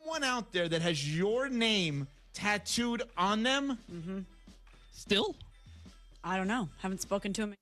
anyone out there that has your name tattooed on them? Mm-hmm. Still? I don't know. Haven't spoken to him.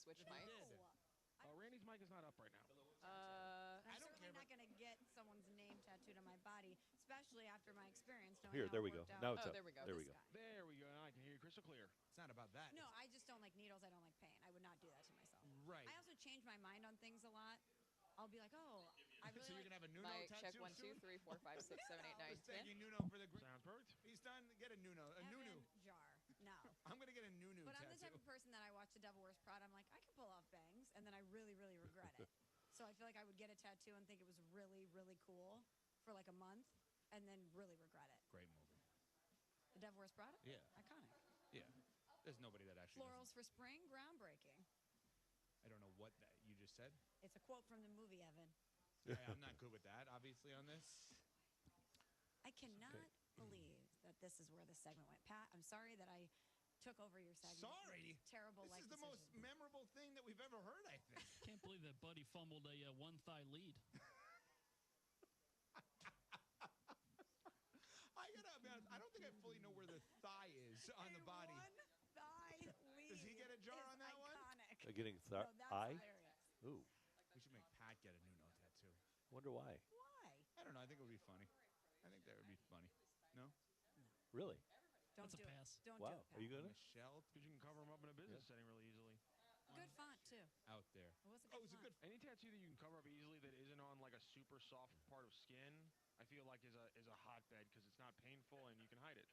switch If he mics. did. Randy's mic is not up right now. I'm don't certainly care not about- going to get someone's name tattooed on my body, especially after my experience. Knowing Here, how there it we go. worked out Now it's Oh, up. there we go. There we this go. guy. There we go. Now I can hear you crystal clear. It's not about that. No, I just don't like needles. I don't like pain. I would not do that to myself. Right. I also change my mind on things a lot. I'll be like, oh, I really So you're like gonna have a Nuno Mic tattoo check 1, 2, soon? 3, 4, 5, 6, 7, 8, 9, Just 10. taking Nuno for the green. Sounds perfect. He's done. Get a Nuno. A Nuno. Evan Jar. No. I'm gonna get a Nuno But I'm tattoo. the type of person that I watch The Devil Wears Prada. I'm like, I can pull off bangs, and then I really, really regret it. So I feel like I would get a tattoo and think it was really, really cool for like a month, and then really regret it. Great movie. The Devil Wears Prada? Yeah. Iconic. Yeah. There's nobody that actually. Florals for spring, groundbreaking. I don't know what that you just said. It's a quote from the movie, Evan. I'm not good with that, obviously, on this. I cannot believe that this is where this segment went. Pat, I'm sorry that I took over your segment. Sorry. Terrible This life is the most decision. memorable thing that we've ever heard, I think. Can't believe that Buddy fumbled a one-thigh lead. I gotta be honest, I don't think I fully know where the thigh is on the body. One thigh lead. Does he get a jar is on that one? iconic. Getting No, that's eye? hilarious. Ooh. We should make Pat get a Nuno tattoo. Wonder why. Why? I don't know. I think it would be funny. I think that would be funny. No? Really? Don't That's a do pass. it. Don't do Wow. it, Pat. Are you gonna? Michelle Because you can cover them up in a business setting really easily. Good font, too. out there. It was a good Oh, is it font. good? Any tattoo that you can cover up easily that isn't on like a super soft part of skin, I feel like is a hotbed because it's not painful and you can hide it.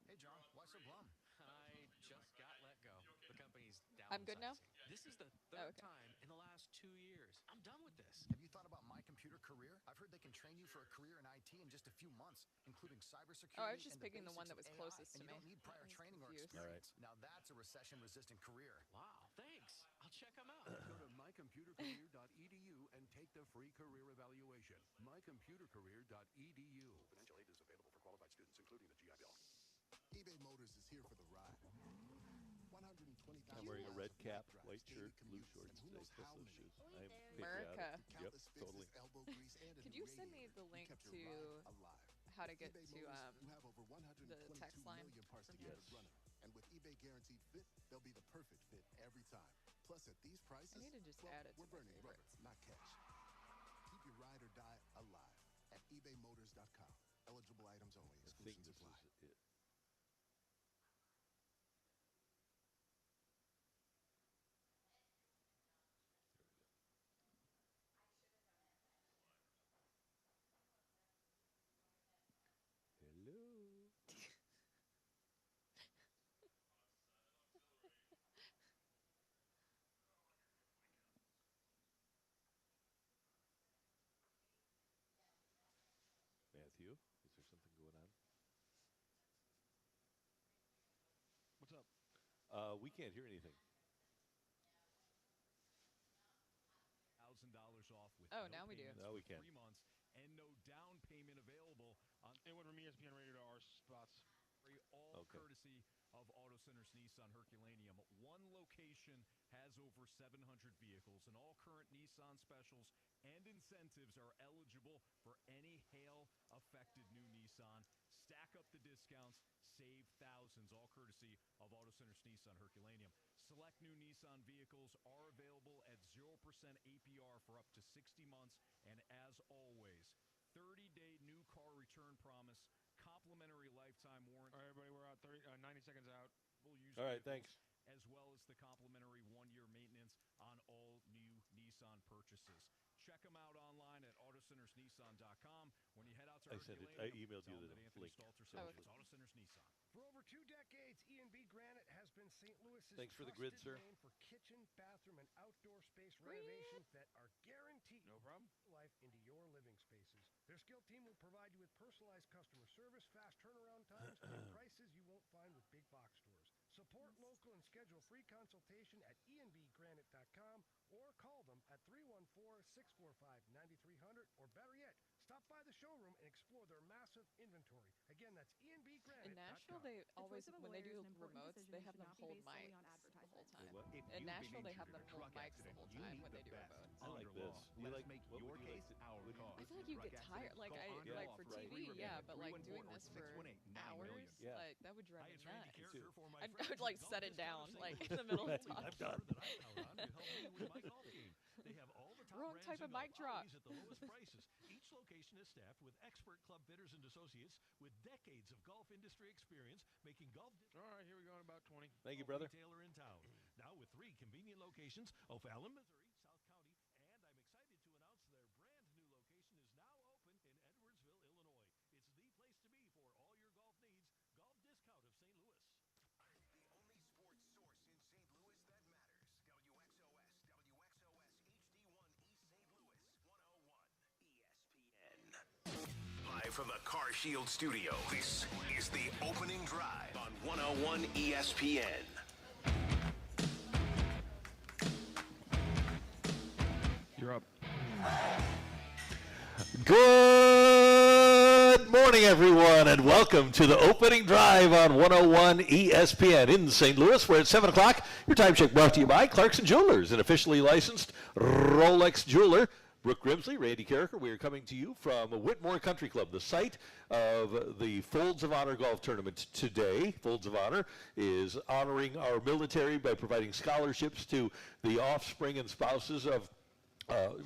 Hey, John, why so glum? I just got let go. The company's downsizing. I'm good now? This is the third Oh, okay. time in the last 2 years. I'm done with this. Have you thought about My Computer Career? I've heard they can train you for a career in IT in just a few months, including cybersecurity. Oh, I was just and picking the one basics that was of AI, closest and to you me. don't need prior I was training or confused. experience. Now that's a recession-resistant career. Wow, thanks. I'll check them out. Go to mycomputercareer.edu and take the free career evaluation. mycomputercareer.edu. Financial aid is available for qualified students, including the GI Bill. eBay Motors is here for the ride. 120,000 I'm wearing a miles red of cap, drives, white daily shirt, blue commutes, shorts and who today. knows Plus how those many. shoes. Oi I'm there. America. Yep, Countless fixes, totally. elbow grease, and a Could new you send me radiator. the You link kept your to ride alive. how to get eBay to Motors, you have over the 122 text line million parts to from get him? it running. And with eBay Guaranteed Fit, they'll be the perfect fit every time. Plus, at these prices, I need to just well, add it to we're my burning rubber, favorites. not cash. Keep your ride or die alive at ebaymotors.com. Eligible items only. I think Exclusions this apply. is it. There we go. Hello. Matthew, is there something going on? What's up? We can't hear anything. $1,000 off with Oh, no now we do. payments Now we for can. 3 months and no down payment available on It went from ESPN Radio to our spots. all Okay. courtesy of Auto Center's Nissan Herculaneum. One location has over 700 vehicles, and all current Nissan specials and incentives are eligible for any hail-affected new Nissan. Stack up the discounts, save thousands, all courtesy of Auto Center's Nissan Herculaneum. Select new Nissan vehicles are available at 0% APR for up to 60 months, and as always, 30-day new car return promise, complimentary lifetime warranty. All right, everybody, we're out 90 seconds out. We'll use All right, vehicles, thanks. as well as the complimentary 1-year maintenance on all new Nissan purchases. Check them out online at autocentersnissan.com. When you head out to I sent it. Herculaneum, I emailed tell you them the that Anthony link. Stalter Oh, said okay. it's Auto Centers Nissan. For over 2 decades, E&B Granite has been St. Louis's Thanks for the grid, trusted sir. name for kitchen, bathroom, and outdoor space renovations that are guaranteed No problem. life into your living spaces. Their skilled team will provide you with personalized customer service, fast turnaround times, and prices you won't find with big box stores. Support local and schedule a free consultation at enbgranite.com or call them at 314-645-9300, or better yet, stop by the showroom and explore their massive inventory. Again, that's enbgranite.com. In Nashville, they always, when they do remotes, they have them hold mics the whole time. what? In Nashville, they have them hold mics the whole time when they do remotes. I like this. you Let like, us make what your would you like case to- our what do you- cause. I feel like you get tired. Like for TV, yeah, but like doing this for hours, Yeah. like that would drive Hi, me it's Randy nuts. Kerber for my I friends would at like Golf set it Discount down, St. like Louis. in the middle of Right, talking. I'm done. That I count on to help me win my golf game. They have all the top Wrong brands type in of golf, mic drop. always at the lowest prices. Each location is staffed with expert club fitters and associates with decades of golf industry experience, making golf. All right, here we go in about 20. Thank you, brother. Retailer in town. Now with 3 convenient locations, O'Fallon, Missouri, South County, and I'm excited to announce their brand new location is now open in Edwardsville, Illinois. It's the place to be for all your golf needs. Golf Discount of St. Louis. The only sports source in St. Louis that matters. WXOS, WXOS HD1 East St. Louis, 101 ESPN. Live from the Car Shield studio, this is the opening drive on 101 ESPN. You're up. Good morning, everyone, and welcome to the opening drive on 101 ESPN in St. Louis, where at 7 o'clock, your time check brought to you by Clarkson Jewelers, an officially licensed Rolex jeweler. Brooke Grimsley, Randy Carricker, we are coming to you from Whitmore Country Club, the site of the Folds of Honor Golf Tournament today. Folds of Honor is honoring our military by providing scholarships to the offspring and spouses of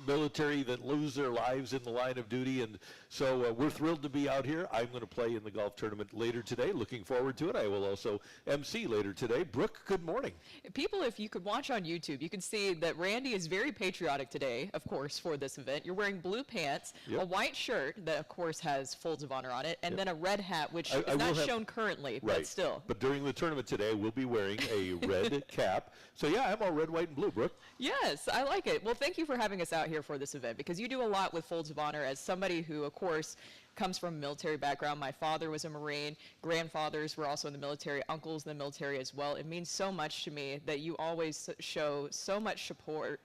military that lose their lives in the line of duty, and so we're thrilled to be out here. I'm going to play in the golf tournament later today. Looking forward to it. I will also MC later today. Brooke, good morning. People, if you could watch on YouTube, you can see that Randy is very patriotic today, of course, for this event. You're wearing blue pants, Yep. a white shirt that, of course, has Folds of Honor on it, and Yep. then a red hat, which I is will not have- shown currently, Right. but still. But during the tournament today, we'll be wearing a red cap. So yeah, I'm all red, white, and blue, Brooke. Yes, I like it. Well, thank you for having us out here for this event, because you do a lot with Folds of Honor as somebody who, of course, comes from a military background. My father was a Marine. Grandfathers were also in the military. Uncles in the military as well. It means so much to me that you always show so much support,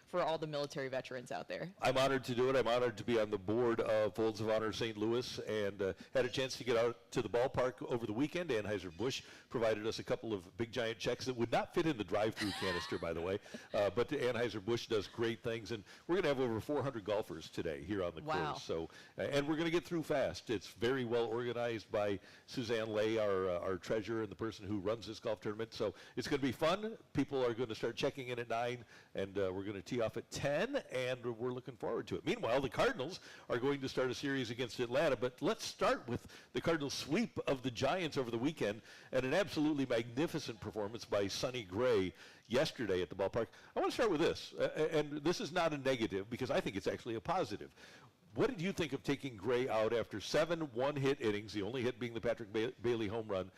for all the military veterans out there. I'm honored to do it. I'm honored to be on the board of Folds of Honor St. Louis, and had a chance to get out to the ballpark over the weekend. Anheuser-Busch provided us a couple of big giant checks that would not fit in the drive-through canister, by the way. But Anheuser-Busch does great things, and we're going to have over 400 golfers today here on the Wow. course. So, and we're going to get through fast. It's very well organized by Suzanne Lay, our treasurer and the person who runs this golf tournament. So it's going to be fun. People are going to start checking in at 9, and we're going to tee off at 10, and we're looking forward to it. Meanwhile, the Cardinals are going to start a series against Atlanta, but let's start with the Cardinals' sweep of the Giants over the weekend and an absolutely magnificent performance by Sonny Gray yesterday at the ballpark. I want to start with this, and this is not a negative because I think it's actually a positive. What did you think of taking Gray out after 7 one-hit innings, the only hit being the Patrick Bailey home run,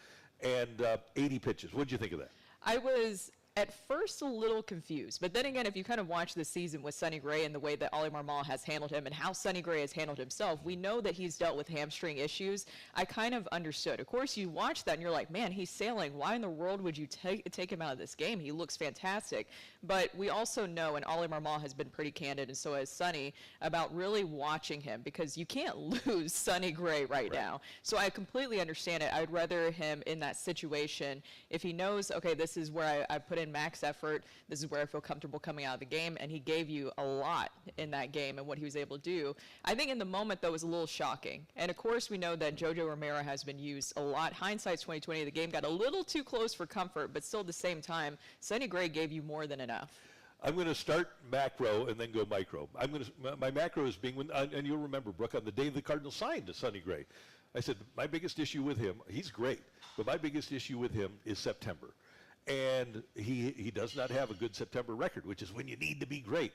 and 80 pitches? What did you think of that? I was at first a little confused, but then again, if you kind of watch the season with Sonny Gray and the way that Ollie Marmol has handled him and how Sonny Gray has handled himself, we know that he's dealt with hamstring issues. I kind of understood. Of course, you watch that and you're like, man, he's sailing. Why in the world would you take him out of this game? He looks fantastic. But we also know, and Ollie Marmol has been pretty candid, and so has Sonny, about really watching him, because you can't lose Sonny Gray right now. So I completely understand it. I'd rather him in that situation if he knows, okay, this is where I put in max effort, this is where I feel comfortable coming out of the game, and he gave you a lot in that game and what he was able to do. I think in the moment, though, it was a little shocking. And of course, we know that Jojo Romero has been used a lot. Hindsight's 2020, the game got a little too close for comfort, but still at the same time, Sonny Gray gave you more than enough. I'm going to start macro and then go micro. My macro is being, and you'll remember, Brooke, on the day the Cardinals signed to Sonny Gray, I said, my biggest issue with him, he's great, but my biggest issue with him is September. And he does not have a good September record, which is when you need to be great.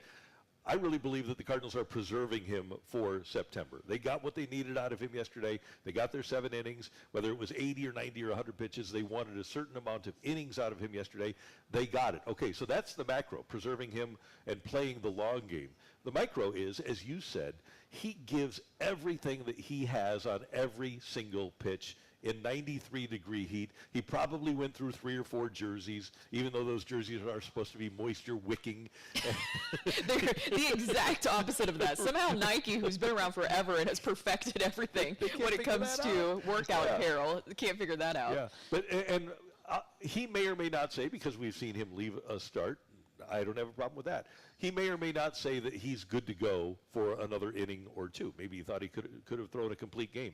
I really believe that the Cardinals are preserving him for September. They got what they needed out of him yesterday. They got their 7 innings. Whether it was 80 or 90 or 100 pitches, they wanted a certain amount of innings out of him yesterday. They got it. Okay, so that's the macro, preserving him and playing the long game. The micro is, as you said, he gives everything that he has on every single pitch in 93-degree heat. He probably went through 3 or 4 jerseys, even though those jerseys are supposed to be moisture wicking. They're the exact opposite of that. Somehow Nike, who's been around forever and has perfected everything when it comes to workout apparel, can't figure that out. Yeah, but he may or may not say, because we've seen him leave a start, I don't have a problem with that. He may or may not say that he's good to go for another inning or two. Maybe he thought he could have thrown a complete game.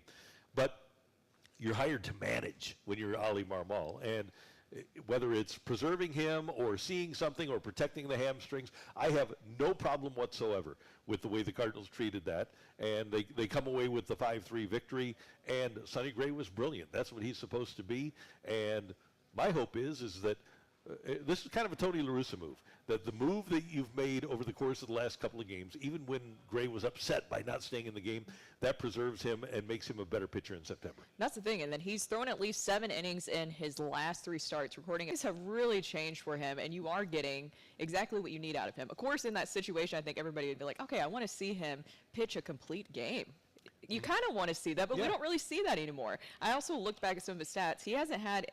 But you're hired to manage when you're Ali Marmol. And whether it's preserving him or seeing something or protecting the hamstrings, I have no problem whatsoever with the way the Cardinals treated that. And they come away with the 5-3 victory. And Sonny Gray was brilliant. That's what he's supposed to be. And my hope is that this is kind of a Tony La Russa move, that the move that you've made over the course of the last couple of games, even when Gray was upset by not staying in the game, that preserves him and makes him a better pitcher in September. That's the thing, and then he's thrown at least 7 innings in his last 3 starts. Recording things have really changed for him, and you are getting exactly what you need out of him. Of course, in that situation, I think everybody would be like, okay, I want to see him pitch a complete game. You kind of want to see that, but we don't really see that anymore. I also looked back at some of his stats. He hasn't had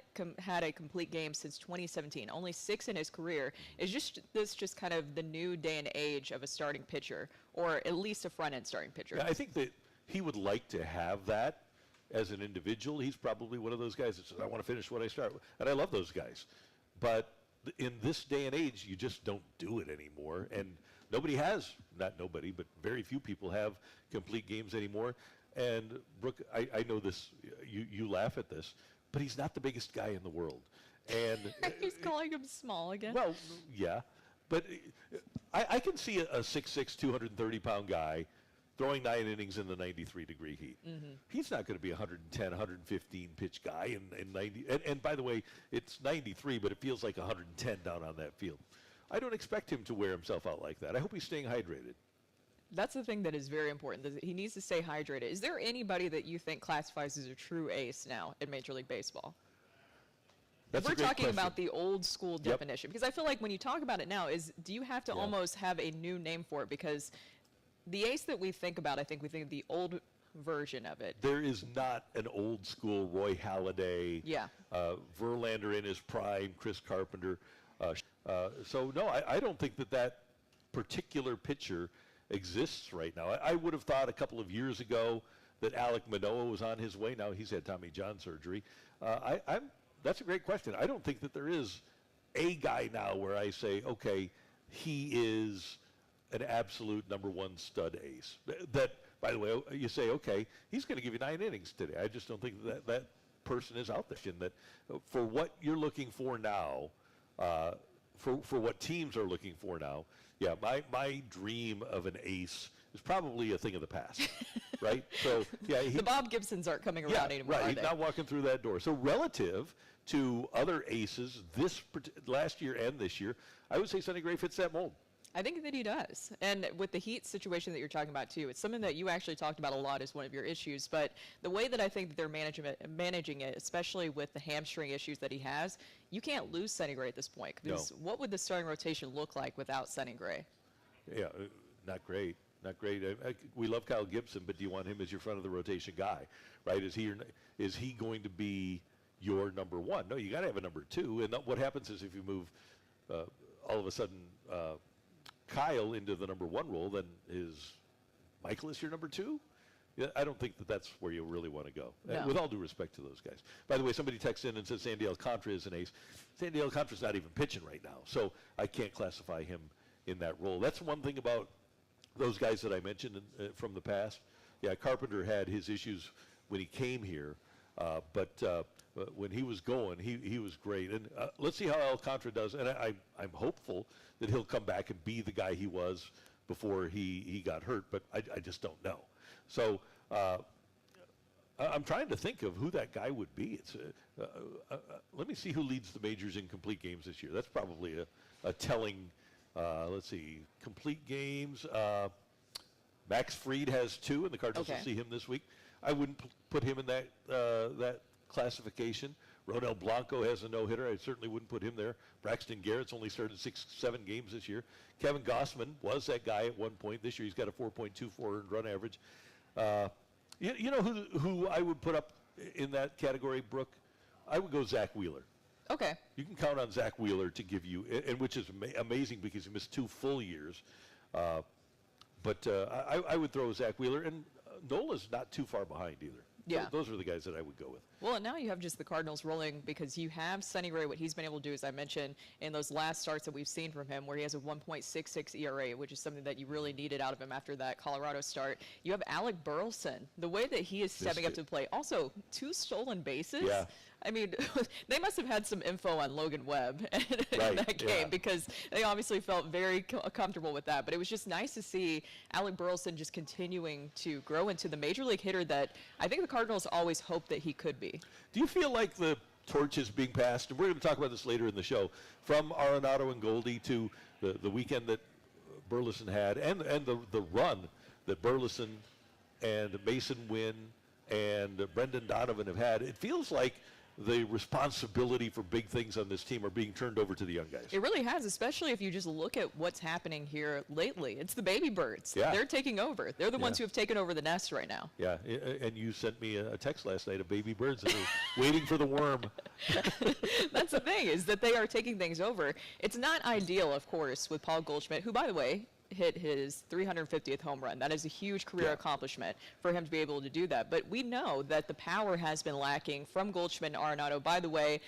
a complete game since 2017. Only 6 in his career. Is just kind of the new day and age of a starting pitcher, or at least a front-end starting pitcher. Yeah, I think that he would like to have that as an individual. He's probably one of those guys that says, I want to finish what I start with. And I love those guys. But in this day and age, you just don't do it anymore. And nobody has, not nobody, but very few people have complete games anymore. And Brooke, I know this, you laugh at this, but he's not the biggest guy in the world. And he's calling him small again. Well, yeah, but I can see a 6'6", 230-pound guy throwing 9 innings in the 93-degree heat. Mm-hmm. He's not going to be a 110, 115 pitch guy in 90. And by the way, it's 93, but it feels like 110 down on that field. I don't expect him to wear himself out like that. I hope he's staying hydrated. That's the thing that is very important. That he needs to stay hydrated. Is there anybody that you think classifies as a true ace now in Major League Baseball? That's We're a great talking question. about the old school definition, because I feel like when you talk about it now, do you have to almost have a new name for it? Because the ace that we think about, I think we think of the old version of it. There is not an old school Roy Halladay, Verlander in his prime, Chris Carpenter. So no, I don't think that particular pitcher exists right now. I would have thought a couple of years ago that Alek Manoah was on his way. Now he's had Tommy John surgery. That's a great question. I don't think that there is a guy now where I say, okay, he is an absolute number 1 stud ace. That, by the way, you say, okay, he's going to give you 9 innings today. I just don't think that person is out there. And that for what you're looking for now, for what teams are looking for now, yeah, my dream of an ace is probably a thing of the past, right? So yeah, the Bob Gibsons aren't coming around anymore. Right, are he's they? not walking through that door. So relative to other aces, last year and this year, I would say Sonny Gray fits that mold. I think that he does. And with the Heat situation that you're talking about, too, it's something that you actually talked about a lot as one of your issues. But the way that I think that they're managing it, especially with the hamstring issues that he has, you can't lose Sonny Gray at this point. Because what would the starting rotation look like without Sonny Gray? Yeah, not great. Not great. We love Kyle Gibson, but do you want him as your front of the rotation guy, right? Is he going to be your number 1? No, you got to have a number 2. And what happens is if you move all of a sudden Kyle into the number 1 role, then is Michaelis your number 2? Yeah, I don't think that's where you really want to go. No. With all due respect to those guys. By the way, somebody texts in and says Sandy Alcantara is an ace. Sandy Alcantara's not even pitching right now, so I can't classify him in that role. That's one thing about those guys that I mentioned from the past. Yeah, Carpenter had his issues when he came here, but when he was going, he was great. And let's see how Alcantara does. And I'm hopeful that he'll come back and be the guy he was before he got hurt, but I just don't know. So I'm trying to think of who that guy would be. It's let me see who leads the majors in complete games this year. That's probably a telling. Let's see, complete games. Max Fried has 2, and the Cardinals will see him this week. I wouldn't put him in that classification. Ronel Blanco has a no-hitter. I certainly wouldn't put him there. Braxton Garrett's only started 6-7 games this year. Kevin Gossman was that guy at one point. This year he's got a 4.24 earned run average. You know who I would put up in that category, Brooke? I would go Zach Wheeler. Okay. You can count on Zach Wheeler to give you, and which is amazing because he missed 2 full years. But I would throw Zach Wheeler, and Nola's not too far behind either. Yeah. Those are the guys that I would go with. Well, and now you have just the Cardinals rolling because you have Sonny Gray, what he's been able to do, as I mentioned, in those last starts that we've seen from him, where he has a 1.66 ERA, which is something that you really needed out of him after that Colorado start. You have Alec Burleson, the way that he is stepping up to the plate. Also, 2 stolen bases. Yeah. I mean, they must have had some info on Logan Webb in that game because they obviously felt very comfortable with that. But it was just nice to see Alec Burleson just continuing to grow into the major league hitter that I think the Cardinals always hoped that he could be. Do you feel like the torch is being passed? And we're going to talk about this later in the show. From Arenado and Goldie to the weekend that Burleson had and the run that Burleson and Mason Wynn and Brendan Donovan have had, it feels like the responsibility for big things on this team are being turned over to the young guys. It really has, especially if you just look at what's happening here lately. It's the baby birds. Yeah. They're taking over. They're the ones who have taken over the nest right now. Yeah, and you sent me a text last night of baby birds that were waiting for the worm. That's the thing, is that they are taking things over. It's not ideal, of course, with Paul Goldschmidt, who, by the way, hit his 350th home run. That is a huge career accomplishment for him to be able to do that. But we know that the power has been lacking from Goldschmidt and Arenado. By the way,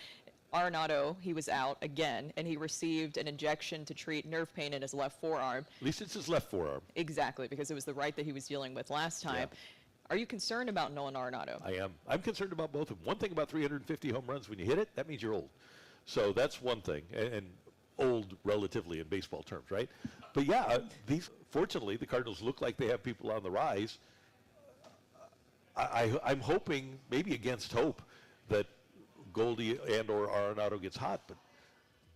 Arenado, he was out again, and he received an injection to treat nerve pain in his left forearm. At least it's his left forearm. Exactly, because it was the right that he was dealing with last time. Yeah. Are you concerned about Nolan Arenado? I am. I'm concerned about both of them. One thing about 350 home runs, when you hit it, that means you're old. So that's one thing, and old relatively in baseball terms, right? But yeah, fortunately, the Cardinals look like they have people on the rise. I'm hoping, maybe against hope, that Goldie and or Arenado gets hot, but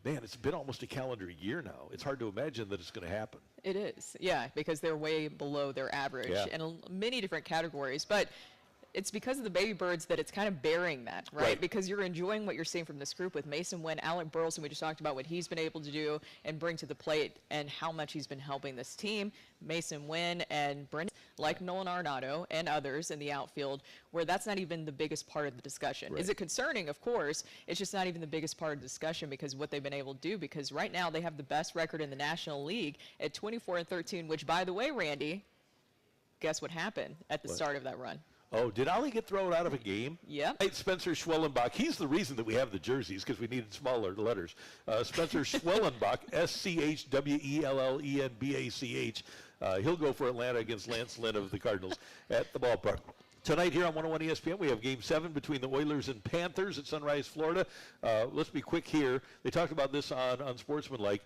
man, it's been almost a calendar year now. It's hard to imagine that it's going to happen. It is, yeah, because they're way below their average in many different categories. But it's because of the baby birds that it's kind of bearing that, right? Because you're enjoying what you're seeing from this group with Mason Wynn, Alec Burleson. We just talked about what he's been able to do and bring to the plate and how much he's been helping this team. Mason Wynn and Brendan, like Nolan Arenado and others in the outfield, where that's not even the biggest part of the discussion. Is it concerning? Of course. It's just not even the biggest part of the discussion because of what they've been able to do, because right now they have the best record in the National League at 24-13, which, by the way, Randy, guess what happened at the start of that run? Oh, did Ollie get thrown out of a game? Yeah. Spencer Schwellenbach. He's the reason that we have the jerseys, because we needed smaller letters. Spencer Schwellenbach, SCHWELLENBACH. He'll go for Atlanta against Lance Lynn of the Cardinals at the ballpark. Tonight here on 101 ESPN, we have Game 7 between the Oilers and Panthers at Sunrise, Florida. Let's be quick here. They talked about this on Unsportsmanlike.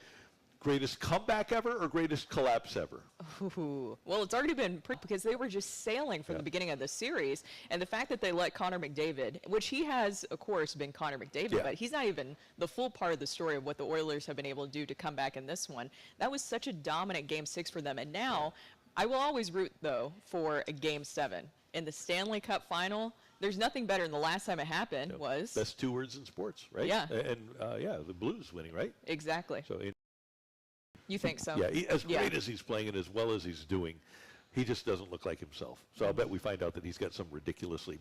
Greatest comeback ever or greatest collapse ever? Ooh. Well, it's already been because they were just sailing from the beginning of the series. And the fact that they let Connor McDavid, which he has, of course, been Connor McDavid, but he's not even the full part of the story of what the Oilers have been able to do to come back in this one. That was such a dominant Game 6 for them. And now, I will always root, though, for a Game 7. In the Stanley Cup final, there's nothing better than the last time it happened was... Best 2 words in sports, right? Yeah. And, the Blues winning, right? Exactly. So. You think so? Yeah, as great as he's playing and as well as he's doing, he just doesn't look like himself. So I'll bet we find out that he's got some ridiculously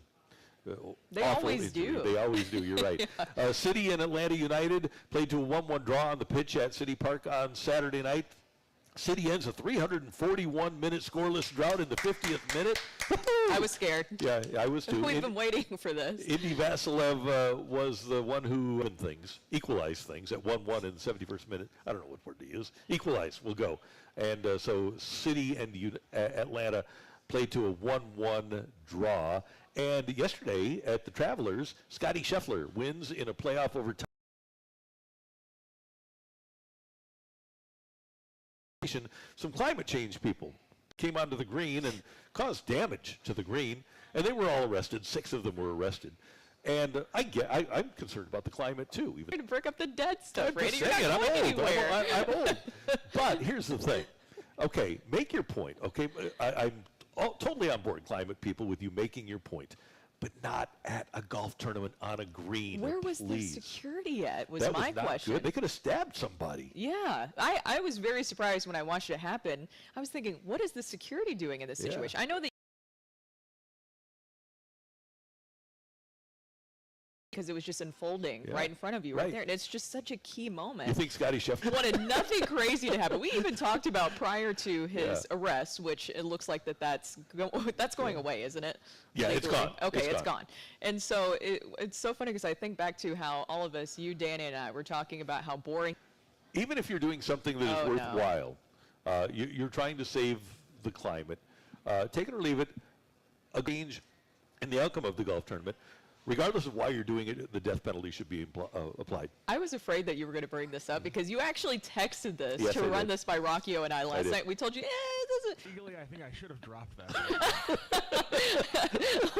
they awful always injury. do. They always do. You're right. City and Atlanta United played to a 1-1 draw on the pitch at City Park on Saturday night. City ends a 341-minute scoreless drought in the 50th minute. I was scared. Yeah, I was too. We've been waiting for this. Indy Vasilev was the one who equalized things at 1-1 in the 71st minute. I don't know what word to use. Equalize, we'll go. And so City and Atlanta played to a 1-1 draw. And yesterday at the Travelers, Scotty Scheffler wins in a playoff overtime. Some climate change people came onto the green and caused damage to the green, and they were all arrested. 6 of them were arrested. And I'm concerned about the climate too. Even to break up the dead stuff, I'm just Randy. saying, You're not going anywhere. I'm old. But here's the thing. Okay, make your point. Okay, I'm totally on board, climate people, with you making your point. But not at a golf tournament on a green. Where was the security at, was my question. Good. They could have stabbed somebody. Yeah. I was very surprised when I watched it happen. I was thinking, what is the security doing in this situation? I know that because it was just unfolding Yeah. right in front of you right there. And it's just such a key moment. You think Scotty Scheffler? Wanted nothing crazy to happen. We even talked about prior to his arrest, which it looks like that's going away, isn't it? Yeah, it's Legally? gone. Okay, It's it's gone. And so it's so funny because I think back to how all of us, you, Danny, and I, were talking about how boring. Even if you're doing something that is Oh, no. worthwhile, you're trying to save the climate, take it or leave it, a change in the outcome of the golf tournament, regardless of why you're doing it, the death penalty should be applied. I was afraid that you were going to bring this up because you actually texted this Yes, to I run did. this by Rocchio and I last did. night. We told you, it doesn't. Legally, I think I should have dropped that.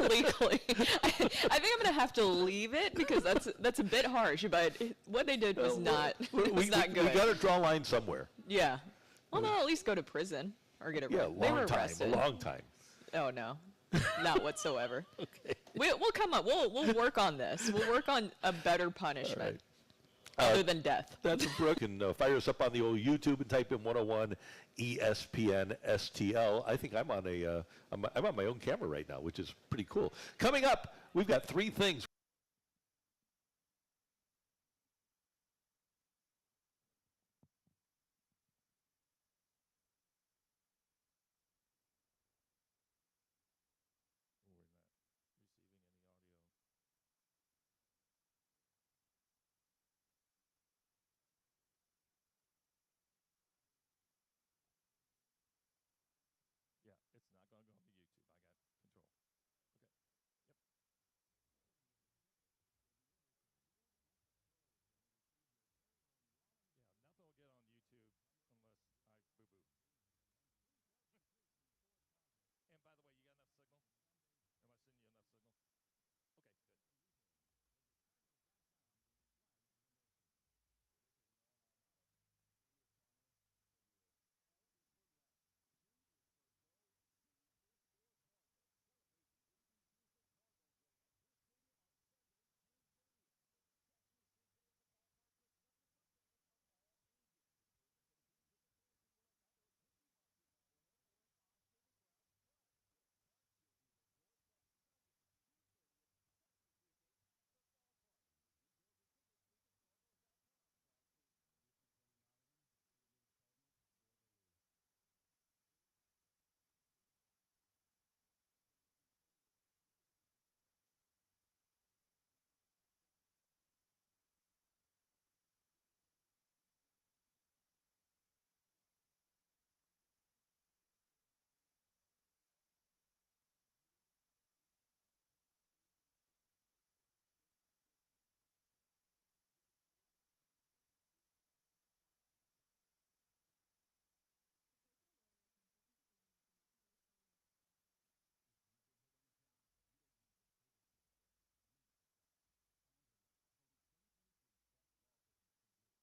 Legally. I think I'm going to have to leave it because that's a bit harsh, but what they did was not good. We got to draw a line somewhere. Yeah. Well, they'll at least go to prison or get Yeah, arrested. They were long time, arrested. a long time. Oh, no. Not whatsoever. Okay. We'll come up. We'll work on this. We'll work on a better punishment other than death. That's Brooke, and fire us up on the old YouTube and type in 101 ESPN STL. I think I'm on I'm on my own camera right now, which is pretty cool. Coming up, we've got 3 things. Yeah, it's not going to go on the YouTube. I got control. Okay. Yep. Yeah, nothing will get on YouTube unless I boo-boo. And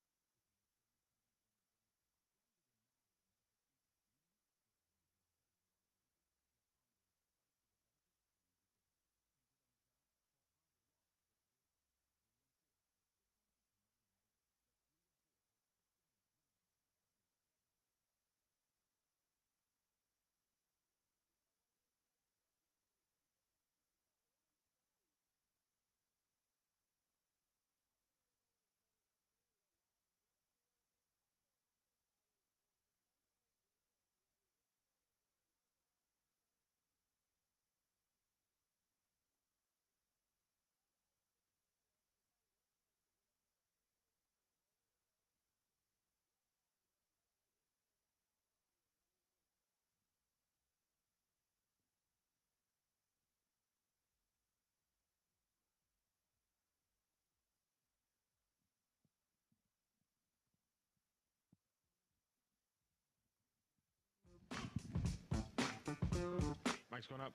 by the way, you got enough signal? Am I sending you enough signal? Okay, good. Mike's going up.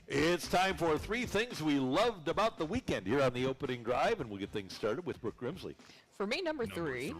It's time for 3 things we loved about the weekend here on the opening drive, and we'll get things started with Brooke Grimsley. For me, number three.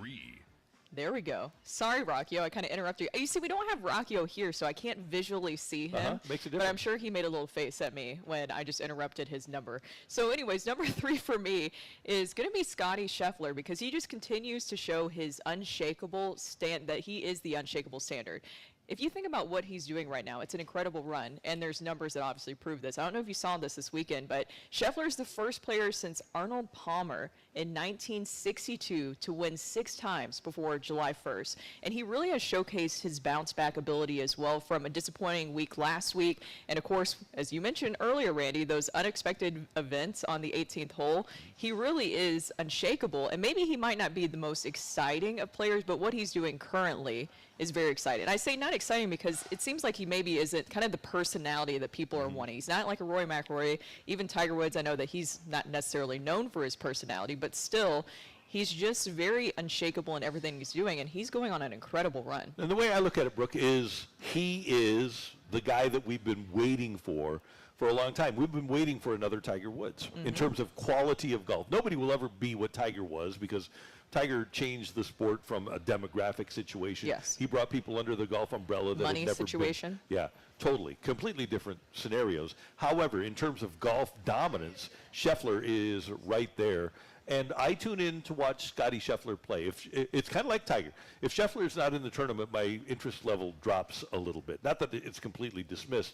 There we go. Sorry, Rocchio. I kind of interrupted you. You see, we don't have Rocchio here, so I can't visually see him. Makes a but I'm difference. sure he made a little face at me when I just interrupted his number. So anyways, number 3 for me is going to be Scotty Scheffler because he just continues to show his unshakable stand, that he is the unshakable standard. if you think about what he's doing right now, it's an incredible run, and there's numbers that obviously prove this. I don't know if you saw this weekend, but Scheffler is the first player since Arnold Palmer in 1962 to win 6 times before July 1st. And he really has showcased his bounce-back ability as well from a disappointing week last week. And, of course, as you mentioned earlier, Randy, those unexpected events on the 18th hole, he really is unshakable. And maybe he might not be the most exciting of players, but what he's doing currently is very exciting. I say not exciting because it seems like he maybe isn't kind of the personality that people are wanting. He's not like a Rory McIlroy. Even Tiger Woods, I know that he's not necessarily known for his personality, but still, he's just very unshakable in everything he's doing, and he's going on an incredible run. And the way I look at it, Brooke, is he is the guy that we've been waiting for a long time. We've been waiting for another Tiger Woods in terms of quality of golf. Nobody will ever be what Tiger was because Tiger changed the sport from a demographic situation. Yes. He brought people under the golf umbrella that Money had never situation. been. Yeah, totally. Completely different scenarios. However, in terms of golf dominance, Scheffler is right there. And I tune in to watch Scotty Scheffler play. It's kind of like Tiger. If Scheffler is not in the tournament, my interest level drops a little bit. Not that it's completely dismissed,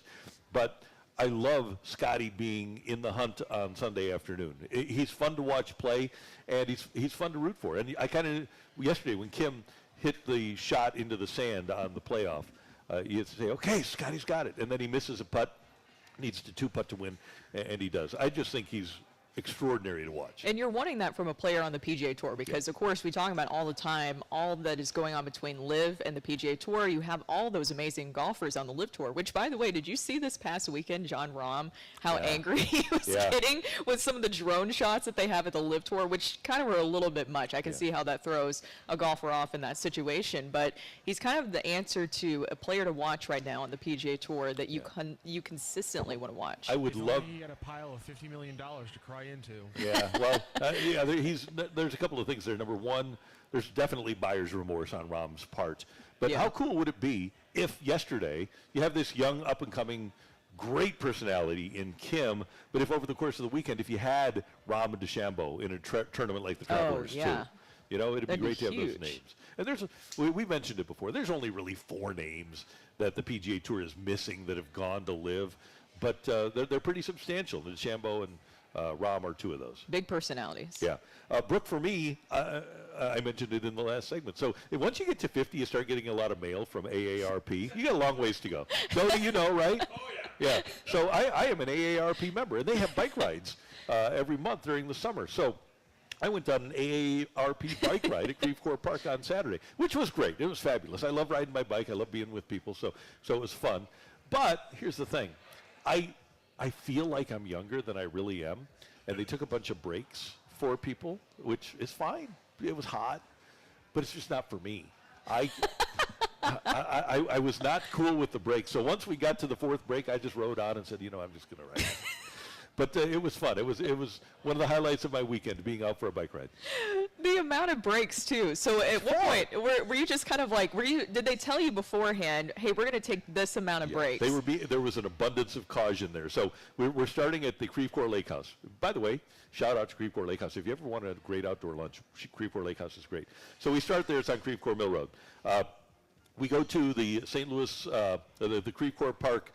but I love Scotty being in the hunt on Sunday afternoon. He's fun to watch play, and he's fun to root for. And I kind of, yesterday when Kim hit the shot into the sand on the playoff, you have to say, okay, Scotty's got it. And then he misses a putt, needs to 2-putt to win, and he does. I just think he's extraordinary to watch. And you're wanting that from a player on the PGA Tour because, of course, we talk about all the time all that is going on between LIV and the PGA Tour. You have all those amazing golfers on the LIV Tour, which, by the way, did you see this past weekend, Jon Rahm, how angry he was getting with some of the drone shots that they have at the LIV Tour, which kind of were a little bit much. I can see how that throws a golfer off in that situation. But he's kind of the answer to a player to watch right now on the PGA Tour that you consistently want to watch. I would love. He had a pile of $50 million to cry into. Yeah, well, there's a couple of things there. Number one, there's definitely buyer's remorse on Rahm's part. But how cool would it be if yesterday you have this young, up-and-coming, great personality in Kim, but if over the course of the weekend, if you had Rahm and DeChambeau in a tournament like the Travelers too, you know, it'd be great to have those names. And we mentioned it before, there's only really 4 names that the PGA Tour is missing that have gone to LIV, but they're pretty substantial. The DeChambeau and Rahm are 2 of those. Big personalities. Yeah. Brooke, for me, I mentioned it in the last segment. So once you get to 50, you start getting a lot of mail from AARP. You got a long ways to go. Don't you know, right? Oh, yeah. Yeah. So I am an AARP member, and they have bike rides every month during the summer. So I went on an AARP bike ride at Creve Coeur Park on Saturday, which was great. It was fabulous. I love riding my bike. I love being with people, so it was fun. But here's the thing. I feel like I'm younger than I really am, and they took a bunch of breaks for people, which is fine. It was hot, but it's just not for me. I was not cool with the break. So once we got to the 4th break, I just rode on and said, I'm just going to ride. But it was fun. It was one of the highlights of my weekend, being out for a bike ride. The amount of breaks too. So at what point were you just kind of like, did they tell you beforehand, hey, we're going to take this amount of breaks? There was an abundance of caution there. So we're starting at the Creve Coeur Lake House. By the way, shout out to Creve Coeur Lake House. If you ever want a great outdoor lunch, Creve Coeur Lake House is great. So we start there. It's on Creve Coeur Mill Road. We go to the St. Louis, the Creve Coeur Park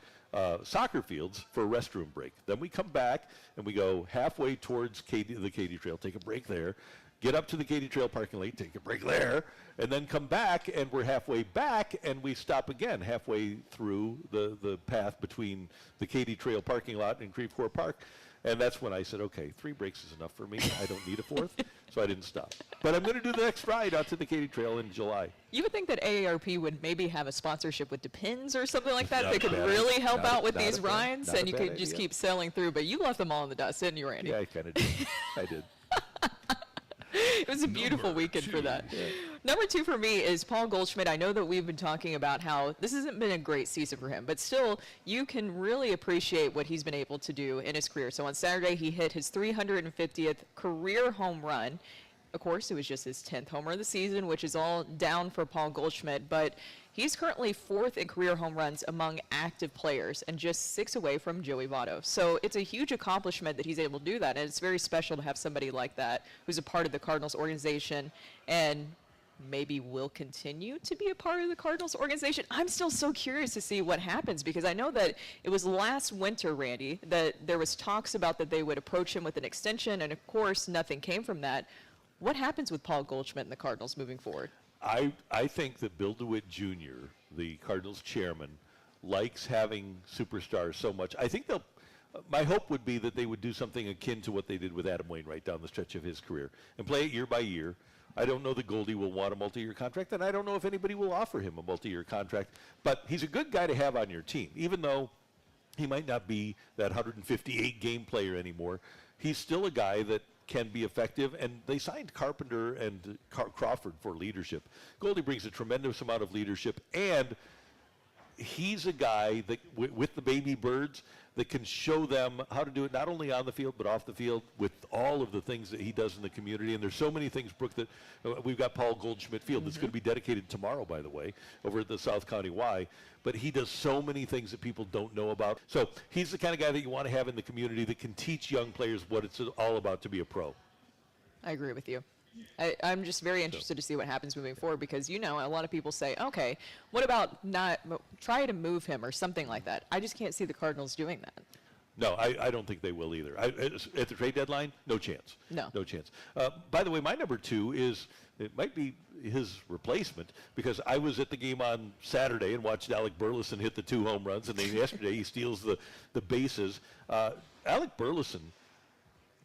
soccer fields for a restroom break. Then we come back and we go halfway towards the Katy Trail, take a break there, get up to the Katy Trail parking lot, take a break there, and then come back, and we're halfway back, and we stop again halfway through the path between the Katy Trail parking lot and Creve Coeur Park. And that's when I said, okay, 3 breaks is enough for me. I don't need a 4th, so I didn't stop. But I'm going to do the next ride out to the Katy Trail in July. You would think that AARP would maybe have a sponsorship with Depends or something like that. They could really help out with these rides, and you could just keep sailing through. But you left them all in the dust, didn't you, Randy? Yeah, I kind of did. I did. It was a beautiful weekend for that. Yeah. Number 2 for me is Paul Goldschmidt. I know that we've been talking about how this hasn't been a great season for him, but still, you can really appreciate what he's been able to do in his career. So on Saturday, he hit his 350th career home run. Of course, it was just his 10th homer of the season, which is all down for Paul Goldschmidt, but he's currently 4th in career home runs among active players and just 6 away from Joey Votto. So it's a huge accomplishment that he's able to do that, and it's very special to have somebody like that who's a part of the Cardinals organization. And maybe will continue to be a part of the Cardinals organization. I'm still so curious to see what happens, because I know that it was last winter, Randy, that there was talks about that they would approach him with an extension, and of course nothing came from that. What happens with Paul Goldschmidt and the Cardinals moving forward? I think that Bill DeWitt Jr., the Cardinals chairman, likes having superstars so much. I think they'll. My hope would be that they would do something akin to what they did with Adam Wainwright down the stretch of his career and play it year by year. I don't know that Goldie will want a multi-year contract, and I don't know if anybody will offer him a multi-year contract. But he's a good guy to have on your team, even though he might not be that 158-game player anymore. He's still a guy that can be effective, and they signed Carpenter and Crawford for leadership. Goldie brings a tremendous amount of leadership, and he's a guy that, with the baby birds, that can show them how to do it not only on the field but off the field with all of the things that he does in the community. And there's so many things, Brooke, that we've got Paul Goldschmidt Field that's going to be dedicated tomorrow, by the way, over at the South County Y. But he does so many things that people don't know about. So he's the kind of guy that you want to have in the community that can teach young players what it's all about to be a pro. I agree with you. I'm just very interested to see what happens moving forward, because, you know, a lot of people say, okay, what about not try to move him or something like that. I just can't see the Cardinals doing that. No, I don't think they will either. At the trade deadline, no chance. No chance. By the way, my number 2 is, it might be his replacement, because I was at the game on Saturday and watched Alec Burleson hit the 2 home runs, and then yesterday he steals the bases. Alec Burleson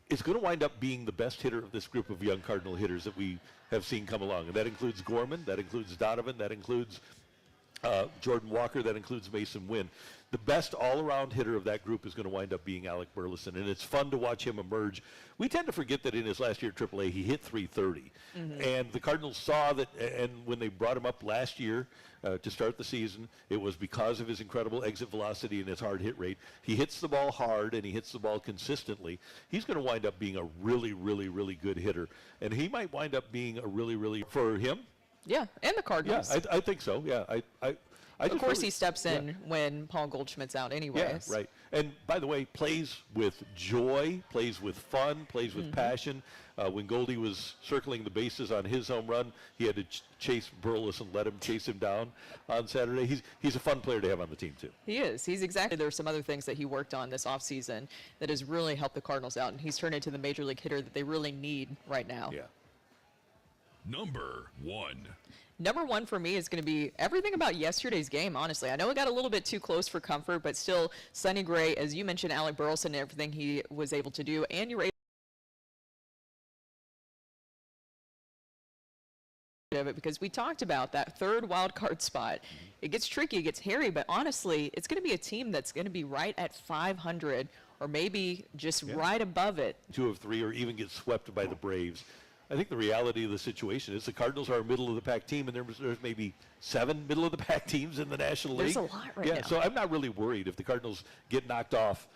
is going to wind up being the best hitter of this group of young Cardinal hitters that we have seen come along. And that includes Gorman, that includes Donovan, that includes Jordan Walker, that includes Mason Wynn. The best all-around hitter of that group is going to wind up being Alec Burleson, and it's fun to watch him emerge. We tend to forget that in his last year at AAA, he hit .330. And the Cardinals saw that, and when they brought him up last year to start the season, it was because of his incredible exit velocity and his hard hit rate. He hits the ball hard, and he hits the ball consistently. He's going to wind up being a really, really, really good hitter. And he might wind up being a really, really, for him. Yeah, and the Cardinals. Yeah, I think so. Yeah, of course, he steps in when Paul Goldschmidt's out anyways. Yeah, right. And by the way, plays with joy, plays with fun, plays with passion. When Goldie was circling the bases on his home run, he had to chase Burleson, let him chase him down on Saturday. He's a fun player to have on the team, too. He is. He's exactly. There are some other things that he worked on this offseason that has really helped the Cardinals out, and he's turned into the major league hitter that they really need right now. Yeah. Number 1. Number 1 for me is going to be everything about yesterday's game, honestly. I know it got a little bit too close for comfort, but still, Sonny Gray, as you mentioned, Alec Burleson and everything he was able to do, and you were able of it, because we talked about that third wild card spot. It gets tricky, it gets hairy, but honestly, it's going to be a team that's going to be right at 500 or maybe just right above it. 2 of 3 or even get swept by the Braves. I think the reality of the situation is the Cardinals are a middle-of-the-pack team, and there's maybe 7 middle-of-the-pack teams in the National League. There's a lot right now. So I'm not really worried if the Cardinals get knocked off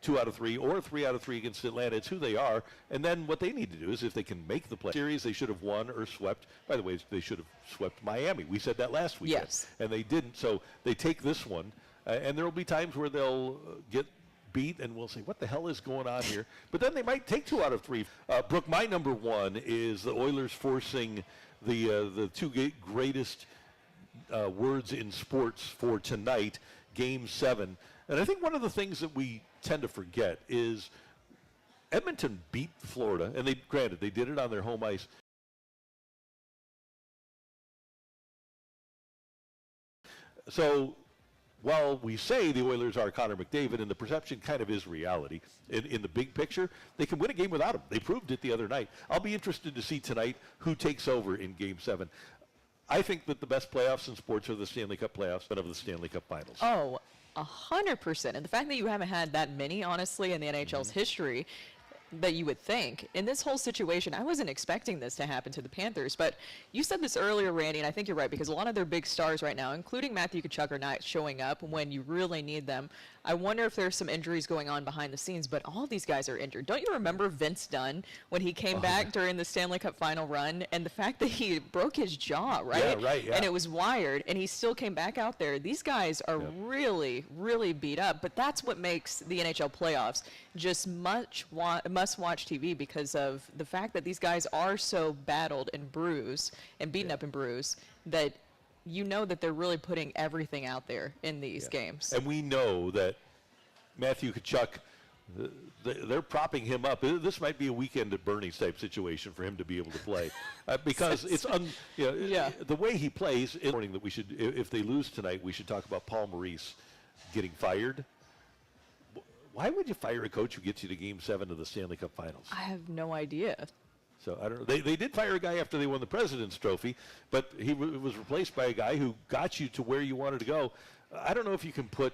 2 out of 3 or 3 out of 3 against Atlanta. It's who they are. And then what they need to do is, if they can make the play series, they should have won or swept. By the way, they should have swept Miami. We said that last week. Yes. And they didn't. So they take this one, and there will be times where they'll get beat, and we'll say, what the hell is going on here? But then they might take 2 out of 3. Brooke, my number 1 is the Oilers forcing the 2 greatest words in sports for tonight, Game 7. And I think one of the things that we tend to forget is Edmonton beat Florida, and granted, they did it on their home ice. So while we say the Oilers are Connor McDavid, and the perception kind of is reality, in the big picture, they can win a game without him. They proved it the other night. I'll be interested to see tonight who takes over in Game 7. I think that the best playoffs in sports are the Stanley Cup playoffs and of the Stanley Cup finals. Oh, 100%. And the fact that you haven't had that many, honestly, in the NHL's history, that you would think. In this whole situation, I wasn't expecting this to happen to the Panthers, but you said this earlier, Randy, and I think you're right, because a lot of their big stars right now, including Matthew Tkachuk, are not showing up when you really need them. I wonder if there's some injuries going on behind the scenes, but all of these guys are injured. Don't you remember Vince Dunn when he came back during the Stanley Cup final run, and the fact that he broke his jaw, right? Yeah, right, yeah. And it was wired, and he still came back out there. These guys are really, really beat up, but that's what makes the NHL playoffs just must-watch TV, because of the fact that these guys are so battled and bruised and beaten up and bruised that you know that they're really putting everything out there in these games. And we know that Matthew Tkachuk, they're propping him up. This might be a weekend at Bernie's type situation for him to be able to play, because it's the way he plays. In the morning that we should, if they lose tonight, we should talk about Paul Maurice getting fired. Why would you fire a coach who gets you to Game 7 of the Stanley Cup Finals? I have no idea. So I don't know. They did fire a guy after they won the President's Trophy, but he was replaced by a guy who got you to where you wanted to go. I don't know if you can put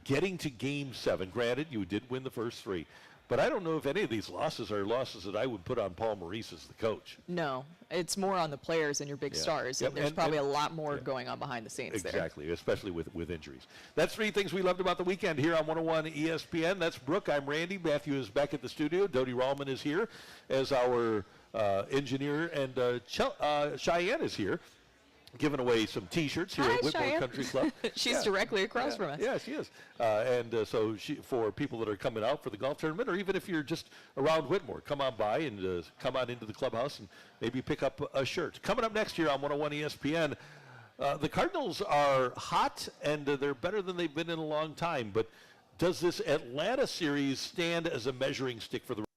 getting to Game 7. Granted, you did win the first 3, but I don't know if any of these losses are losses that I would put on Paul Maurice as the coach. No, it's more on the players and your big stars. Yep. And there's probably a lot more going on behind the scenes there. Exactly, especially with injuries. That's 3 things we loved about the weekend here on 101 ESPN. That's Brooke. I'm Randy. Matthew is back at the studio. Dodie Rallman is here as our engineer, and Cheyenne is here, giving away some T-shirts here at Whitmore Cheyenne. Country Club. She's directly across from us. Yeah, she is. So for people that are coming out for the golf tournament, or even if you're just around Whitmore, come on by and come on into the clubhouse and maybe pick up a shirt. Coming up next year on 101 ESPN, the Cardinals are hot, and they're better than they've been in a long time. But does this Atlanta series stand as a measuring stick for the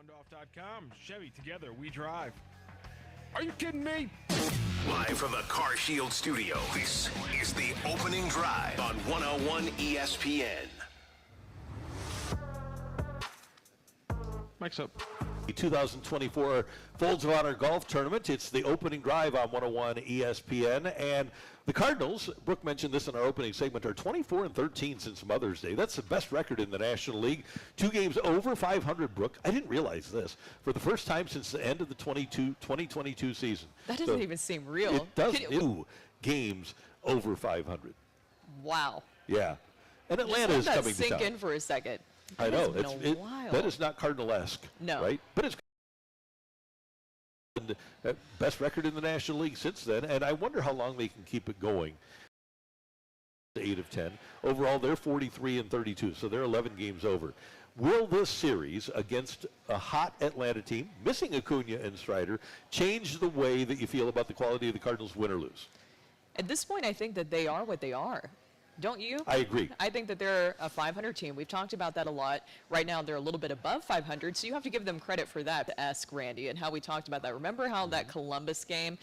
Roundoff.com. Chevy, together we drive. Are you kidding me? Live from the Car Shield studio, this is the opening drive on 101 ESPN. Mike's up. The 2024 Folds of Honor Golf Tournament. It's the opening drive on 101 ESPN. And the Cardinals, Brooke mentioned this in our opening segment, are 24-13 since Mother's Day. That's the best record in the National League. 2 games over 500, Brooke. I didn't realize this. For the first time since the end of the 2022 season. That doesn't even seem real. It doesn't. 2 games over 500. Wow. Yeah. And Atlanta is Just let coming that sink to town. in for a second. I know. It's been a while. That is not Cardinal-esque. No. Right? But it's best record in the National League since then, and I wonder how long they can keep it going. 8 of 10. Overall, they're 43-32, so they're 11 games over. Will this series against a hot Atlanta team, missing Acuna and Strider, change the way that you feel about the quality of the Cardinals, win or lose? At this point, I think that they are what they are. Don't you? I agree. I think that they're a 500 team. We've talked about that a lot. Right now, they're a little bit above 500, so you have to give them credit for that. To ask Randy and how we talked about that. Remember how that Columbus game,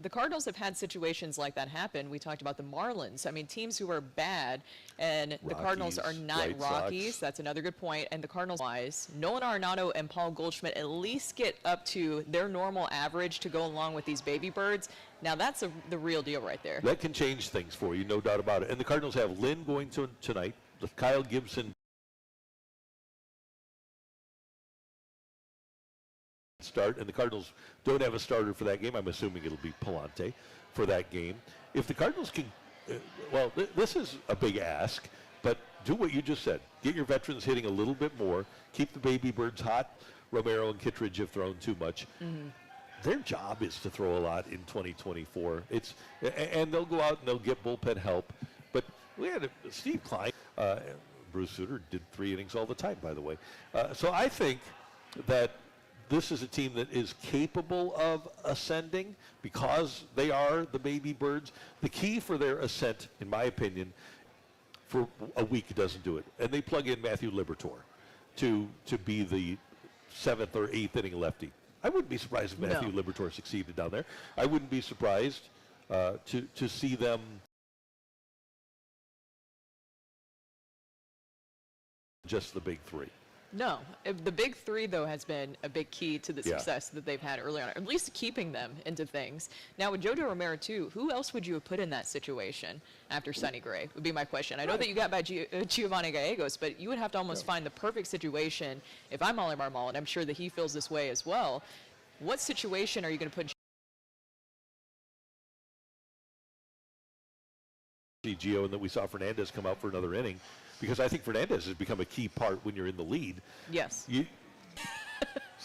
the Cardinals have had situations like that happen. We talked about the Marlins. I mean, teams who are bad, and the Cardinals are not Rockies. That's another good point. And the Cardinals-wise, Nolan Arenado and Paul Goldschmidt at least get up to their normal average to go along with these baby birds. Now, that's the real deal right there. That can change things for you, no doubt about it. And the Cardinals have Lynn going to tonight, Kyle Gibson start, and the Cardinals don't have a starter for that game. I'm assuming it'll be Palante for that game. If the Cardinals can, this is a big ask, but do what you just said. Get your veterans hitting a little bit more. Keep the baby birds hot. Romero and Kittredge have thrown too much. Their job is to throw a lot in 2024. And they'll go out and they'll get bullpen help. But we had Steve Klein, Bruce Sutter did 3 innings all the time, by the way. So I think that this is a team that is capable of ascending because they are the baby birds. The key for their ascent, in my opinion, for a week doesn't do it. And they plug in Matthew Liberatore to be the 7th or 8th inning lefty. I wouldn't be surprised if Matthew Liberatore succeeded down there. I wouldn't be surprised to see them just the big 3. No. The big 3, though, has been a big key to the success that they've had early on, or at least keeping them into things. Now, with Jojo Romero, too, who else would you have put in that situation after Sonny Gray, would be my question. I know that you got by Giovanni Gallegos, but you would have to almost find the perfect situation. If I'm Ollie Marmol, and I'm sure that he feels this way as well, what situation are you going to put Gio, and that we saw Fernandez come out for another inning, because I think Fernandez has become a key part when you're in the lead. Yes.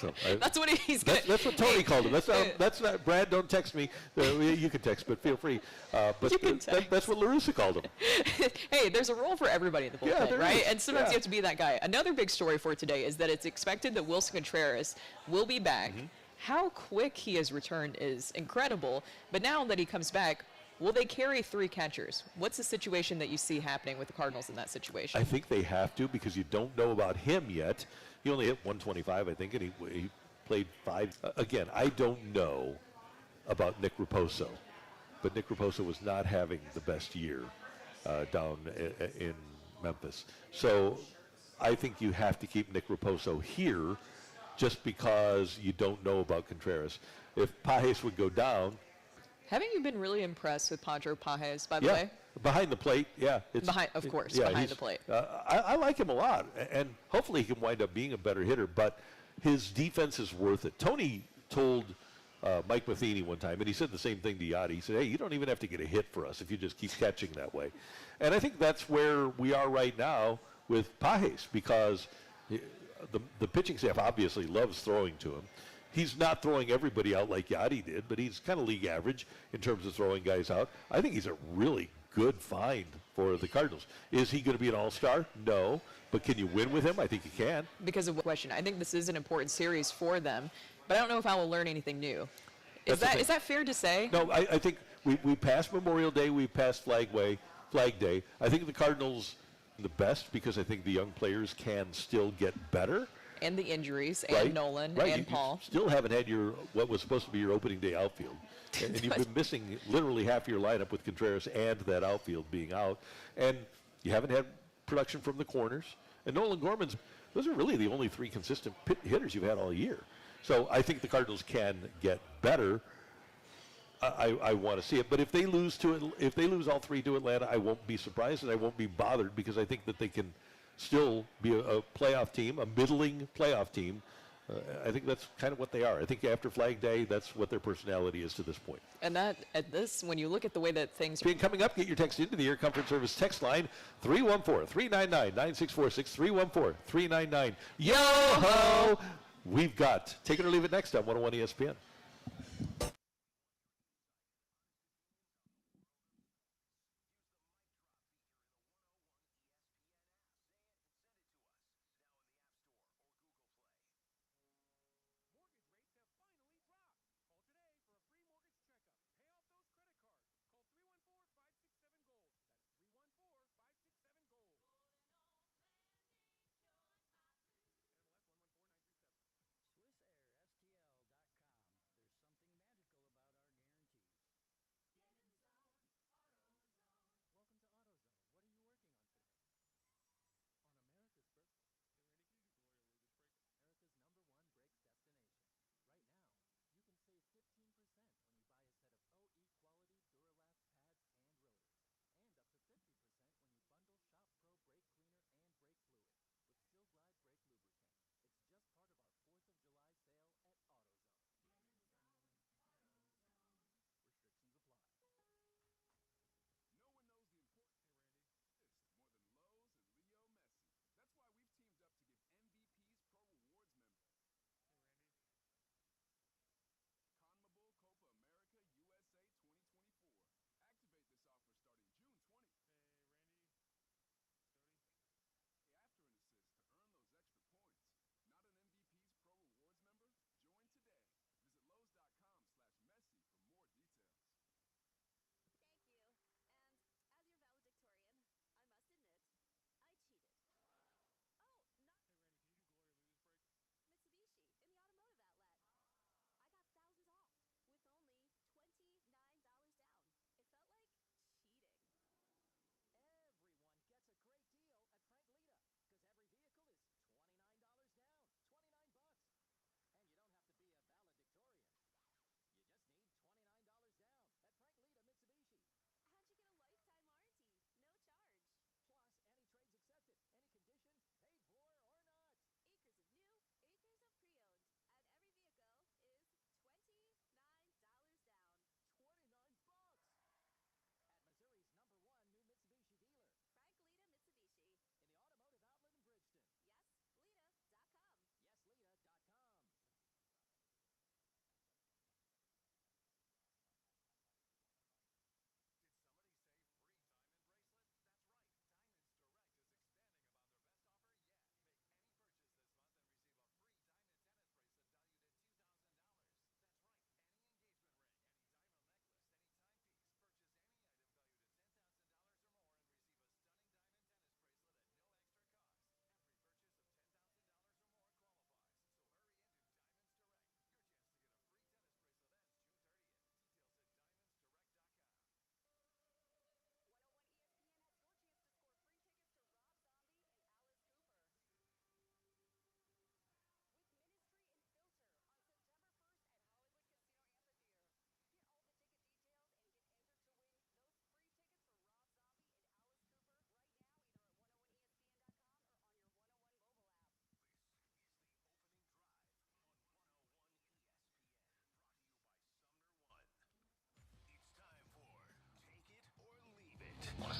That's what he's going to. That's what Tony called him. That's not Brad. Don't text me. You can text, but feel free. But that's what LaRussa called him. Hey, there's a role for everybody in the bullpen, right? Is. And sometimes you have to be that guy. Another big story for today is that it's expected that Wilson Contreras will be back. How quick he has returned is incredible. But now that he comes back, will they carry 3 catchers? What's the situation that you see happening with the Cardinals in that situation? I think they have to, because you don't know about him yet. He only hit 125, I think, and he played 5. Again, I don't know about Nick Raposo, but Nick Raposo was not having the best year down in Memphis. So I think you have to keep Nick Raposo here just because you don't know about Contreras. If Pages would go down. Haven't you been really impressed with Pedro Pages, by the way? Behind the plate, behind the plate. I like him a lot, and hopefully he can wind up being a better hitter, but his defense is worth it. Tony told Mike Matheny one time, and he said the same thing to Yachty. He said, hey, you don't even have to get a hit for us if you just keep catching that way. And I think that's where we are right now with Pages, because the pitching staff obviously loves throwing to him. He's not throwing everybody out like Yachty did, but he's kind of league average in terms of throwing guys out. I think he's a really good find for the Cardinals. Is he going to be an all-star? No. But can you win with him? I think you can. Because of what question. I think this is an important series for them, but I don't know if I will learn anything new. Is that fair to say? No, I think we passed Memorial Day. We passed Flag Day. I think the Cardinals are the best because I think the young players can still get better. And the injuries, Right, and Nolan, right. and You Paul. still haven't had what was supposed to be your opening day outfield. And you've been missing literally half your lineup with Contreras and that outfield being out. And you haven't had production from the corners. And Nolan Gorman's, those are really the only three consistent hitters you've had all year. So I think the Cardinals can get better. I want to see it. But if they lose all three to Atlanta, I won't be surprised and I won't be bothered because I think that they can still be a playoff team, a middling playoff team. I think that's kind of what they are. I think after Flag Day, that's what their personality is to this point. And when you look at the way that things are coming up, get your text into the Air Comfort Service text line, 314-399-9646, 314-399. Yo-ho! We've got Take It or Leave It next on 101 ESPN.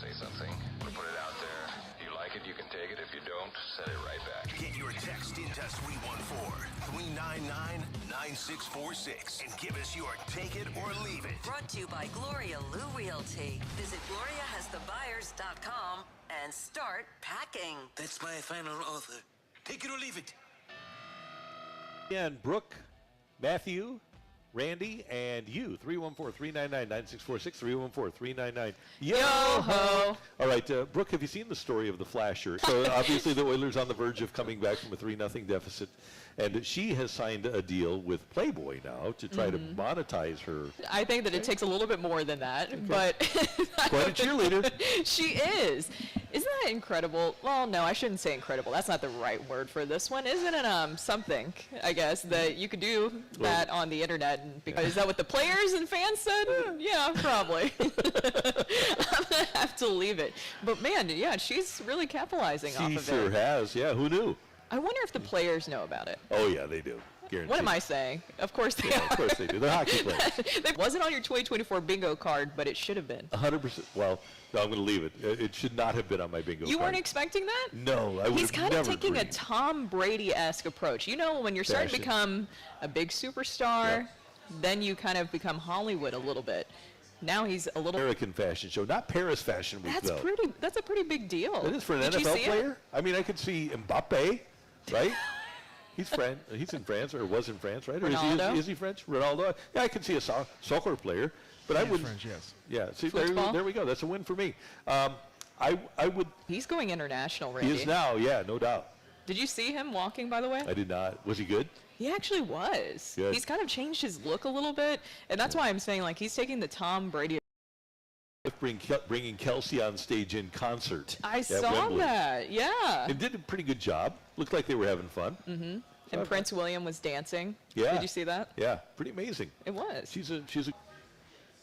Say something, put it out there. If you like it, you can take it. If you don't, send it right back. Get your text into 314-399-9646 and give us your Take It or Leave It. Brought to you by Gloria Lou Realty. Visit GloriaHasTheBuyers.com and start packing. That's my final offer. Take it or leave it. And Brooke, Matthew, Randy, and you. 314-399-9646, 314-399. Yo-ho! All right, Brooke, have you seen the story of the Flasher? So obviously the Oilers on the verge of coming back from a 3-0 deficit, and she has signed a deal with Playboy now to try to monetize her. I think that it takes a little bit more than that, but Quite a cheerleader. she is. Isn't that incredible? Well, no, I shouldn't say incredible. That's not the right word for this one. Isn't it something, I guess, that you could do that on the internet? And because is that what the players and fans said? Yeah, probably. I'm going to have to leave it. But, man, yeah, she's really capitalizing off of it. She sure has. Yeah, who knew? I wonder if the players know about it. Oh, yeah, they do. Guaranteed. What am I saying? Of course they are. Of course they do. They're hockey players. It wasn't on your 2024 bingo card, but it should have been. 100%. Well, no, I'm going to leave it. It should not have been on my bingo You card. weren't expecting that? No, I would He's have kind never of taking dreamed. a Tom Brady-esque approach. You know, when you're starting to become a big superstar, then you kind of become Hollywood a little bit. Now he's a little American fashion show, not Paris Fashion Week, That's though. That's a pretty big deal. It is for an Did you NFL see it? player. I mean, I could see Mbappe, right? He's in France, or was in France, right? Or Ronaldo? is he French? Ronaldo. Yeah, I could see a soccer player, but I wouldn't. French, yes. Yeah. See, Football? there we go. That's a win for me. I would. He's going international, Randy. He is now. Yeah, no doubt. Did you see him walking, by the way? I did not. Was he good? He actually was. Good. He's kind of changed his look a little bit, and that's why I'm saying, like, he's taking the Tom Brady. Bringing Kelsey on stage in concert. I at saw Wembley. that. Yeah. It did a pretty good job. Looked like they were having fun. Mm-hmm. And Prince William was dancing. Yeah. Did you see that? Yeah, pretty amazing. It was. She's a.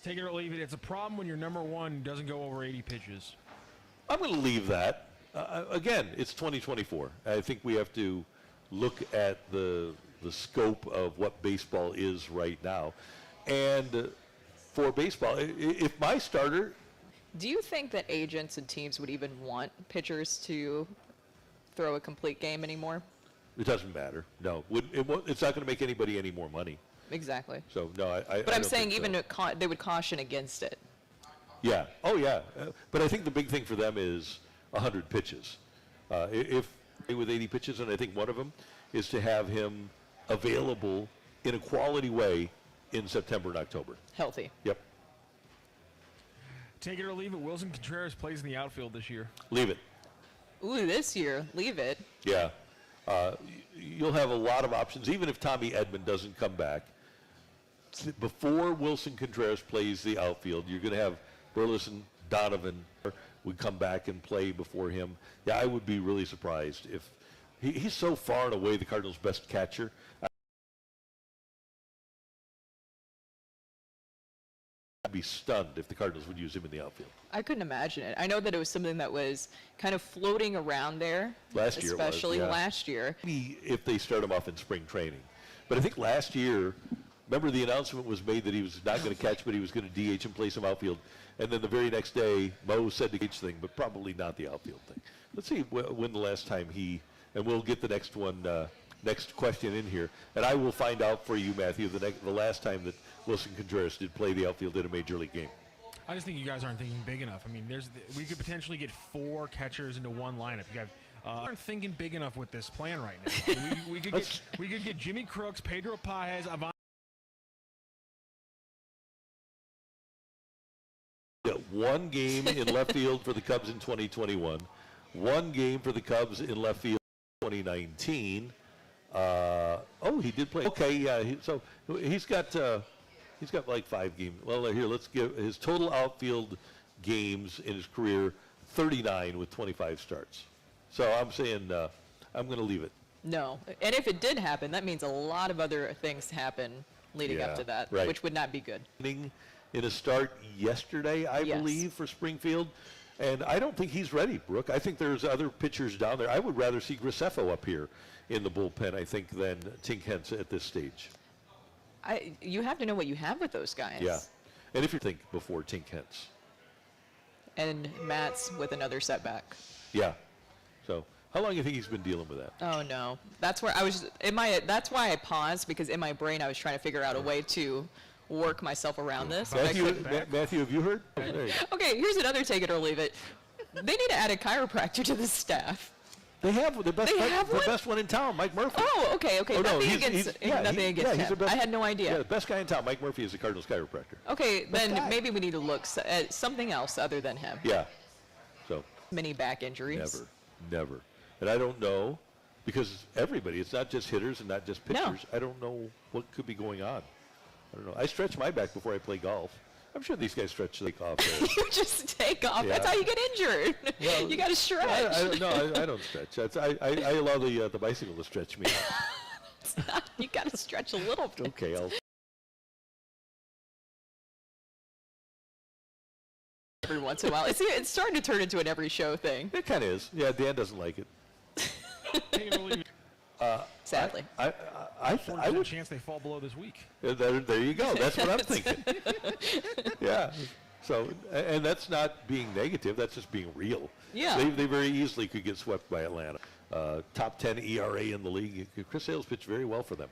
Take it or leave it. It's a problem when your number one doesn't go over 80 pitches. I'm going to leave that. Again, it's 2024. I think we have to look at the scope of what baseball is right now. And for baseball, if my starter... Do you think that agents and teams would even want pitchers to throw a complete game anymore? It doesn't matter. No. It's not going to make anybody any more money. Exactly. So, no, But I'm saying even they would caution against it. Yeah. Oh, yeah. But I think the big thing for them is 100 pitches. If with 80 pitches, and I think one of them is to have him available in a quality way in September and October. Healthy. Yep. Take it or leave it. Wilson Contreras plays in the outfield this year. Leave it. Ooh, this year, leave it. Yeah. You'll have a lot of options, even if Tommy Edman doesn't come back. Before Wilson Contreras plays the outfield, you're going to have Burleson, Donovan would come back and play before him. Yeah, I would be really surprised if he's so far and away the Cardinals' best catcher. I'd be stunned if the Cardinals would use him in the outfield. I couldn't imagine it. I know that it was something that was kind of floating around there. Last year, especially it was, yeah. last year. Maybe if they start him off in spring training. But I think last year, remember the announcement was made that he was not going to catch, but he was going to DH and play some outfield. And then the very next day, Mo said the DH thing, but probably not the outfield thing. Let's see when the last time and we'll get the next one, next question in here. And I will find out for you, Matthew, the last time that Wilson Contreras did play the outfield in a major league game. I just think you guys aren't thinking big enough. I mean, we could potentially get 4 catchers into one lineup. You aren't thinking big enough with this plan right now. we could get Jimmy Crooks, Pedro Paez, One game in left field for the Cubs in 2021. One game for the Cubs in left field in 2019. He did play. Okay, yeah. He's got like 5 games. Well, here, let's give his total outfield games in his career 39 with 25 starts. So I'm saying I'm going to leave it. No. And if it did happen, that means a lot of other things happen leading up to that, right. which would not be good. In a start yesterday, I believe, for Springfield. And I don't think he's ready, Brooke. I think there's other pitchers down there. I would rather see Graceffo up here in the bullpen, I think, than Tink Hence at this stage. You have to know what you have with those guys. Yeah. And if you think before Tink Hence. And Matt's with another setback. Yeah. So how long do you think he's been dealing with that? Oh, no. That's where I was that's why I paused, because in my brain I was trying to figure out a way to work myself around this. Matthew, have you heard? Okay, here's another take it or leave it. They need to add a chiropractor to the staff. They have the best. They have the one? best one in town, Mike Murphy. Oh, okay. Oh, no, nothing he's- against he's- yeah, nothing he- against yeah, he's him. the best- I had no idea. Yeah, the best guy in town. Mike Murphy is the Cardinals chiropractor. Okay, then guy. maybe we need to look at something else other than him. Yeah. So Many back injuries. never. And I don't know, because everybody, it's not just hitters and not just pitchers. I don't know what could be going on. I don't know. I stretch my back before I play golf. I'm sure these guys stretch their off. You just take off. Yeah. That's how you get injured. Well, you got to stretch. I don't stretch. I allow the bicycle to stretch me out. You got to stretch a little bit. Okay, I'll. Every once in a while. It's starting to turn into an every show thing. It kind of is. Yeah, Dan doesn't like it. Sadly. I There's a would. chance they fall below this week. There you go. That's what I'm thinking. Yeah. So, and that's not being negative. That's just being real. Yeah. They very easily could get swept by Atlanta. Top 10 ERA in the league. Chris Sale's pitched very well for them.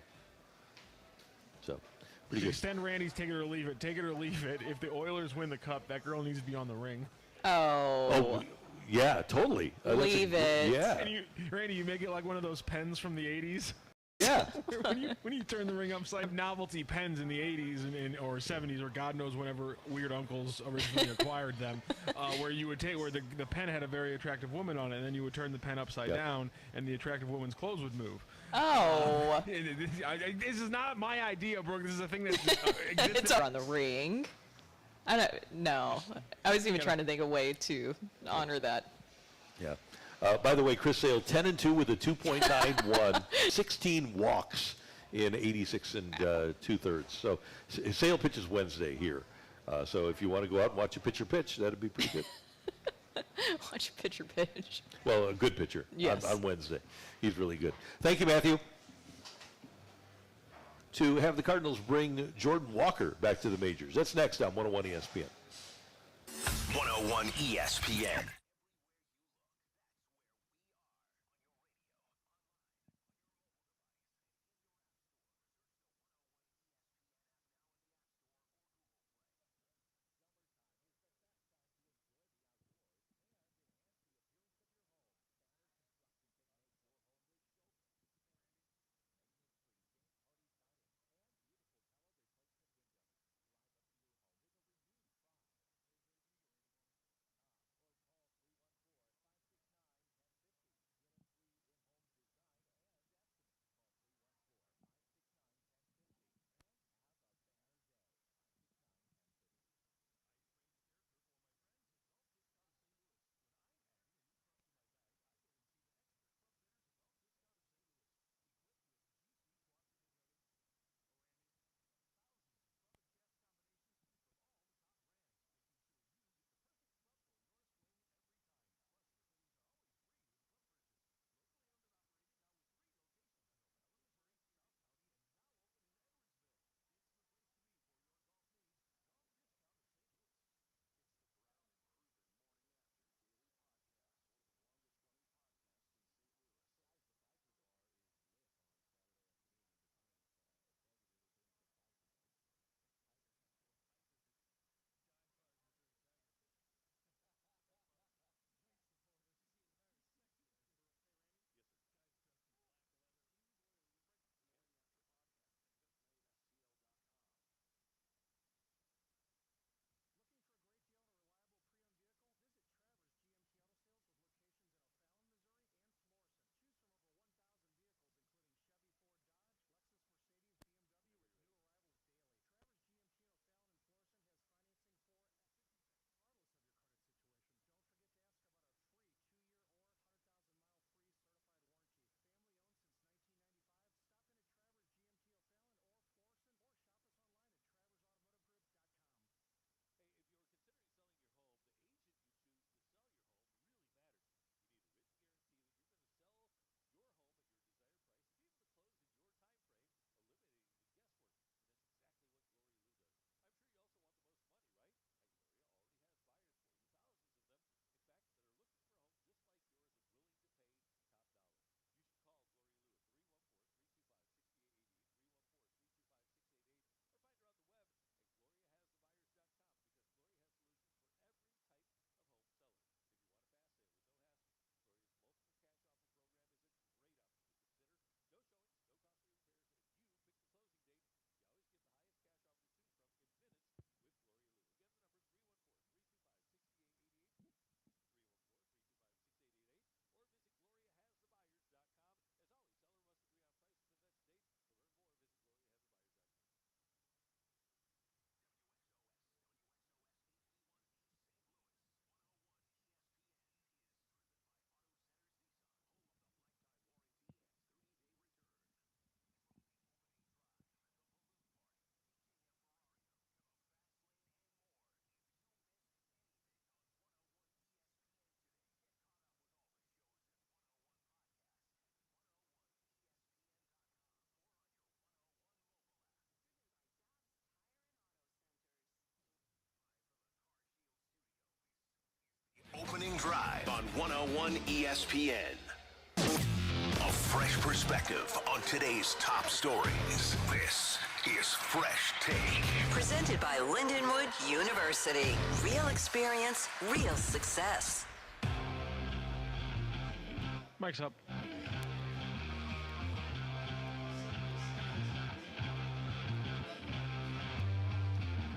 So, pretty good. Extend Randy's take it or leave it. Take it or leave it. If the Oilers win the cup, that girl needs to be on the ring. Oh. Yeah, totally. Leave it. Yeah. And Randy, you make it like one of those pens from the 80s. Yeah. when you turn the ring upside, novelty pens in the 80s or 70s, or God knows whenever weird uncles originally acquired them, where you would take where the pen had a very attractive woman on it, and then you would turn the pen upside down, and the attractive woman's clothes would move. Oh. This is not my idea, Brooke. This is a thing that exists. It's on the ring. I don't know. I was even trying to think of a way to honor that. Yeah. By the way, Chris Sale 10-2 with a 2.91, 16 walks in 86 and 2/3. So Sale pitches Wednesday here. So if you want to go out and watch a pitcher pitch, that'd be pretty good. Watch a pitcher pitch. Well, a good pitcher Yes. on Wednesday. He's really good. Thank you, Matthew. To have the Cardinals bring Jordan Walker back to the majors. That's next on 101 ESPN. 101 ESPN. Drive on 101 ESPN. A fresh perspective on today's top stories. This is Fresh Take. Presented by Lindenwood University. Real experience, real success. Mike's up.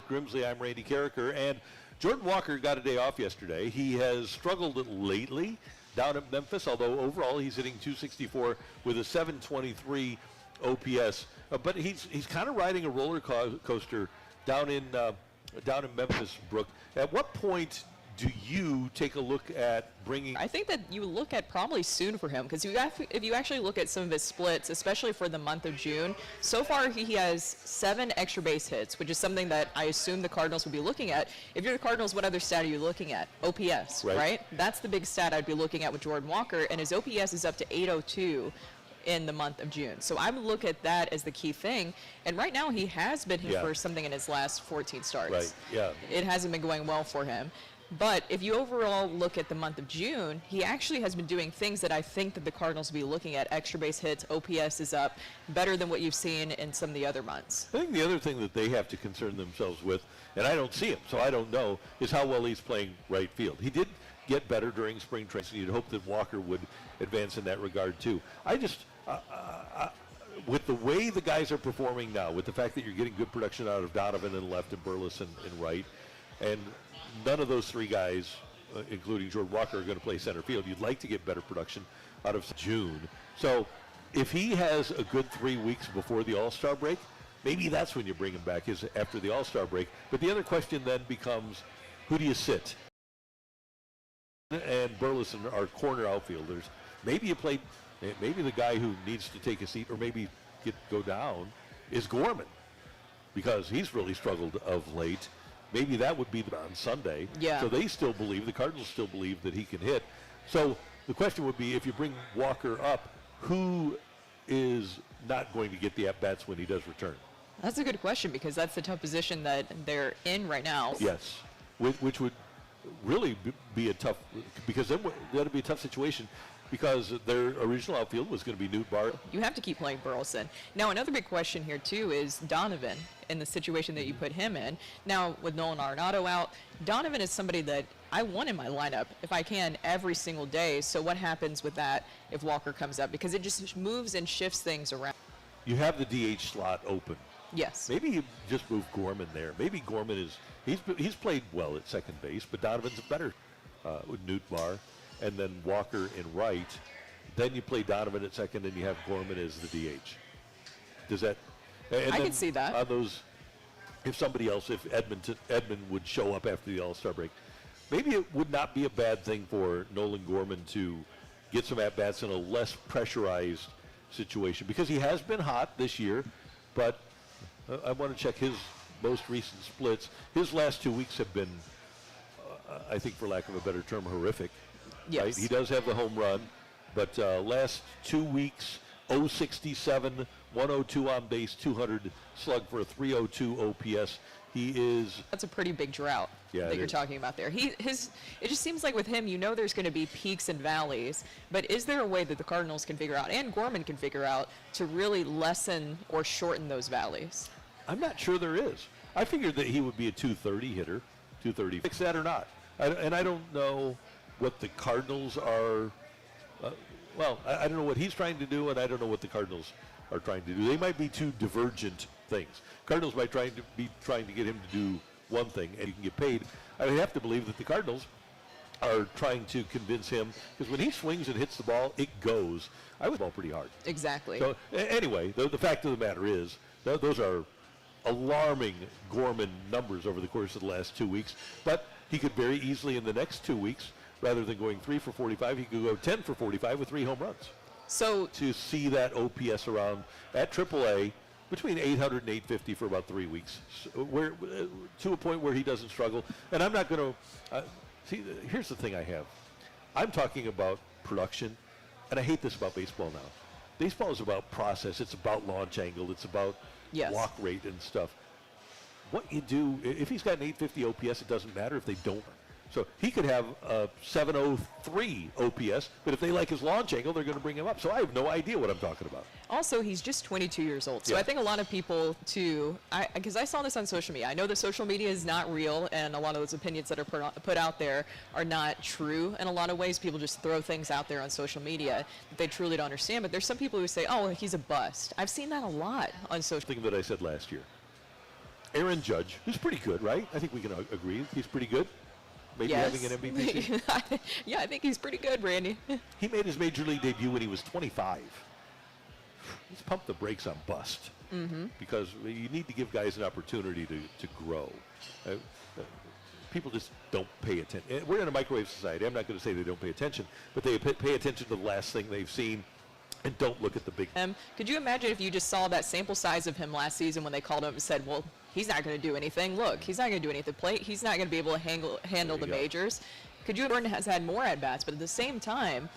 Grimsley, I'm Randy Carricker, and Jordan Walker got a day off yesterday. He has struggled lately down at Memphis, although overall he's hitting .264 with a 723 OPS. But he's kind of riding a roller coaster down in Memphis, Brooke. At what point do you take a look at bringing? I think that you look at probably soon for him, because if you actually look at some of his splits, especially for the month of June, so far he has 7 extra base hits, which is something that I assume the Cardinals would be looking at. If you're the Cardinals, what other stat are you looking at? OPS, right? That's the big stat I'd be looking at with Jordan Walker, and his OPS is up to 802 in the month of June. So I would look at that as the key thing. And right now he has been hit for something in his last 14 starts. Right, yeah. It hasn't been going well for him. But if you overall look at the month of June, he actually has been doing things that I think that the Cardinals will be looking at. Extra base hits, OPS is up, better than what you've seen in some of the other months. I think the other thing that they have to concern themselves with, and I don't see him, so I don't know, is how well he's playing right field. He did get better during spring training, and you'd hope that Walker would advance in that regard too. I just, with the way the guys are performing now, with the fact that you're getting good production out of Donovan in left and Burleson in right, and none of those 3 guys, including Jordan Walker, are going to play center field. You'd like to get better production out of June. So if he has a good 3 weeks before the All-Star break, maybe that's when you bring him back, is after the All-Star break. But the other question then becomes, who do you sit? And Burleson are corner outfielders. Maybe you play, maybe the guy who needs to take a seat or maybe go down is Gorman, because he's really struggled of late. Maybe that would be on Sunday. Yeah. So they still believe, the Cardinals still believe that he can hit. So the question would be, if you bring Walker up, who is not going to get the at-bats when he does return? That's a good question, because that's the tough position that they're in right now. Yes, which would really be a tough, because then that'd be a tough situation, because their original outfield was going to be Newt Bar. You have to keep playing Burleson. Now, another big question here, too, is Donovan in the situation that you put him in. Now, with Nolan Arenado out, Donovan is somebody that I want in my lineup, if I can, every single day. So what happens with that if Walker comes up? Because it just moves and shifts things around. You have the DH slot open. Yes. Maybe you just move Gorman there. Maybe Gorman is, he's played well at second base, but Donovan's better with Newt Bar. And then Walker in right, then you play Donovan at second, and you have Gorman as the DH. Does that? And I can see that. On those, if somebody else, if Edmund would show up after the All-Star break, maybe it would not be a bad thing for Nolan Gorman to get some at-bats in a less pressurized situation, because he has been hot this year, but I want to check his most recent splits. His last 2 weeks have been, I think, for lack of a better term, horrific. Yes. Right? He does have the home run, but last 2 weeks, 067, 102 on base, 200 slug for a 302 OPS. He is. That's a pretty big drought that you're talking about there. It just seems like with him, there's going to be peaks and valleys, but is there a way that the Cardinals can figure out, and Gorman can figure out, to really lessen or shorten those valleys? I'm not sure there is. I figured that he would be a 230 hitter, 230. Fix that or not. And I don't know what the Cardinals are, I don't know what he's trying to do, and I don't know what the Cardinals are trying to do. They might be two divergent things. Cardinals might be trying to get him to do one thing, and he can get paid. I have to believe that the Cardinals are trying to convince him, because when he swings and hits the ball, it goes. I would ball pretty hard. Exactly. So anyway, the fact of the matter is, those are alarming Gorman numbers over the course of the last 2 weeks, but he could very easily in the next 2 weeks, rather than going 3 for 45, he could go 10 for 45 with 3 home runs. So to see that OPS around at AAA between 800 and 850 for about 3 weeks, where to a point where he doesn't struggle. And I'm not going to see. Here's the thing I have. I'm talking about production, and I hate this about baseball now. Baseball is about process. It's about launch angle. It's about walk rate and stuff. What you do, if he's got an 850 OPS, it doesn't matter if they don't. So he could have a 703 OPS, but if they like his launch angle, they're going to bring him up. So I have no idea what I'm talking about. Also, he's just 22 years old. So Yeah. I think a lot of people, too, because I saw this on social media. I know that social media is not real, and a lot of those opinions that are put out there are not true in a lot of ways. People just throw things out there on social media that they truly don't understand. But there's some people who say, oh, he's a bust. I've seen that a lot on social Thing that I said last year. Aaron Judge, who's pretty good, right? I think we can agree he's pretty good. Maybe Yes. having an MVP season. Yeah, I think he's pretty good, Randy. He made his major league debut when he was 25. Let's pump the brakes on bust. Because you need to give guys an opportunity to grow. People just don't pay attention. We're in a microwave society. I'm not going to say they don't pay attention, but they pay attention to the last thing they've seen and don't look at the big. Could you imagine if you just saw that sample size of him last season when they called him and said, well, he's not going to do anything. Look, he's not going to do anything at the plate. He's not going to be able to handle the majors. Could you Jordan has had more at-bats, but at the same time,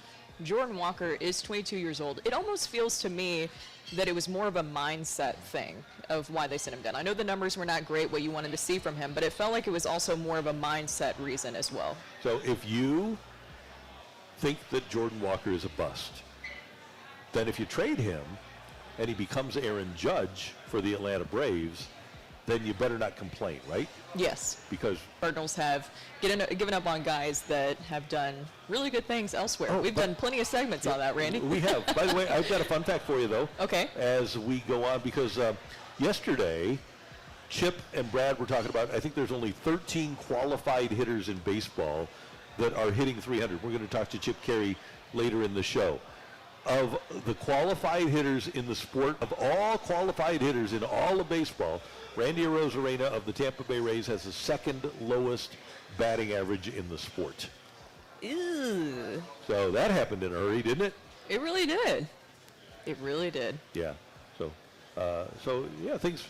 Jordan Walker is 22 years old. It almost feels to me that it was more of a mindset thing of why they sent him down. I know the numbers were not great, what you wanted to see from him, but it felt like it was also more of a mindset reason as well. So if you think that Jordan Walker is a bust, then if you trade him and he becomes Aaron Judge for the Atlanta Braves, then you better not complain, right? Yes. Because Cardinals have given up on guys that have done really good things elsewhere. We've done plenty of segments on that, Randy. We have. By the way, I've got a fun fact for you, though. Okay. As we go on, because yesterday, Chip and Brad were talking about, I think there's only 13 qualified hitters in baseball that are hitting 300. We're going to talk to Chip Caray later in the show. Of the qualified hitters in the sport, of all qualified hitters in all of baseball, Randy Arozarena of the Tampa Bay Rays has the second lowest batting average in the sport. Ew. So that happened in a hurry, didn't it? It really did. It really did. Yeah. So yeah, things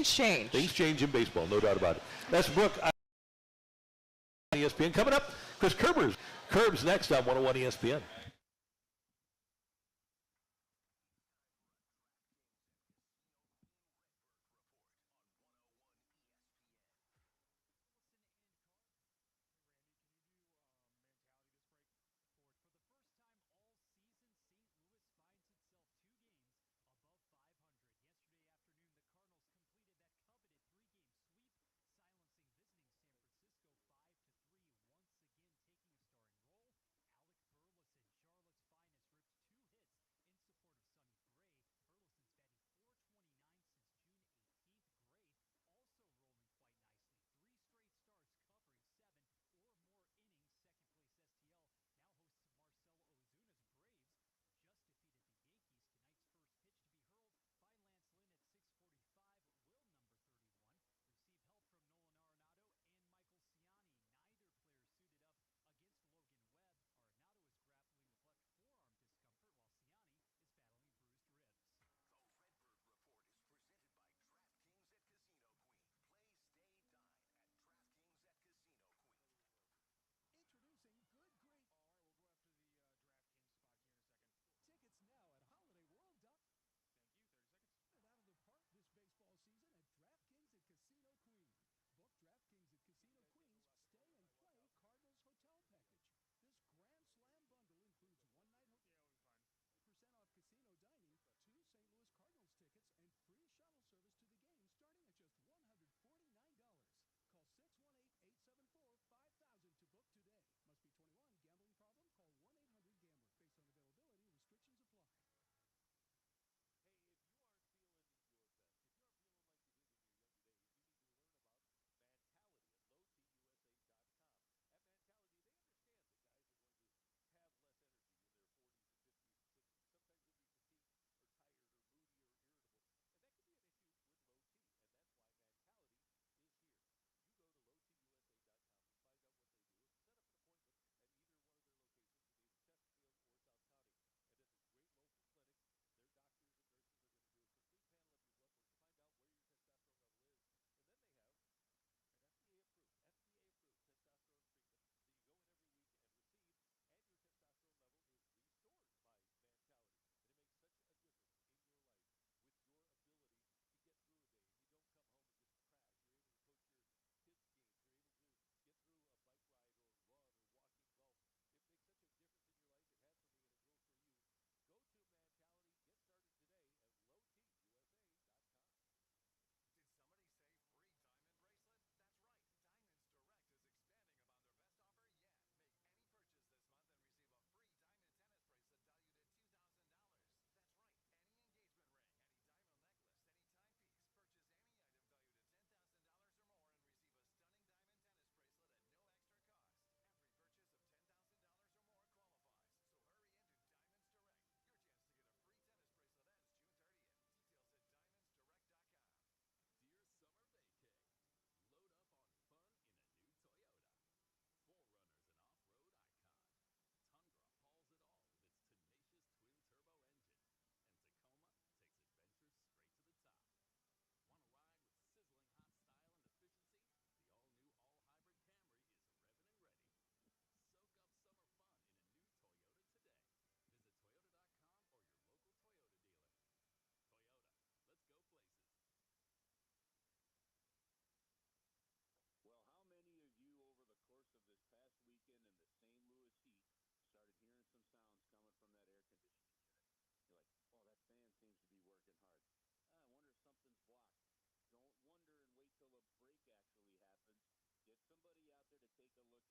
change. Things change in baseball, no doubt about it. That's Brooke on ESPN. Coming up, Chris Kerb's next on 101 ESPN.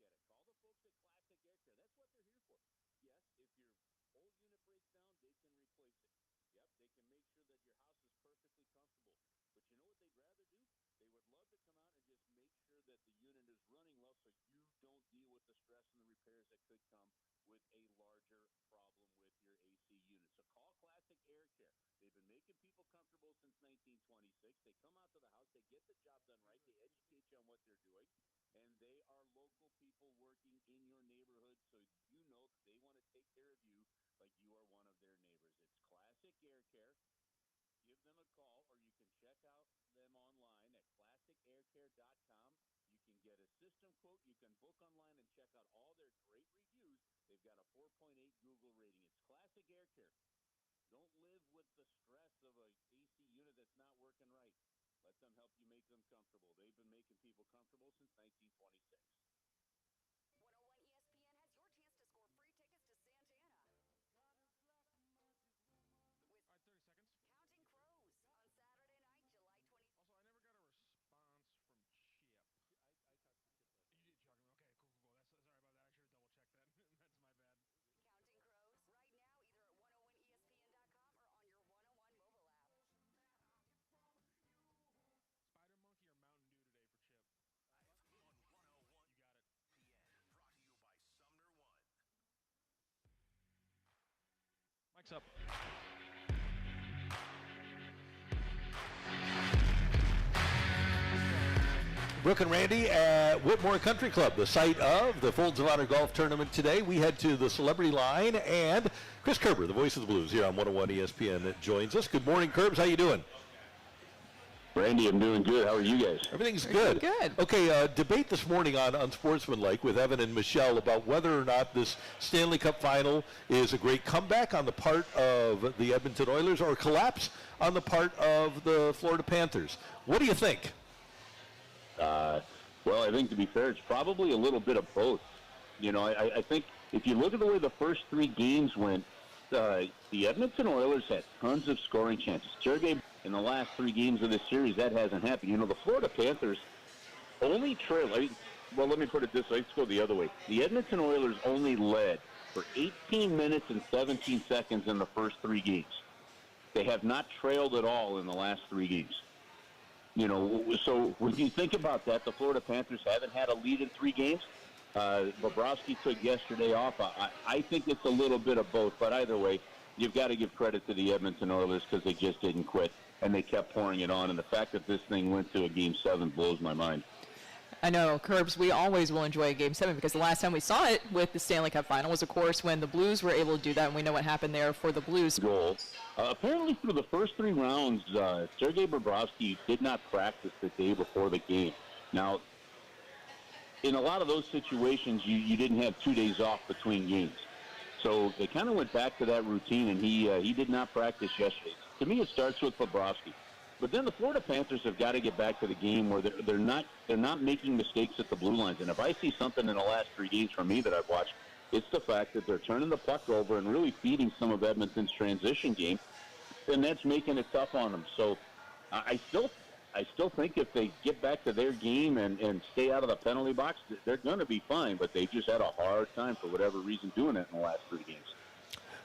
get it. Call the folks at Classic Air Care. That's what they're here for. Yes, if your old unit breaks down, they can replace it. Yep, they can make sure that your house is perfectly comfortable. But you know what they'd rather do? They would love to come out and just make sure that the unit is running well so you don't deal with the stress and the repairs that could come with a larger problem with your AC unit. So call Classic Air Care. They've been making people comfortable since 1926. They come out to the house, they get the job done right, they educate you on what they're doing, and they are local people working in your neighborhood, so you know that they want to take care of you like you are one of their neighbors. It's Classic Air Care. Give them a call, or you can check out them online at classicaircare.com. You can get a system quote. You can book online and check out all their great reviews. They've got a 4.8 Google rating. It's Classic Air Care. Don't live with the stress of a AC unit that's not working right. Let them help you make them comfortable. They've been making people comfortable since 1926. 101 ESPN has your chance to score free tickets to Santana. All right, 30 seconds. Counting Crows on Saturday night, July 20th. Also, I never got a response from Chip. I talked to Chip last night. You did talk to me. Okay, cool. Sorry about that. I should have double-checked that. That's my bad. Counting Crows right now, either at 101ESPN.com or on your 101 mobile app. Spider Monkey or Mountain Dew today for Chip? On 101 You got it. ESPN, brought to you by Sumner One. Mike's up. Brooke and Randy at Whitmore Country Club, the site of the Folds of Honor Golf Tournament today. We head to the celebrity line, and Chris Kerber, the voice of the Blues, here on 101 ESPN, joins us. Good morning, Kerbs. How you doing? Randy, I'm doing good. How are you guys? Everything's good. Good. Okay, debate this morning on Unsportsmanlike with Evan and Michelle about whether or not this Stanley Cup final is a great comeback on the part of the Edmonton Oilers or collapse on the part of the Florida Panthers. What do you think? Well, I think to be fair, it's probably a little bit of both. You know, I think if you look at the way the first three games went, the Edmonton Oilers had tons of scoring chances. Sergei, in the last three games of this series, that hasn't happened. You know, the Florida Panthers only trail. Well, let me put it this way. Let's go the other way. The Edmonton Oilers only led for 18 minutes and 17 seconds in the first three games. They have not trailed at all in the last three games. You know, so when you think about that, the Florida Panthers haven't had a lead in three games. Bobrovsky took yesterday off. I think it's a little bit of both, but either way, you've got to give credit to the Edmonton Oilers because they just didn't quit, and they kept pouring it on, and the fact that this thing went to a Game 7 blows my mind. I know, Kerbs, we always will enjoy a Game 7 because the last time we saw it with the Stanley Cup final was, of course, when the Blues were able to do that, and we know what happened there for the Blues. Goal. Apparently, through the first three rounds, Sergei Bobrovsky did not practice the day before the game. Now, in a lot of those situations, you didn't have 2 days off between games. So they kind of went back to that routine, and he did not practice yesterday. To me, it starts with Bobrovsky. But then the Florida Panthers have got to get back to the game where they're not making mistakes at the blue lines. And if I see something in the last three games from me that I've watched, it's the fact that they're turning the puck over and really feeding some of Edmonton's transition game, and that's making it tough on them. So I still think if they get back to their game and stay out of the penalty box, they're going to be fine. But they just had a hard time for whatever reason doing it in the last three games.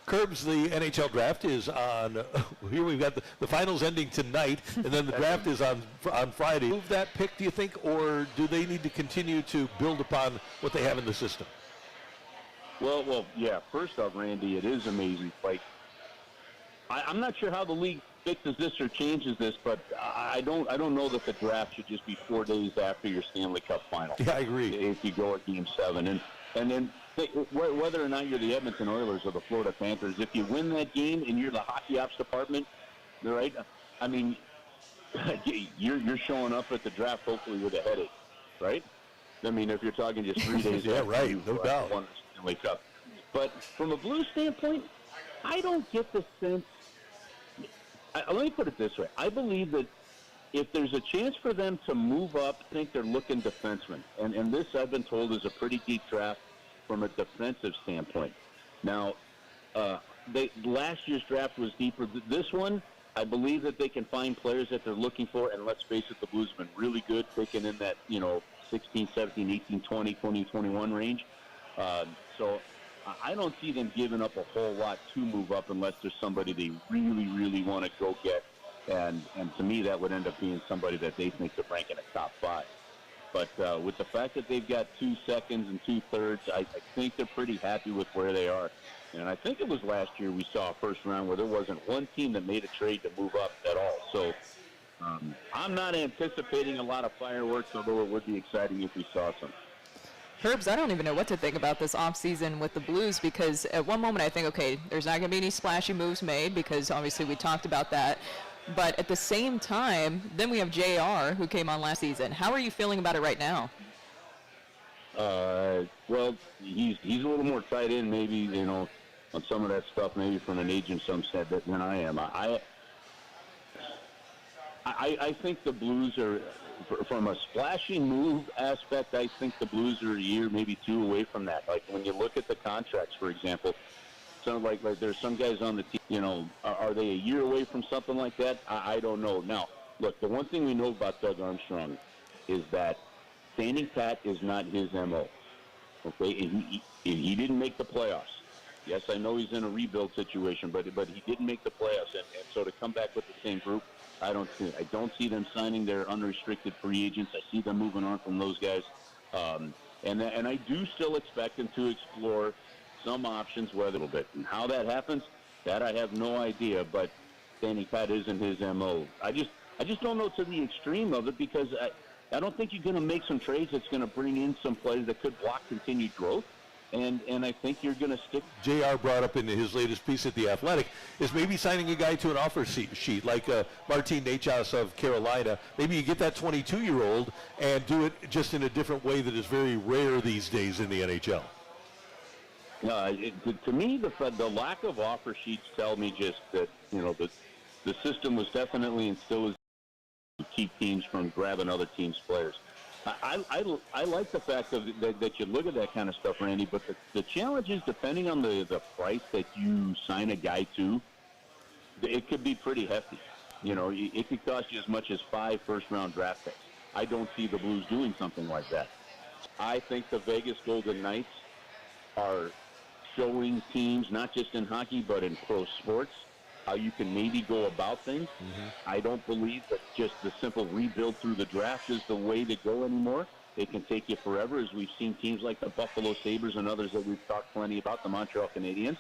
Kerbs, the NHL draft is on, here we've got the finals ending tonight, and then the draft is on Friday. Move that pick, do you think, or do they need to continue to build upon what they have in the system? Well, yeah, first off, Randy, it is amazing. Like, I'm not sure how the league fixes this or changes this, but I don't know that the draft should just be 4 days after your Stanley Cup final. Yeah, I agree. If you go at Game 7. And then whether or not you're the Edmonton Oilers or the Florida Panthers, if you win that game and you're the hockey ops department, right? I mean, you're showing up at the draft hopefully with a headache, right? I mean, if you're talking just 3 days yeah, after right, you no doubt. won the Stanley Cup. But from a Blues standpoint, I don't get the sense. Let me put it this way. I believe that if there's a chance for them to move up, I think they're looking defensemen. And this, I've been told, is a pretty deep draft from a defensive standpoint. Now, last year's draft was deeper. This one, I believe that they can find players that they're looking for, and let's face it, the Blues have been really good picking in that, 16, 17, 18, 20, 20, 21 range. So I don't see them giving up a whole lot to move up unless there's somebody they really, really want to go get. And to me, that would end up being somebody that they think they're ranking a top 5. But with the fact that they've got 2 seconds and 2 thirds, I think they're pretty happy with where they are. And I think it was last year we saw a first round where there wasn't one team that made a trade to move up at all. So I'm not anticipating a lot of fireworks, although it would be exciting if we saw some. Herbs, I don't even know what to think about this offseason with the Blues, because at one moment I think, okay, there's not going to be any splashy moves made because obviously we talked about that. But at the same time, then we have JR who came on last season. How are you feeling about it right now? Well, he's a little more tied in maybe, on some of that stuff, maybe from an agent, some said that, than I am. I think the Blues are, from a splashy move aspect, I think the Blues are a year, maybe 2 away from that. Like when you look at the contracts, for example, so like there's some guys on the team, are they a year away from something like that? I don't know. Now, look, the one thing we know about Doug Armstrong is that standing pat is not his MO. Okay, and he didn't make the playoffs. Yes, I know he's in a rebuild situation, but he didn't make the playoffs, and so to come back with the same group, I don't see them signing their unrestricted free agents. I see them moving on from those guys, and I do still expect them to explore some options, whether a little bit, and how that happens, that I have no idea. But standing pat isn't his MO. I just don't know to the extreme of it, because I don't think you're going to make some trades that's going to bring in some players that could block continued growth. And I think you're going to stick. JR brought up in his latest piece at The Athletic is maybe signing a guy to an offer sheet like Martin Necas of Carolina. Maybe you get that 22-year-old and do it just in a different way that is very rare these days in the NHL. To me, the lack of offer sheets tell me just that, the system was definitely and still is to keep teams from grabbing other teams' players. I like the fact that you look at that kind of stuff, Randy, but the challenge is, depending on the price that you sign a guy to, it could be pretty hefty. It could cost you as much as 5 first-round draft picks. I don't see the Blues doing something like that. I think the Vegas Golden Knights are showing teams, not just in hockey but in pro sports, how you can maybe go about things. Mm-hmm. I don't believe that just the simple rebuild through the draft is the way to go anymore. It can take you forever, as we've seen teams like the Buffalo Sabres and others that we've talked plenty about, the Montreal Canadiens.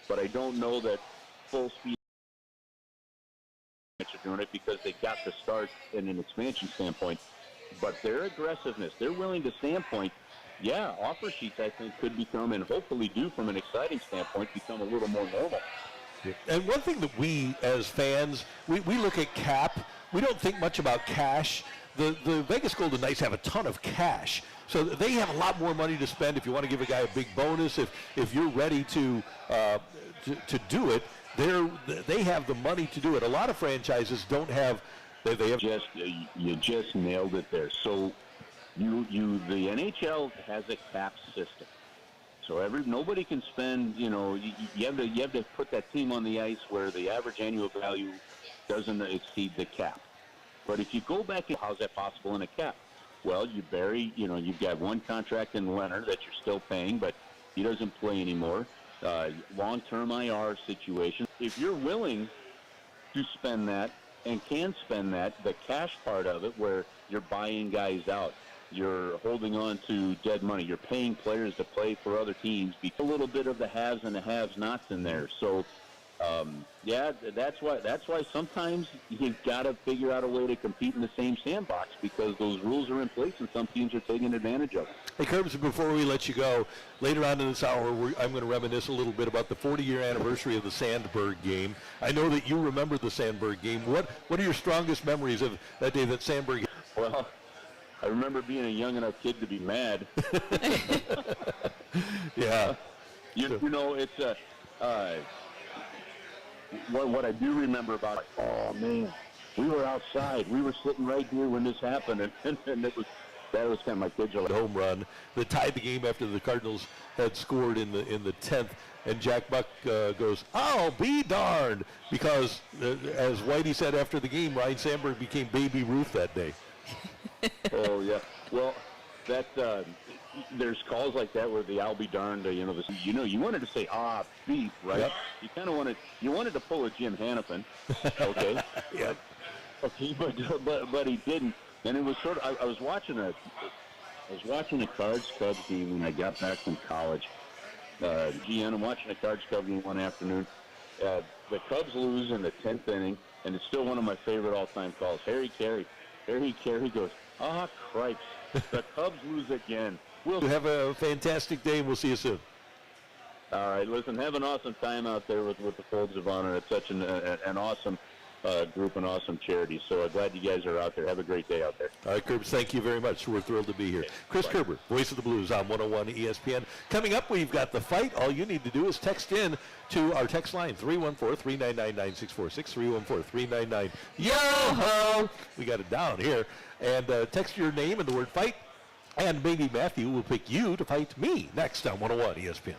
But I don't know that full speed are doing it because they got the start in an expansion standpoint. But their aggressiveness, their willing to standpoint, offer sheets I think could become, and hopefully do from an exciting standpoint, become a little more normal. And one thing that we, as fans, we look at cap. We don't think much about cash. The Vegas Golden Knights have a ton of cash. So they have a lot more money to spend if you want to give a guy a big bonus. If you're ready to do it, they have the money to do it. A lot of franchises don't have. They have. You just nailed it there. So the NHL has a cap system. So nobody can spend, you have to put that team on the ice where the average annual value doesn't exceed the cap. But if you go back, how's that possible in a cap? Well, you bury, you've got one contract in Leonard that you're still paying, but he doesn't play anymore. Long-term IR situation. If you're willing to spend that and can spend that, the cash part of it where you're buying guys out, you're holding on to dead money. You're paying players to play for other teams. A little bit of the haves and the have-nots in there. So, that's why sometimes you've got to figure out a way to compete in the same sandbox, because those rules are in place and some teams are taking advantage of it. Hey, Kerbs, before we let you go, later on in this hour, I'm going to reminisce a little bit about the 40-year anniversary of the Sandberg game. I know that you remember the Sandberg game. What are your strongest memories of that day that Sandberg? Well, I remember being a young enough kid to be mad. Yeah. It's what I do remember about it, oh man, we were outside. We were sitting right here when this happened, and it was That was kind of my digital home run that tied the game after the Cardinals had scored in the 10th. And Jack Buck goes, "I'll be darned," because as Whitey said after the game, Ryne Sandberg became Baby Ruth that day. Oh yeah. Well, that there's calls like that where the "I'll be darned," you wanted to say beef, right? Yep. You kind of wanted to pull a Jim Hannafin, okay? Yeah. Okay, but he didn't, and it was sort of I was watching a Cards Cubs game when I got back from college. I'm watching a Cards Cubs game one afternoon. The Cubs lose in the 10th inning, and it's still one of my favorite all-time calls. Harry Carey goes, cripes, the Cubs lose again. We'll have a fantastic day, and we'll see you soon. All right, listen, have an awesome time out there with the Folds of Honor. It's such an awesome group and awesome charity. So glad you guys are out there. Have a great day out there. All right, Kerber, thank you very much. We're thrilled to be here. Chris Kerber, voice of the Blues on 101 ESPN. Coming up, we've got the fight. All you need to do is text in to our text line, 314-399-9646, 314-399-YO-HO. We got it down here. And text your name and the word fight, and maybe Matthew will pick you to fight me next on 101 ESPN.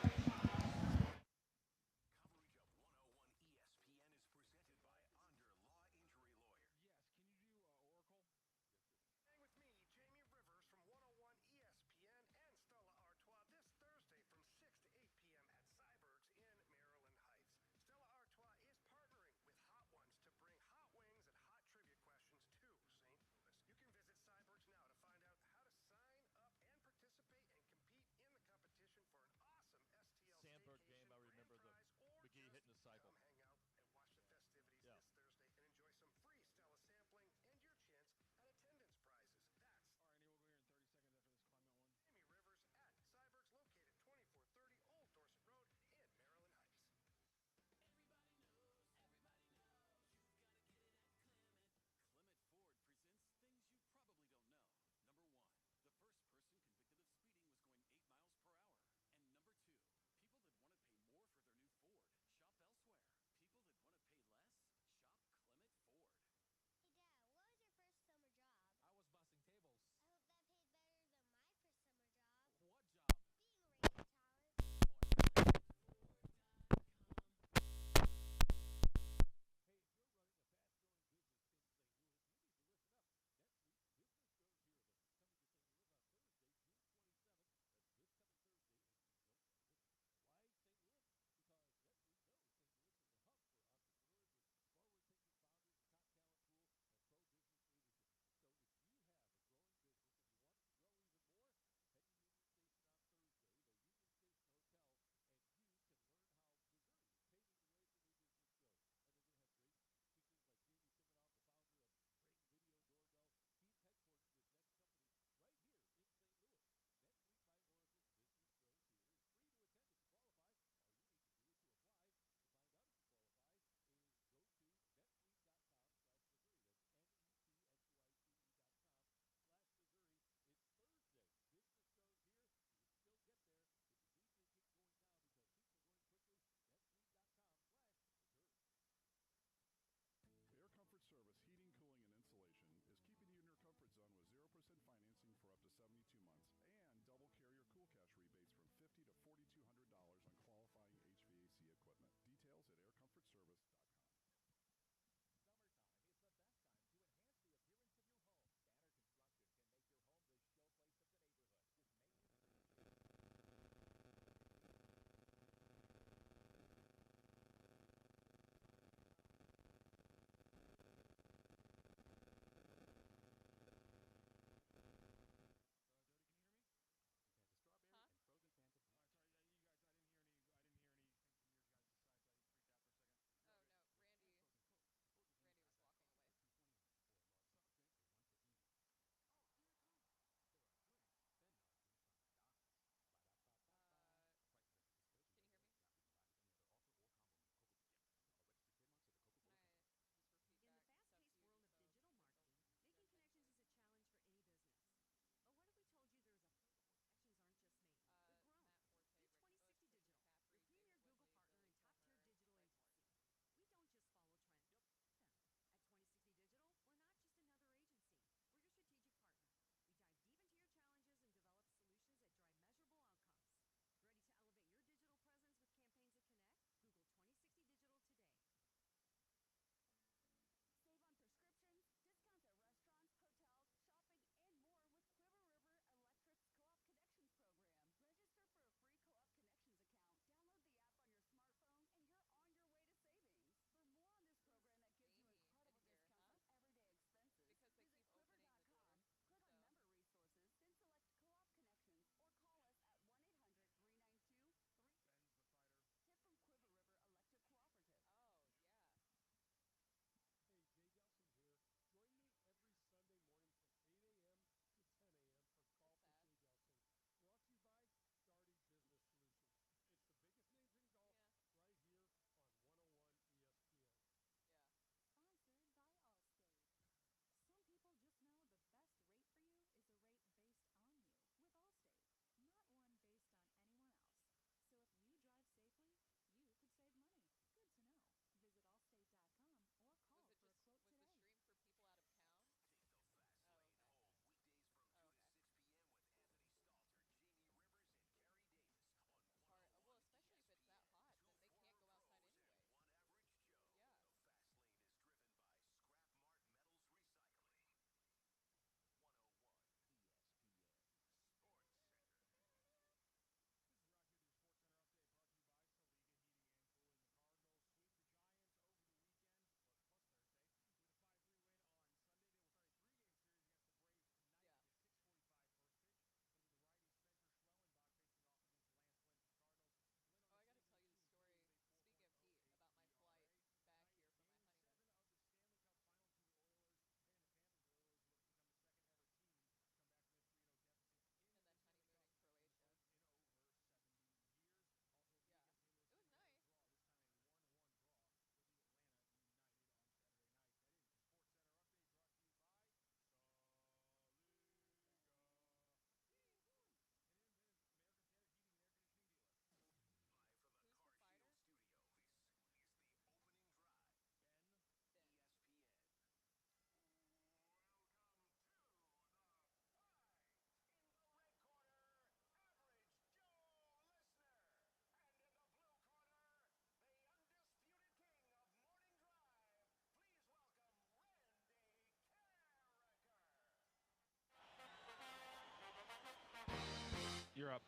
You're up.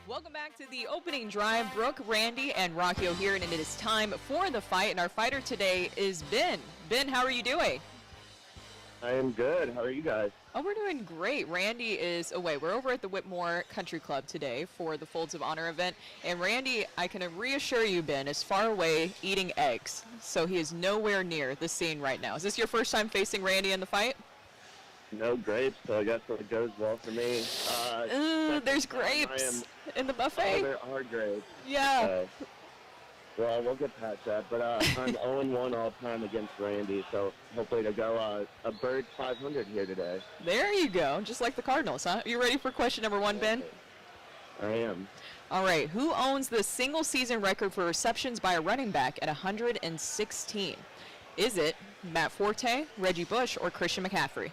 Welcome back to the opening drive. Brooke, Randy, and Rocchio here, and it is time for the fight. And our fighter today is Ben. Ben, how are you doing? I am good. How are you guys? Oh, we're doing great. Randy is away. We're over at the Whitmore Country Club today for the Folds of Honor event. And Randy, I can reassure you, Ben, is far away eating eggs. So he is nowhere near the scene right now. Is this your first time facing Randy in the fight? No grapes, so I guess it goes well for me. There's grapes in the buffet. Oh, there are grapes. Yeah. Well, we'll get past that, but I'm 0-1 all time against Randy, so hopefully to go a bird 500 here today. There you go, just like the Cardinals, huh? You ready for question number 1, Ben? I am. All right, who owns the single-season record for receptions by a running back at 116? Is it Matt Forte, Reggie Bush, or Christian McCaffrey?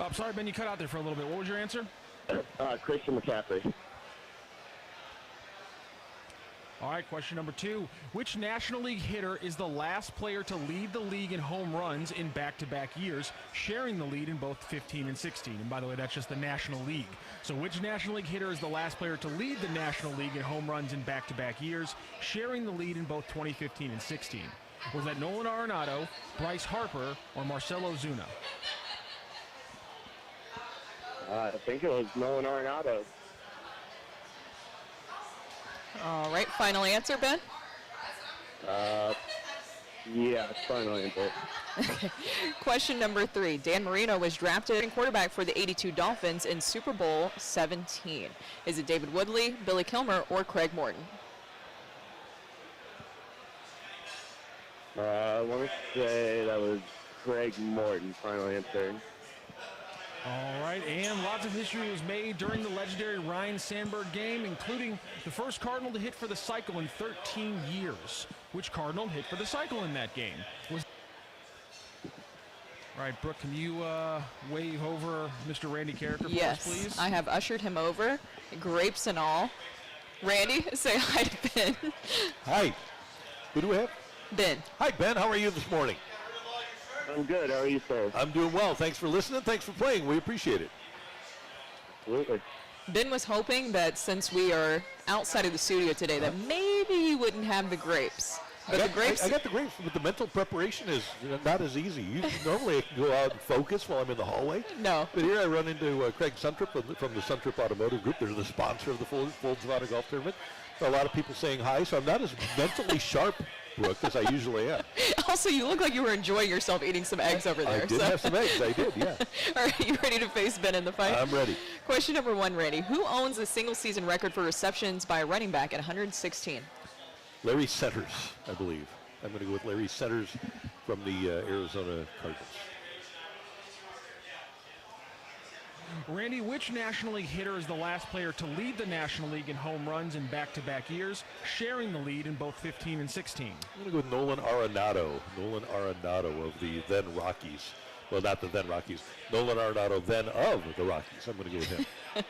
Oh, I'm sorry, Ben, you cut out there for a little bit. What was your answer? Christian McCaffrey. All right, question number 2. Which National League hitter is the last player to lead the league in home runs in back-to-back years, sharing the lead in both 15 and 16? And by the way, that's just the National League. So which National League hitter is the last player to lead the National League in home runs in back-to-back years, sharing the lead in both 2015 and 16? Was that Nolan Arenado, Bryce Harper, or Marcelo Zuna? I think it was Nolan Arenado. All right, final answer, Ben? Yeah, final answer. Okay. Question number 3. Dan Marino was drafted in quarterback for the 82 Dolphins in Super Bowl 17. Is it David Woodley, Billy Kilmer, or Craig Morton? I want to say that was Craig Morton, final answer. All right, and lots of history was made during the legendary Ryne Sandberg game, including the first Cardinal to hit for the cycle in 13 years. Which Cardinal hit for the cycle in that game? All right, Brooke, can you wave over Mr. Randy Carricker for us, please? Yes, I have ushered him over, grapes and all. Randy, say hi to Ben. Hi. Who do we have? Ben. Hi, Ben. How are you this morning? I'm good. How are you, sir? I'm doing well. Thanks for listening. Thanks for playing. We appreciate it. Absolutely. Ben was hoping that since we are outside of the studio today, that maybe you wouldn't have the grapes. But the grapes. I got the grapes, but the mental preparation is not as easy. Normally I can go out and focus while I'm in the hallway. No. But here I run into Craig Suntrip from the Suntrip Automotive Group. They're the sponsor of the Folds of Honor Golf Tournament. A lot of people saying hi, so I'm not as mentally sharp, Brooke, as I usually am. Also, you look like you were enjoying yourself eating some eggs over there. I did have some eggs. I did, yeah. All right, you ready to face Ben in the fight? I'm ready. Question number 1, Randy. Who owns the single-season record for receptions by a running back at 116? Larry Centers, I believe. I'm going to go with Larry Centers from the Arizona Cardinals. Randy, which National League hitter is the last player to lead the National League in home runs in back-to-back years, sharing the lead in both 15 and 16? I'm going to go with Nolan Arenado. Nolan Arenado of the then Rockies. Well, not the then Rockies. Nolan Arenado, then of the Rockies. I'm going to go with him. All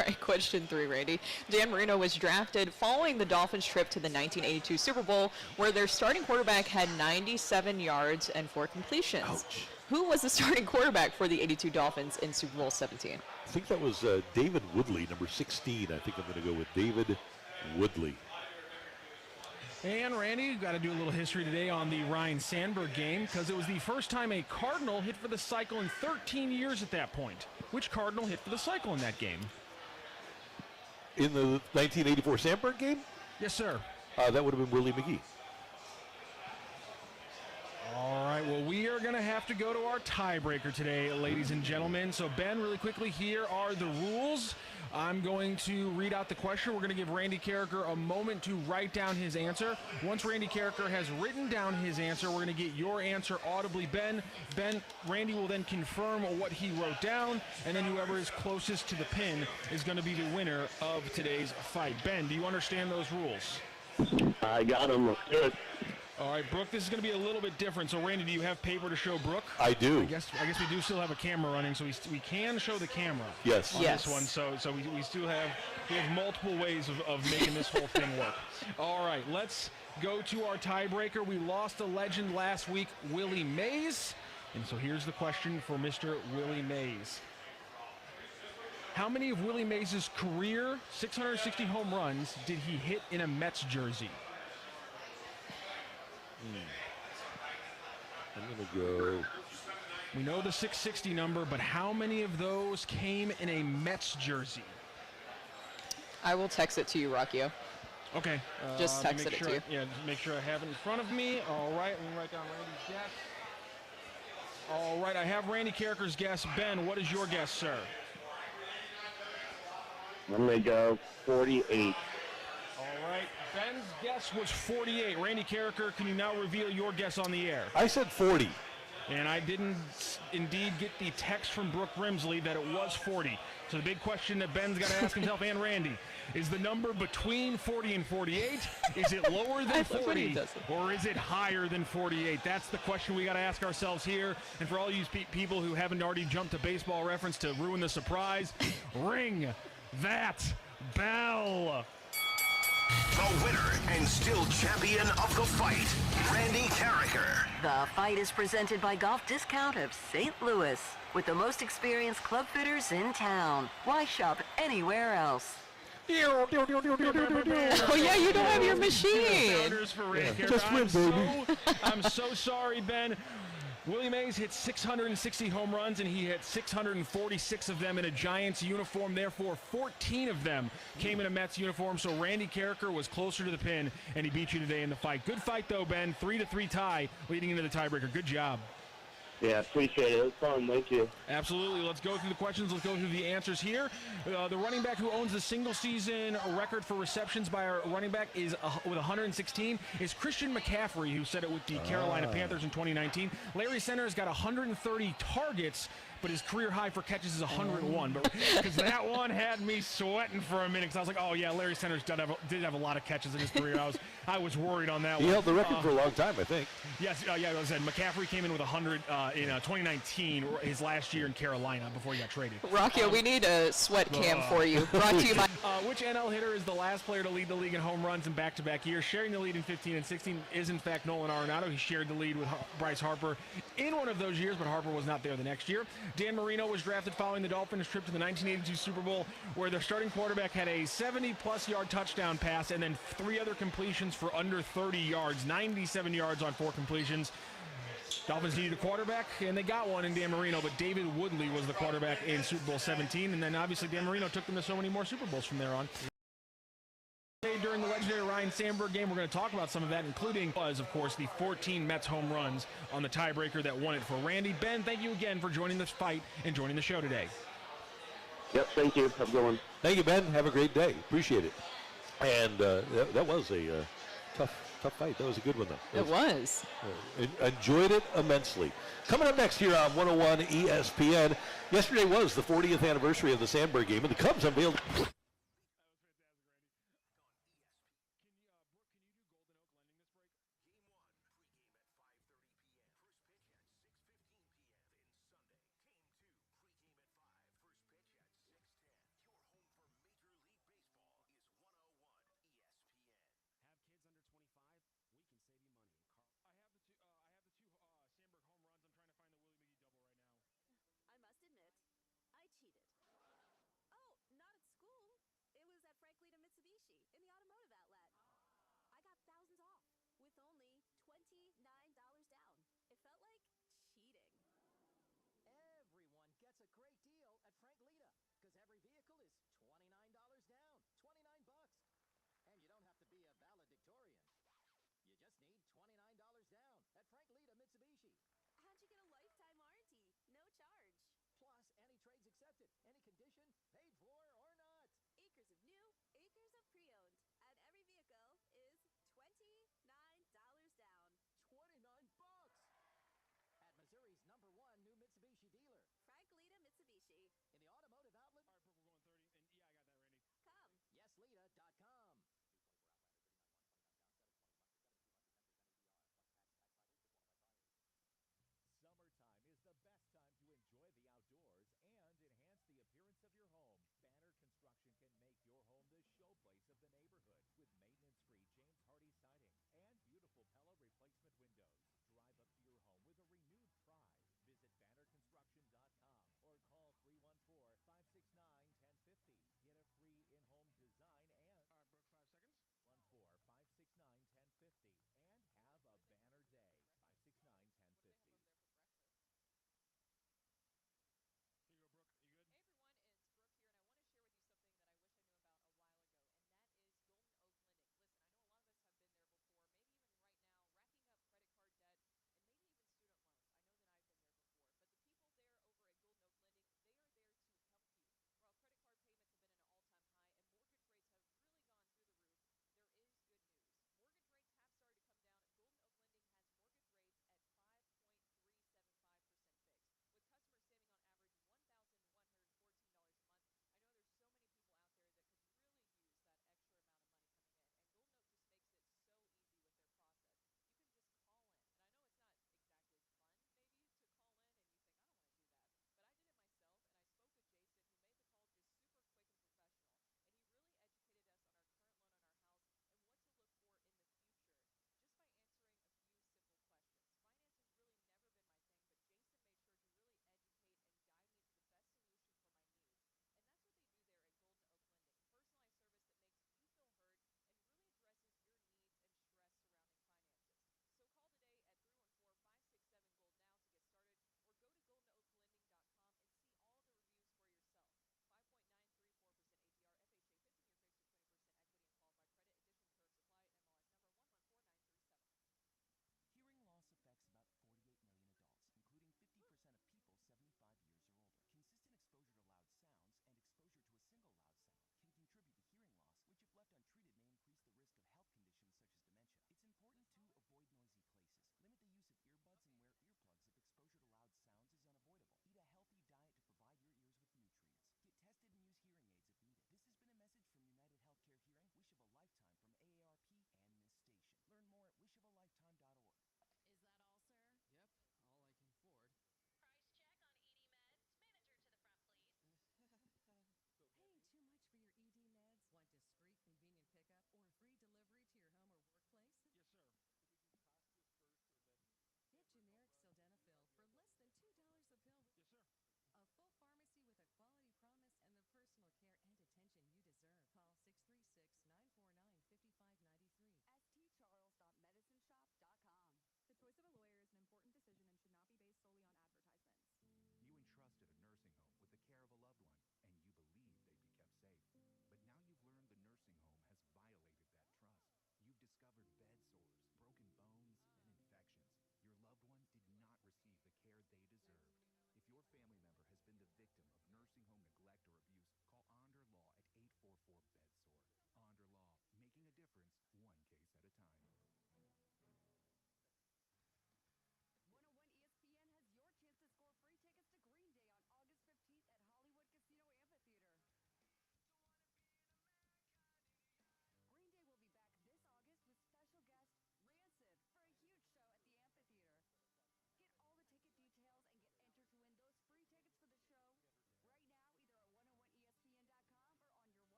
right, question 3, Randy. Dan Marino was drafted following the Dolphins' trip to the 1982 Super Bowl, where their starting quarterback had 97 yards and 4 completions. Ouch. Who was the starting quarterback for the 82 Dolphins in Super Bowl 17? I think that was David Woodley, number 16. I think I'm going to go with David Woodley. And Randy, you've got to do a little history today on the Ryne Sandberg game because it was the first time a Cardinal hit for the cycle in 13 years at that point. Which Cardinal hit for the cycle in that game? In the 1984 Sandberg game? Yes, sir. That would have been Willie McGee. All right, well, we are going to have to go to our tiebreaker today, ladies and gentlemen. So, Ben, really quickly, here are the rules. I'm going to read out the question. We're going to give Randy Carricker a moment to write down his answer. Once Randy Carricker has written down his answer, we're going to get your answer audibly. Randy will then confirm what he wrote down, and then whoever is closest to the pin is going to be the winner of today's fight. Ben, do you understand those rules? I got him. Let's do it. All right, Brooke, this is going to be a little bit different. So, Randy, do you have paper to show Brooke? I do. I guess we do still have a camera running, so we can show the camera. Yes. On this one. So we still have multiple ways of making this whole thing work. All right, let's go to our tiebreaker. We lost a legend last week, Willie Mays. And so here's the question for Mr. Willie Mays. How many of Willie Mays' career 660 home runs did he hit in a Mets jersey? I'm going to go. We know the 660 number, but how many of those came in a Mets jersey? I will text it to you, Rockio. Okay. Just text it to you. Yeah, just make sure I have it in front of me. All right, let me write down Randy's guess. All right, I have Randy Carricker's guess. Ben, what is your guess, sir? I'm going to go 48. All right, Ben's guess was 48. Randy Carricker, can you now reveal your guess on the air? I said 40. And I didn't indeed get the text from Brooke Grimsley that it was 40. So the big question that Ben's got to ask himself and Randy, is the number between 40 and 48? Is it lower than 40 or is it higher than 48? That's the question we got to ask ourselves here. And for all you people who haven't already jumped to Baseball Reference to ruin the surprise, ring that bell. The winner and still champion of the fight, Randy Carricker. The fight is presented by Golf Discount of St. Louis, with the most experienced club fitters in town. Why shop anywhere else? Oh yeah, you don't have your machine. Just win, baby. I'm so sorry, Ben. Willie Mays hit 660 home runs, and he hit 646 of them in a Giants uniform. Therefore, 14 of them came in a Mets uniform. So Randy Carricker was closer to the pin, and he beat you today in the fight. Good fight, though, Ben. 3-3 tie leading into the tiebreaker. Good job. Yeah, appreciate it. It was fun. Thank you. Absolutely. Let's go through the questions. Let's go through the answers here. The running back who owns the single-season record for receptions by our running back is with 116 is Christian McCaffrey, who set it with the Carolina Panthers in 2019. Larry Center's got 130 targets, but his career high for catches is 101. But because that one had me sweating for a minute, because I was like, oh yeah, Larry Centers did have a lot of catches in his career. I was worried on that one. He held the record for a long time, I think. Yes, yeah, as I said, McCaffrey came in with 100 in 2019, his last year in Carolina before he got traded. Rockio, we need a sweat cam for you. Brought to you by. Which NL hitter is the last player to lead the league in home runs in back-to-back years? Sharing the lead in 15 and 16 is, in fact, Nolan Arenado. He shared the lead with Bryce Harper in one of those years, but Harper was not there the next year. Dan Marino was drafted following the Dolphins' trip to the 1982 Super Bowl, where their starting quarterback had a 70-plus yard touchdown pass and then 3 other completions for under 30 yards, 97 yards on 4 completions. Dolphins needed a quarterback, and they got one in Dan Marino, but David Woodley was the quarterback in Super Bowl 17, and then obviously Dan Marino took them to so many more Super Bowls from there on. During the legendary Ryne Sandberg game, we're going to talk about some of that, including, of course, the 14 Mets home runs on the tiebreaker that won it for Randy. Ben, thank you again for joining this fight and joining the show today. Yep, thank you. Have a good one. Thank you, Ben. Have a great day. Appreciate it. And that was a tough fight. That was a good one, though. It was. Enjoyed it immensely. Coming up next here on 101 ESPN. Yesterday was the 40th anniversary of the Sandberg game, and the Cubs unveiled.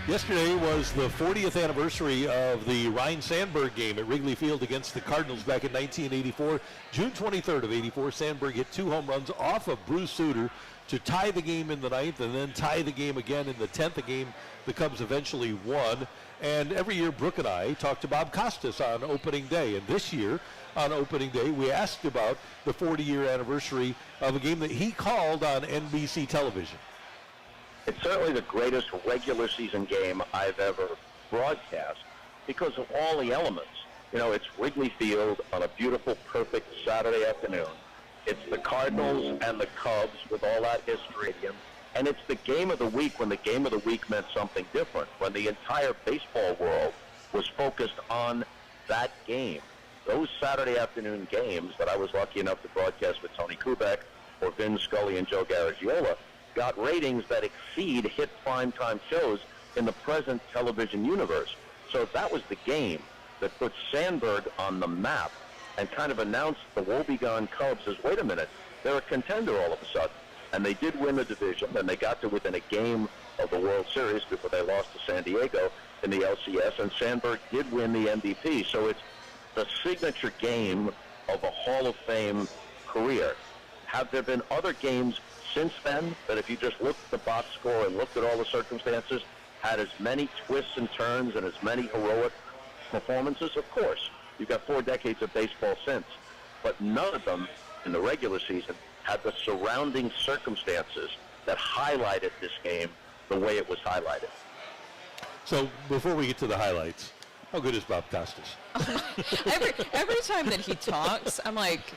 Yesterday was the 40th anniversary of the Ryne Sandberg game at Wrigley Field against the Cardinals back in 1984. June 23rd of 84, Sandberg hit 2 home runs off of Bruce Sutter to tie the game in the 9th and then tie the game again in the 10th, a game the Cubs eventually won. And every year, Brooke and I talk to Bob Costas on opening day. And this year, on opening day, we asked about the 40-year anniversary of a game that he called on NBC television. It's certainly the greatest regular season game I've ever broadcast because of all the elements. You know, it's Wrigley Field on a beautiful, perfect Saturday afternoon. It's the Cardinals and the Cubs with all that history. And it's the game of the week when the game of the week meant something different, when the entire baseball world was focused on that game. Those Saturday afternoon games that I was lucky enough to broadcast with Tony Kubek or Vin Scully and Joe Garagiola got ratings that exceed hit primetime shows in the present television universe. So that was the game that put Sandberg on the map and kind of announced the woebegone Cubs as, wait a minute, they're a contender all of a sudden. And they did win the division, and they got to within a game of the World Series before they lost to San Diego in the LCS, and Sandberg did win the MVP. So it's the signature game of a Hall of Fame career. Have there been other games since then that, if you just looked at the box score and looked at all the circumstances, had as many twists and turns and as many heroic performances? Of course. You've got 4 decades of baseball since. But none of them in the regular season had the surrounding circumstances that highlighted this game the way it was highlighted. So before we get to the highlights, how good is Bob Costas? every time that he talks, I'm like,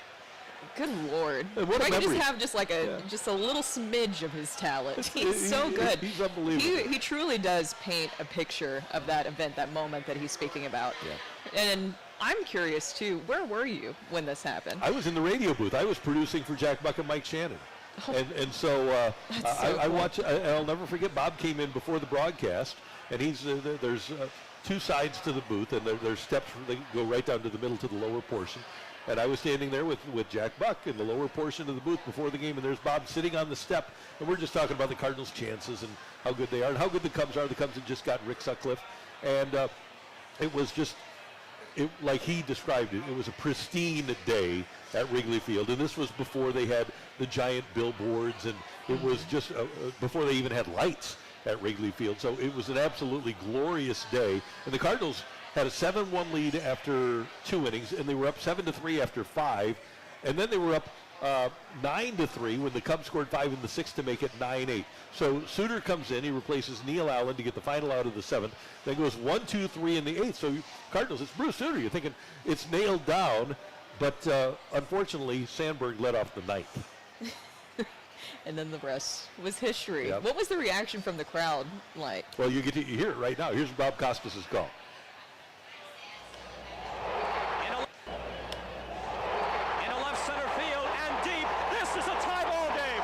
good Lord. What a I could just memory. have just like just a little smidge of his talent. He's so good. He's unbelievable. He truly does paint a picture of that event, that moment that he's speaking about. Yeah. And I'm curious too, where were you when this happened? I was in the radio booth. I was producing for Jack Buck and Mike Shannon. And so I cool. watched, I'll never forget, Bob came in before the broadcast, and he's there's 2 sides to the booth, and there's steps that go right down to the middle to the lower portion. And I was standing there with Jack Buck in the lower portion of the booth before the game, and there's Bob sitting on the step, and we're just talking about the Cardinals' chances and how good they are and how good the Cubs are. The Cubs had just got Rick Sutcliffe, and it was just, like he described it, it was a pristine day at Wrigley Field, and this was before they had the giant billboards, and it was just before they even had lights at Wrigley Field. So it was an absolutely glorious day, and the Cardinals had a 7-1 lead after 2 innings, and they were up 7-3 after 5, and then they were up 9-3 when the Cubs scored 5 in the 6th to make it 9-8. So Sutter comes in, he replaces Neil Allen to get the final out of the 7th, then goes 1-2-3 in the 8th. So Cardinals, it's Bruce Sutter. You're thinking it's nailed down, but unfortunately Sandberg led off the 9th. And then the rest was history. Yep. What was the reaction from the crowd like? Well, you get to hear it right now. Here's Bob Costas' call. In a left center field and deep. This is a tie ball game.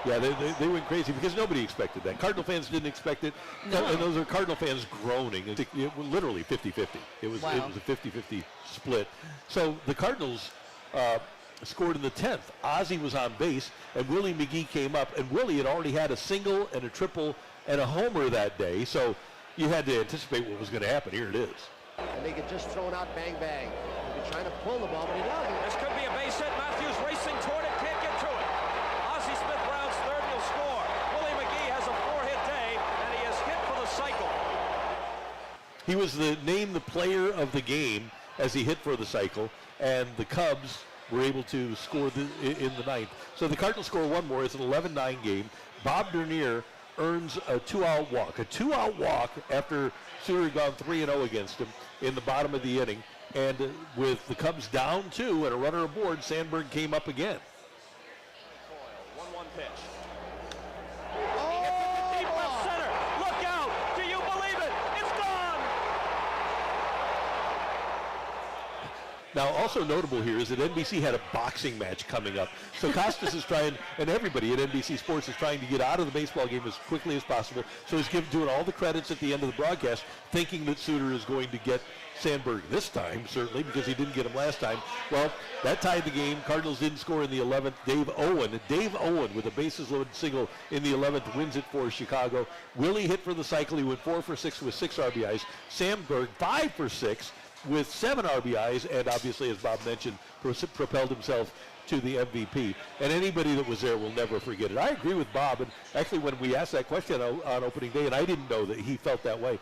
Yeah, they went crazy because nobody expected that. Cardinal fans didn't expect it. No. And those are Cardinal fans groaning. It was literally 50-50. It was Wow. a 50-50 split. So the Cardinals scored in the 10th. Ozzie was on base, and Willie McGee came up, and Willie had already had a single and a triple and a homer that day. So you had to anticipate what was going to happen. Here it is. And they get just thrown out, bang, bang. They're trying to pull the ball, but he doesn't. This could be a base hit. Matthews racing toward it, can't get to it. Ozzie Smith rounds third, will score. Willie McGee has a 4-hit day, and he is hit for the cycle. He was named the player of the game as he hit for the cycle, and the Cubs were able to score in the 9th. So the Cardinals score one more. It's an 11-9 game. Bob Dernier earns a 2-out walk. A 2-out walk after Sutter had gone 3-0 against him in the bottom of the inning. And with the Cubs down 2 and a runner aboard, Sandberg came up again. 1-1 pitch. He hits it to deep left center. Look out! Do you believe it? It's gone! Now, also notable here is that NBC had a boxing match coming up. So Costas is trying, and everybody at NBC Sports is trying to get out of the baseball game as quickly as possible. So he's doing all the credits at the end of the broadcast, thinking that Suter is going to get Sandberg this time, certainly, because he didn't get him last time. Well, that tied the game. Cardinals didn't score in the 11th. Dave Owen with a bases-loaded single in the 11th wins it for Chicago. Willie hit for the cycle. He went 4 for 6 with 6 RBIs. Sandberg 5 for 6 with 7 RBIs, and obviously, as Bob mentioned, propelled himself to the MVP. And anybody that was there will never forget it. I agree with Bob, and actually when we asked that question on opening day, and I didn't know that he felt that way,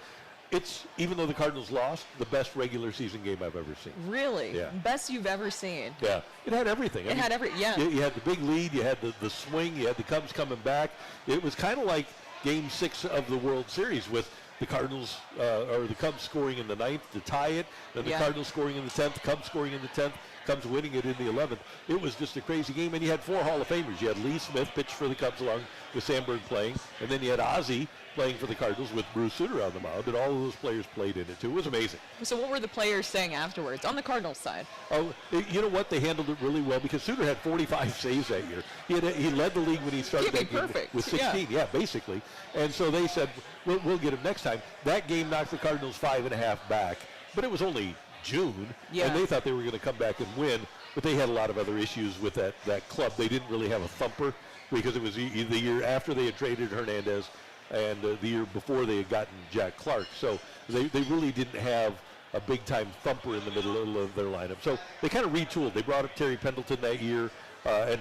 it's, even though the Cardinals lost, the best regular season game I've ever seen. Really? Yeah. Best you've ever seen. Yeah. It had everything. It had yeah. You had the big lead, you had the swing, you had the Cubs coming back. It was kind of like Game 6 of the World Series with the Cardinals, or the Cubs scoring in the 9th to tie it, then the Cardinals scoring in the 10th, Cubs scoring in the 10th, Cubs winning it in the 11th. It was just a crazy game, and you had 4 Hall of Famers. You had Lee Smith pitch for the Cubs along with Sandberg playing, and then you had Ozzie playing for the Cardinals with Bruce Sutter on the mound, and all of those players played in it too. It was amazing. So what were the players saying afterwards on the Cardinals side? Oh, you know what? They handled it really well because Sutter had 45 saves that year. He led the league when he started that game with 16. Yeah, basically. And so they said, we'll get him next time. That game knocked the Cardinals 5.5 back, but it was only June, and they thought they were going to come back and win, but they had a lot of other issues with that club. They didn't really have a thumper because it was the year after they had traded Hernandez and the year before they had gotten Jack Clark. So they really didn't have a big-time thumper in the middle of their lineup. So they kind of retooled. They brought up Terry Pendleton that year, and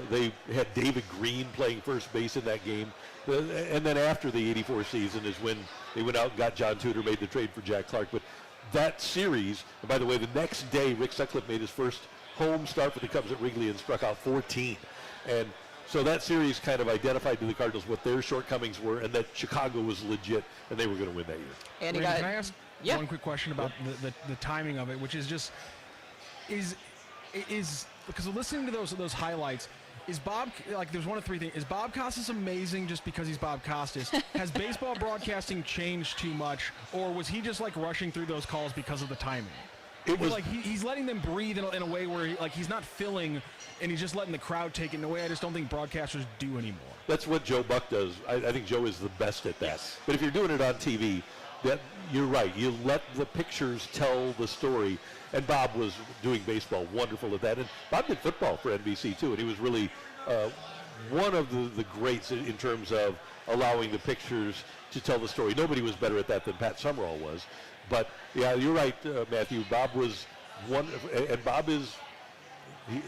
they had David Green playing first base in that game. And then after the 84 season is when they went out and got John Tudor, made the trade for Jack Clark. But that series, and by the way, the next day, Rick Sutcliffe made his first home start for the Cubs at Wrigley and struck out 14. And so that series kind of identified to the Cardinals what their shortcomings were and that Chicago was legit and they were going to win that year. And Randy, can I ask one quick question about the timing of it, which is just, is because listening to those highlights, is Bob, like, there's one of 3 things. Is Bob Costas amazing just because he's Bob Costas? Has baseball broadcasting changed too much, or was he just, like, rushing through those calls because of the timing? It was like he's letting them breathe in a way where he's not filling, and he's just letting the crowd take it in a way I just don't think broadcasters do anymore. That's what Joe Buck does. I think Joe is the best at that. Yes. But if you're doing it on TV, you're right. You let the pictures tell the story. And Bob was doing baseball wonderful at that. And Bob did football for NBC, too. And he was really one of the greats in terms of allowing the pictures to tell the story. Nobody was better at that than Pat Summerall was. But, yeah, you're right, Matthew. Bob was one. And Bob is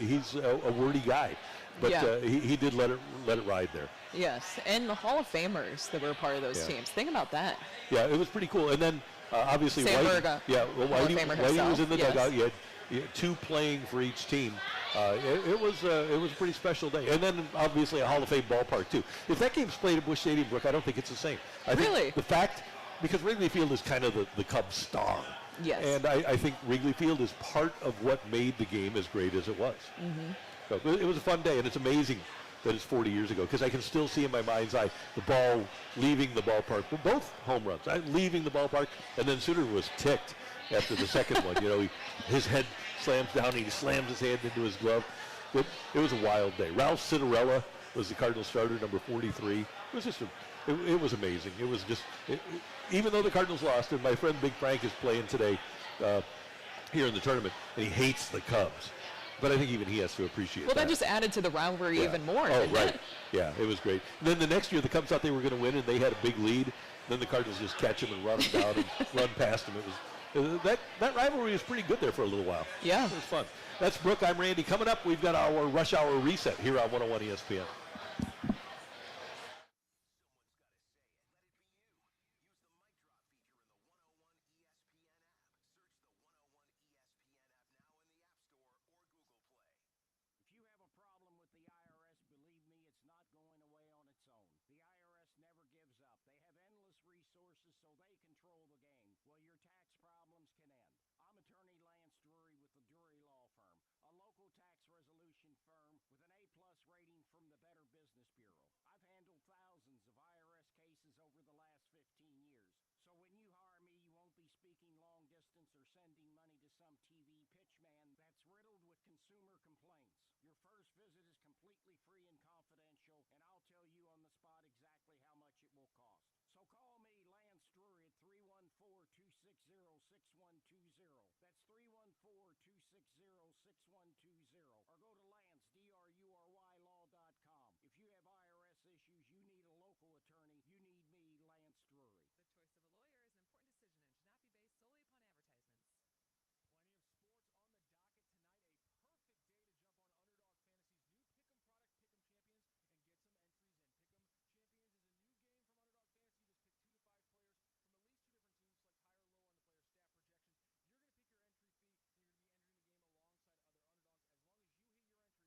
he's a wordy guy. But he did let it ride there. Yes, and the Hall of Famers that were a part of those teams. Think about that. Yeah, it was pretty cool. And then obviously Sandberg, Whitey was in the dugout. You had 2 playing for each team. It was a pretty special day. And then obviously a Hall of Fame ballpark too. If that game's played at Busch Stadium, Brooke, I don't think it's the same. I think the fact, because Wrigley Field is kind of the Cubs star. Yes. And I think Wrigley Field is part of what made the game as great as it was. Mm-hmm. So it was a fun day, and it's amazing that it's 40 years ago, because I can still see in my mind's eye the ball leaving the ballpark, both home runs, leaving the ballpark, and then Suter was ticked after the second one. You know, his head slams down, and he slams his hand into his glove. It was a wild day. Ralph Citarella was the Cardinals starter, number 43. It was just it was amazing. It was just, even though the Cardinals lost, and my friend Big Frank is playing today here in the tournament, and he hates the Cubs. But I think even he has to appreciate that. Well, that just added to the rivalry even more. Oh, right. Yeah, it was great. And then the next year, the Cubs thought they were going to win, and they had a big lead. Then the Cardinals just catch them and run them down and run past them. It was that rivalry was pretty good there for a little while. Yeah. It was fun. That's Brooke. I'm Randy. Coming up, we've got our Rush Hour Reset here on 101 ESPN. speaking long distance or sending money to some TV consumer complaints. Your first visit is completely free and confidential, and I'll tell you on the spot exactly how much it will cost. So call me, Lance Drury, at 314-260-6120. That's 314-260-6120. Or go to Lance, DRURYlaw.com. If you have IRS issues, you need a local attorney, you need me, Lance Drury. The choice of a lawyer is an important decision and should not be based solely upon advertisements. Plenty of sports on the docket tonight. A perfect day to jump on Underdog Fantasy's new Pick'em product, Pick'em Champions, and get some entries in. Pick'em Champions is a new game from Underdog Fantasy. You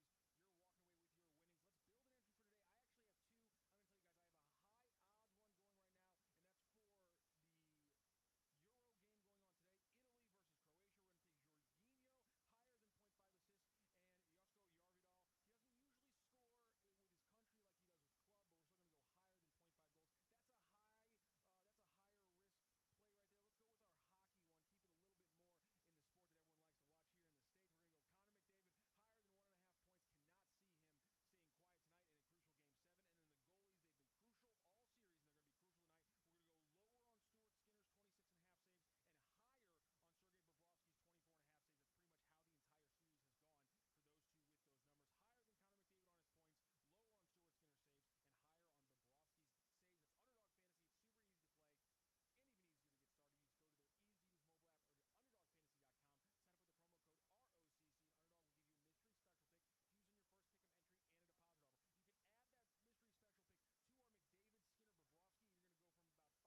just pick 2 to 5 players from at least 2 different teams, select higher or lower on the player's stat projections. You're going to pick your entry fee, and you're going to be entering the game alongside other underdogs. As long as you hit your entries, you're walking away with your winnings. Let's build an entry for today. I actually have 2. I'm going to tell you guys, I have a high odds one going right now, and that's for the Euro game going on today. Italy versus Croatia. We're going to take Jorginho, higher than 0.5 assists, and Josko Jarvidal. He doesn't usually score with his country like he does with club, but we're still going to go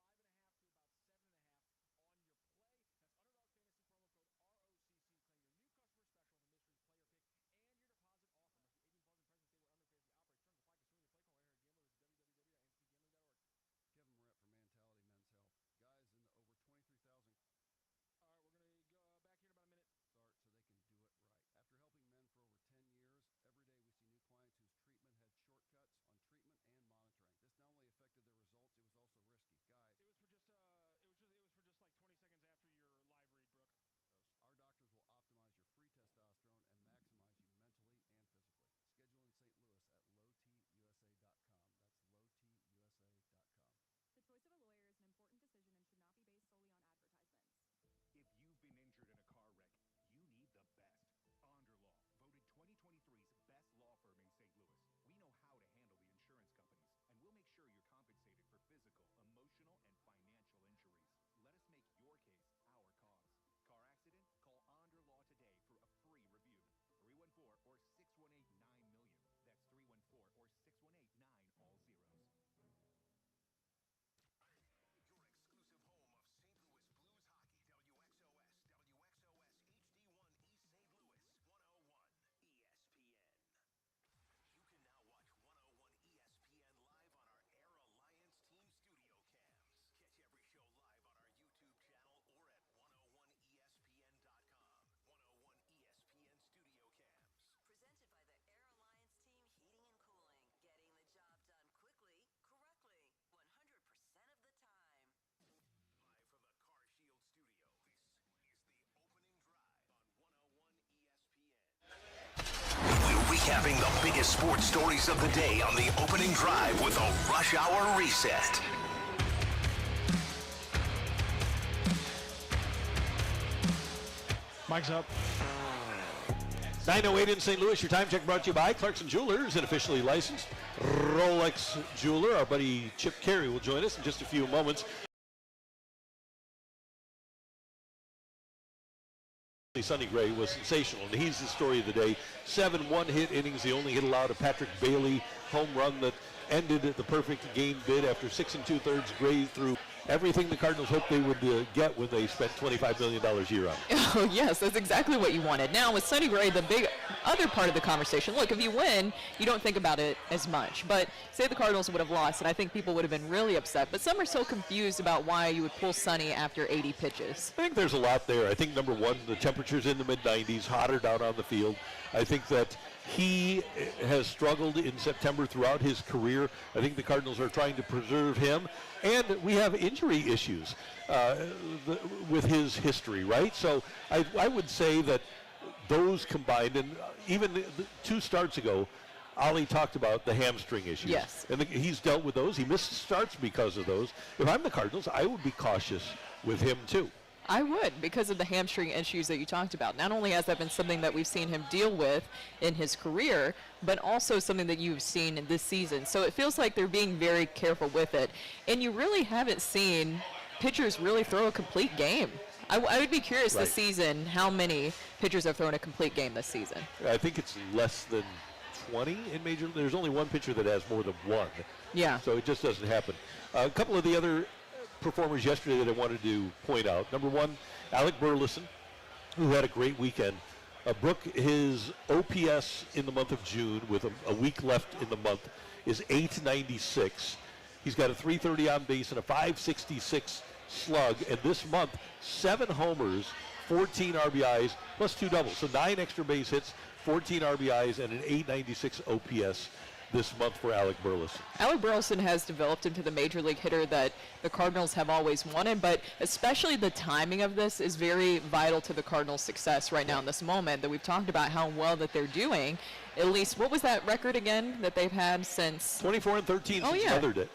higher than 0.5 goals. That's a higher risk play right there. Let's go with our hockey one. Keep it a little bit more in the sport that everyone likes to watch here in the States. We're going to go Connor McDavid, higher than 1.5 points. Cannot see him staying quiet tonight in a crucial Game 7. And then the goalies, they've been crucial all series, and they're going to be crucial tonight. We're going to go lower on Stuart Skinner's 26.5 saves and higher on Sergei Bobrovsky's 24.5 saves. That's pretty much how the entire series has gone for those two with those numbers. Higher than Connor McDavid on his points, lower on Stuart Skinner's saves, and higher on Bobrovsky's saves. That's Underdog Fantasy. It's super easy to play and even easier to get started. You just go to their easy-to-use mobile app or to UnderdogFantasy.com. Sign up with the promo code ROCC, and Underdog will give you a mystery special pick to use in your first pick'em entry and a deposit offer. You can add that mystery special pick to our McDavid, Skinner, Bobrovsky, and you're going to go from about 5.5 to about 7.5 on your play. That's Underdog Fantasy promo code ROCC to claim your new customer special, the mystery player pick, and your deposit offer. Must be 18 plus and present state where Underdog Fantasy operates. Terms apply. Consuming the play call right here at Gambler. Visit www.ncgambling.org. Kevin Morant for Mentality Men's Health. Guys in the over 23,000. All right, we're going to go back here in about a minute. Start so they can do it right. After helping men for over 10 years, every day we see new clients whose treatment had shortcuts on treatment and monitoring. This not only affected their results, it was also risky. Guys, It was for just like 20 seconds after your live read, Brooke. our doctors will optimize your free testosterone and maximize you mentally and physically. Schedule in St. Louis at lowtusa.com. That's lowtusa.com. The choice of a lawyer is an important decision and should not be based solely on advertisements. If you've been injured in a car wreck, you need the best. Onder Law, voted 2023's best law firm in St. Louis. We know how to handle the insurance companies, and we'll make sure you're compensated for physical, emotional, and financial injuries. Let us make your case our cause. Car accident? Call Onder Law today for a free review. 314 or 618-9-million. That's 314 or 618-9 all zeros. Your exclusive home of St. Louis Blues hockey. WXOS HD1 East St. Louis 101 ESPN. You can now watch 101 ESPN live on our Air Alliance Team Studio Cams. Catch every show live on our YouTube channel or at 101ESPN.com. 101 ESPN Studio Cams. Presented by the Air Alliance Team Heating and Cooling. Getting the job done quickly, correctly, 100% of the time. Live from the Car Shield Studio, this is the opening drive on 101 ESPN. We're recapping the biggest sports stories of the day on the opening drive with a rush hour reset. 9:08 in St. Louis. Your time check brought to you by Clarkson Jewelers, an officially licensed Rolex jeweler. Our buddy Chip Caray will join us in just a few moments. Sonny Gray was sensational, and he's the story of the day. 7 one-hit innings. The only hit allowed, a Patrick Bailey home run that ended the perfect game bid after 6 2/3. Gray threw everything the Cardinals hoped they would get when they spent $25 million a year on it. Oh, yes, that's exactly what you wanted. Now, with Sonny Gray, the big other part of the conversation, look, if you win, you don't think about it as much. But say the Cardinals would have lost, and I think people would have been really upset. But some are so confused about why you would pull Sonny after 80 pitches. I think there's a lot there. I think, number one, the temperature's in the mid-90s, hotter down on the field. I think that he has struggled in September throughout his career. I think the Cardinals are trying to preserve him. And we have injury issues with his history, right? So I would say that those combined, and even the 2 starts ago, Ollie talked about the hamstring issues. Yes. And he's dealt with those. He missed starts because of those. If I'm the Cardinals, I would be cautious with him too. I would, because of the hamstring issues that you talked about. Not only has that been something that we've seen him deal with in his career, but also something that you've seen in this season. So it feels like they're being very careful with it. And you really haven't seen pitchers really throw a complete game. I would be curious this season how many pitchers have thrown a complete game this season. I think it's less than 20 in Major League. There's only one pitcher that has more than 1. Yeah. So it just doesn't happen. A couple of the other performers yesterday that I wanted to point out. Number 1, Alec Burleson, who had a great weekend. Brooke, his OPS in the month of June, with a week left in the month, is .896. He's got a .330 on base and a .566 slug. And this month, 7 homers, 14 RBIs, plus 2 doubles. So 9 extra base hits, 14 RBIs, and an .896 OPS this month for Alec Burleson. Alec Burleson has developed into the major league hitter that the Cardinals have always wanted, but especially the timing of this is very vital to the Cardinals' success right now in this moment, that we've talked about how well that they're doing. At least, what was that record again that they've had since? 24-13 since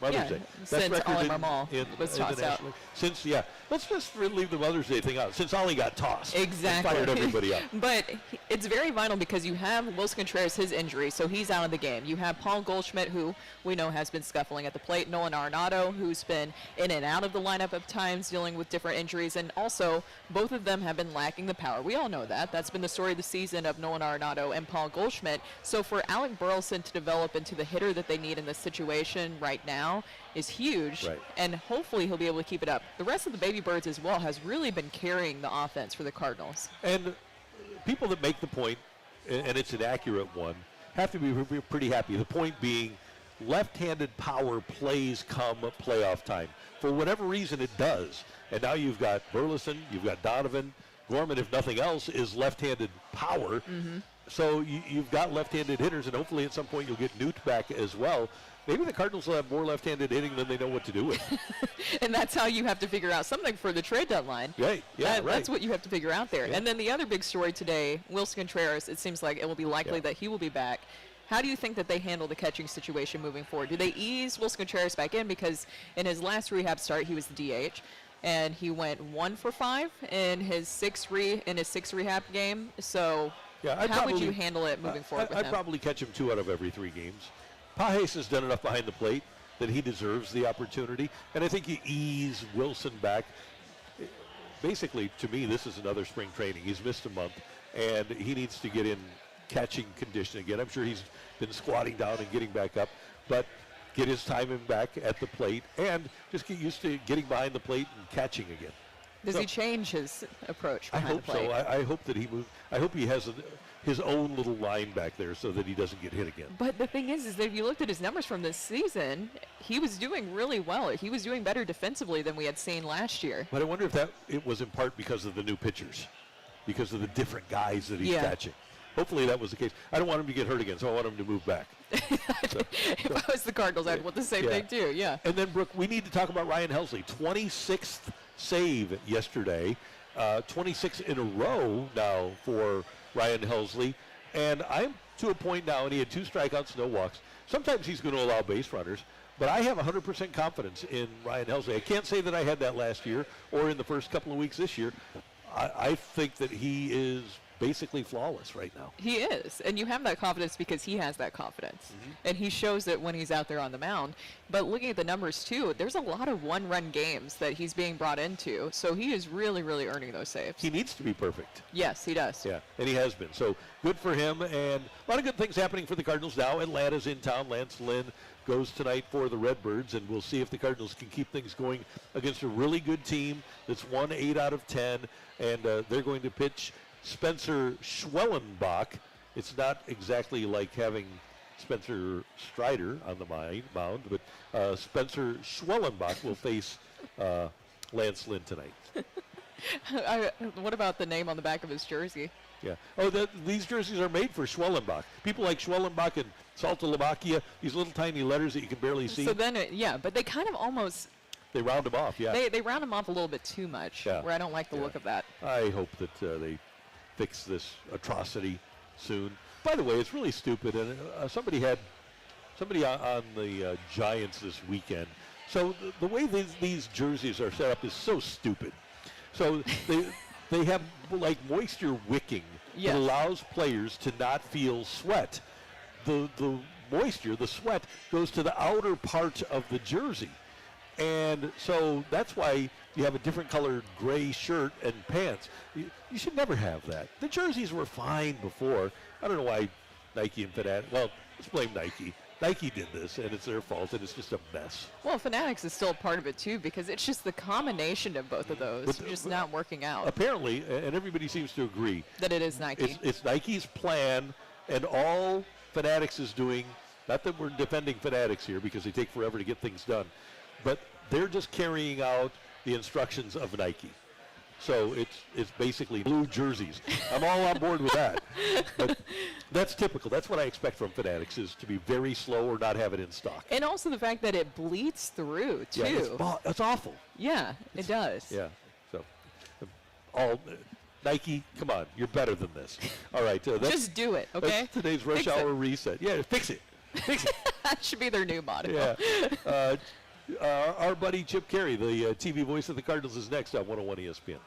Mother's Day. That's since Ollie Marmol was tossed out. Since, let's just leave the Mother's Day thing out. Since Ollie got tossed. Exactly. And fired everybody up. But it's very vital because you have Wilson Contreras, his injury, so he's out of the game. You have Paul Goldschmidt, who we know has been scuffling at the plate. Nolan Arenado, who's been in and out of the lineup at times, dealing with different injuries. And also, both of them have been lacking the power. We all know that. That's been the story of the season of Nolan Arenado and Paul Goldschmidt. So for Alec Burleson to develop into the hitter that they need in this situation right now is huge, and hopefully he'll be able to keep it up. The rest of the Baby Birds as well has really been carrying the offense for the Cardinals. And people that make the point, and it's an accurate one, have to be pretty happy. The point being, left-handed power plays come playoff time. For whatever reason, it does. And now you've got Burleson, you've got Donovan. Gorman, if nothing else, is left-handed power. So you've got left-handed hitters, and hopefully at some point you'll get Newt back as well. Maybe the Cardinals will have more left-handed hitting than they know what to do with. And that's how you have to figure out something for the trade deadline. Right, That's what you have to figure out there. And then the other big story today, Wilson Contreras, it seems like it will be likely that he will be back. How do you think that they handle the catching situation moving forward? Do they ease Wilson Contreras back in? Because in his last rehab start, he was the DH. And he went 1 for 5 in his sixth rehab game. So how would you handle it moving forward with I'd him? probably catch him 2 out of every 3 games. Pages has done enough behind the plate that he deserves the opportunity. And I think you ease Wilson back. Basically, to me, this is another spring training. He's missed a month, and he needs to get in catching condition again. I'm sure he's been squatting down and getting back up, but get his timing back at the plate and just get used to getting behind the plate and catching again. Does he change his approach I behind the hope plate? so. I hope that he moves. I hope he has his own little line back there so that he doesn't get hit again. But the thing is that if you looked at his numbers from this season, he was doing really well. He was doing better defensively than we had seen last year. But I wonder if it was in part because of the new pitchers, because of the different guys that he's catching. Hopefully that was the case. I don't want him to get hurt again, so I want him to move back. If I was the Cardinals, I'd want the same thing too, And then, Brooke, we need to talk about Ryan Helsley. 26th save yesterday. 26 in a row now for Ryan Helsley. And I'm to a point now, and he had 2 strikeouts, no walks. Sometimes he's going to allow base runners, but I have 100% confidence in Ryan Helsley. I can't say that I had that last year or in the first couple of weeks this year. I think that he is basically flawless right now. He is, and you have that confidence because he has that confidence, and he shows it when he's out there on the mound. But looking at the numbers too, there's a lot of one-run games that he's being brought into, so he is really, really earning those saves. He needs to be perfect. Yes, he does. Yeah, and he has been. So good for him, and a lot of good things happening for the Cardinals now. Atlanta's in town. Lance Lynn goes tonight for the Redbirds, and we'll see if the Cardinals can keep things going against a really good team that's won 8 out of 10, and they're going to pitch Spencer Schwellenbach. It's not exactly like having Spencer Strider on the mound, but Spencer Schwellenbach will face Lance Lynn tonight. What about the name on the back of his jersey? Yeah. Oh, these jerseys are made for Schwellenbach. People like Schwellenbach and Czechoslovakia, these little tiny letters that you can barely see. So then, but they kind of almost... They round them off, They round them off a little bit too much, where I don't like the look of that. I hope that they fix this atrocity soon. By the way, it's really stupid, and somebody on the Giants this weekend. So the way these jerseys are set up is so stupid. So they have like moisture wicking that allows players to not feel sweat. The moisture, the sweat, goes to the outer part of the jersey. And so that's why you have a different colored gray shirt and pants. You should never have that. The jerseys were fine before. I don't know why Nike and Fanatics, well, let's blame Nike. Nike did this, and it's their fault, and it's just a mess. Well, Fanatics is still a part of it, too, because it's just the combination of both of those just not working out. Apparently, and everybody seems to agree, that it is Nike. It's Nike's plan, and all Fanatics is doing, not that we're defending Fanatics here because they take forever to get things done, but they're just carrying out the instructions of Nike. So it's basically blue jerseys. I'm all on board with that. But that's typical. That's what I expect from Fanatics, is to be very slow or not have it in stock. And also the fact that it bleeds through, too. Yeah, it's awful. Yeah, it does. Yeah. So, Nike, come on. You're better than this. All right. Just do it, okay? That's today's Rush Hour Reset. Yeah, fix it. Fix it. That should be their new motto. Yeah. Our buddy Chip Caray, the TV voice of the Cardinals, is next on 101 ESPN.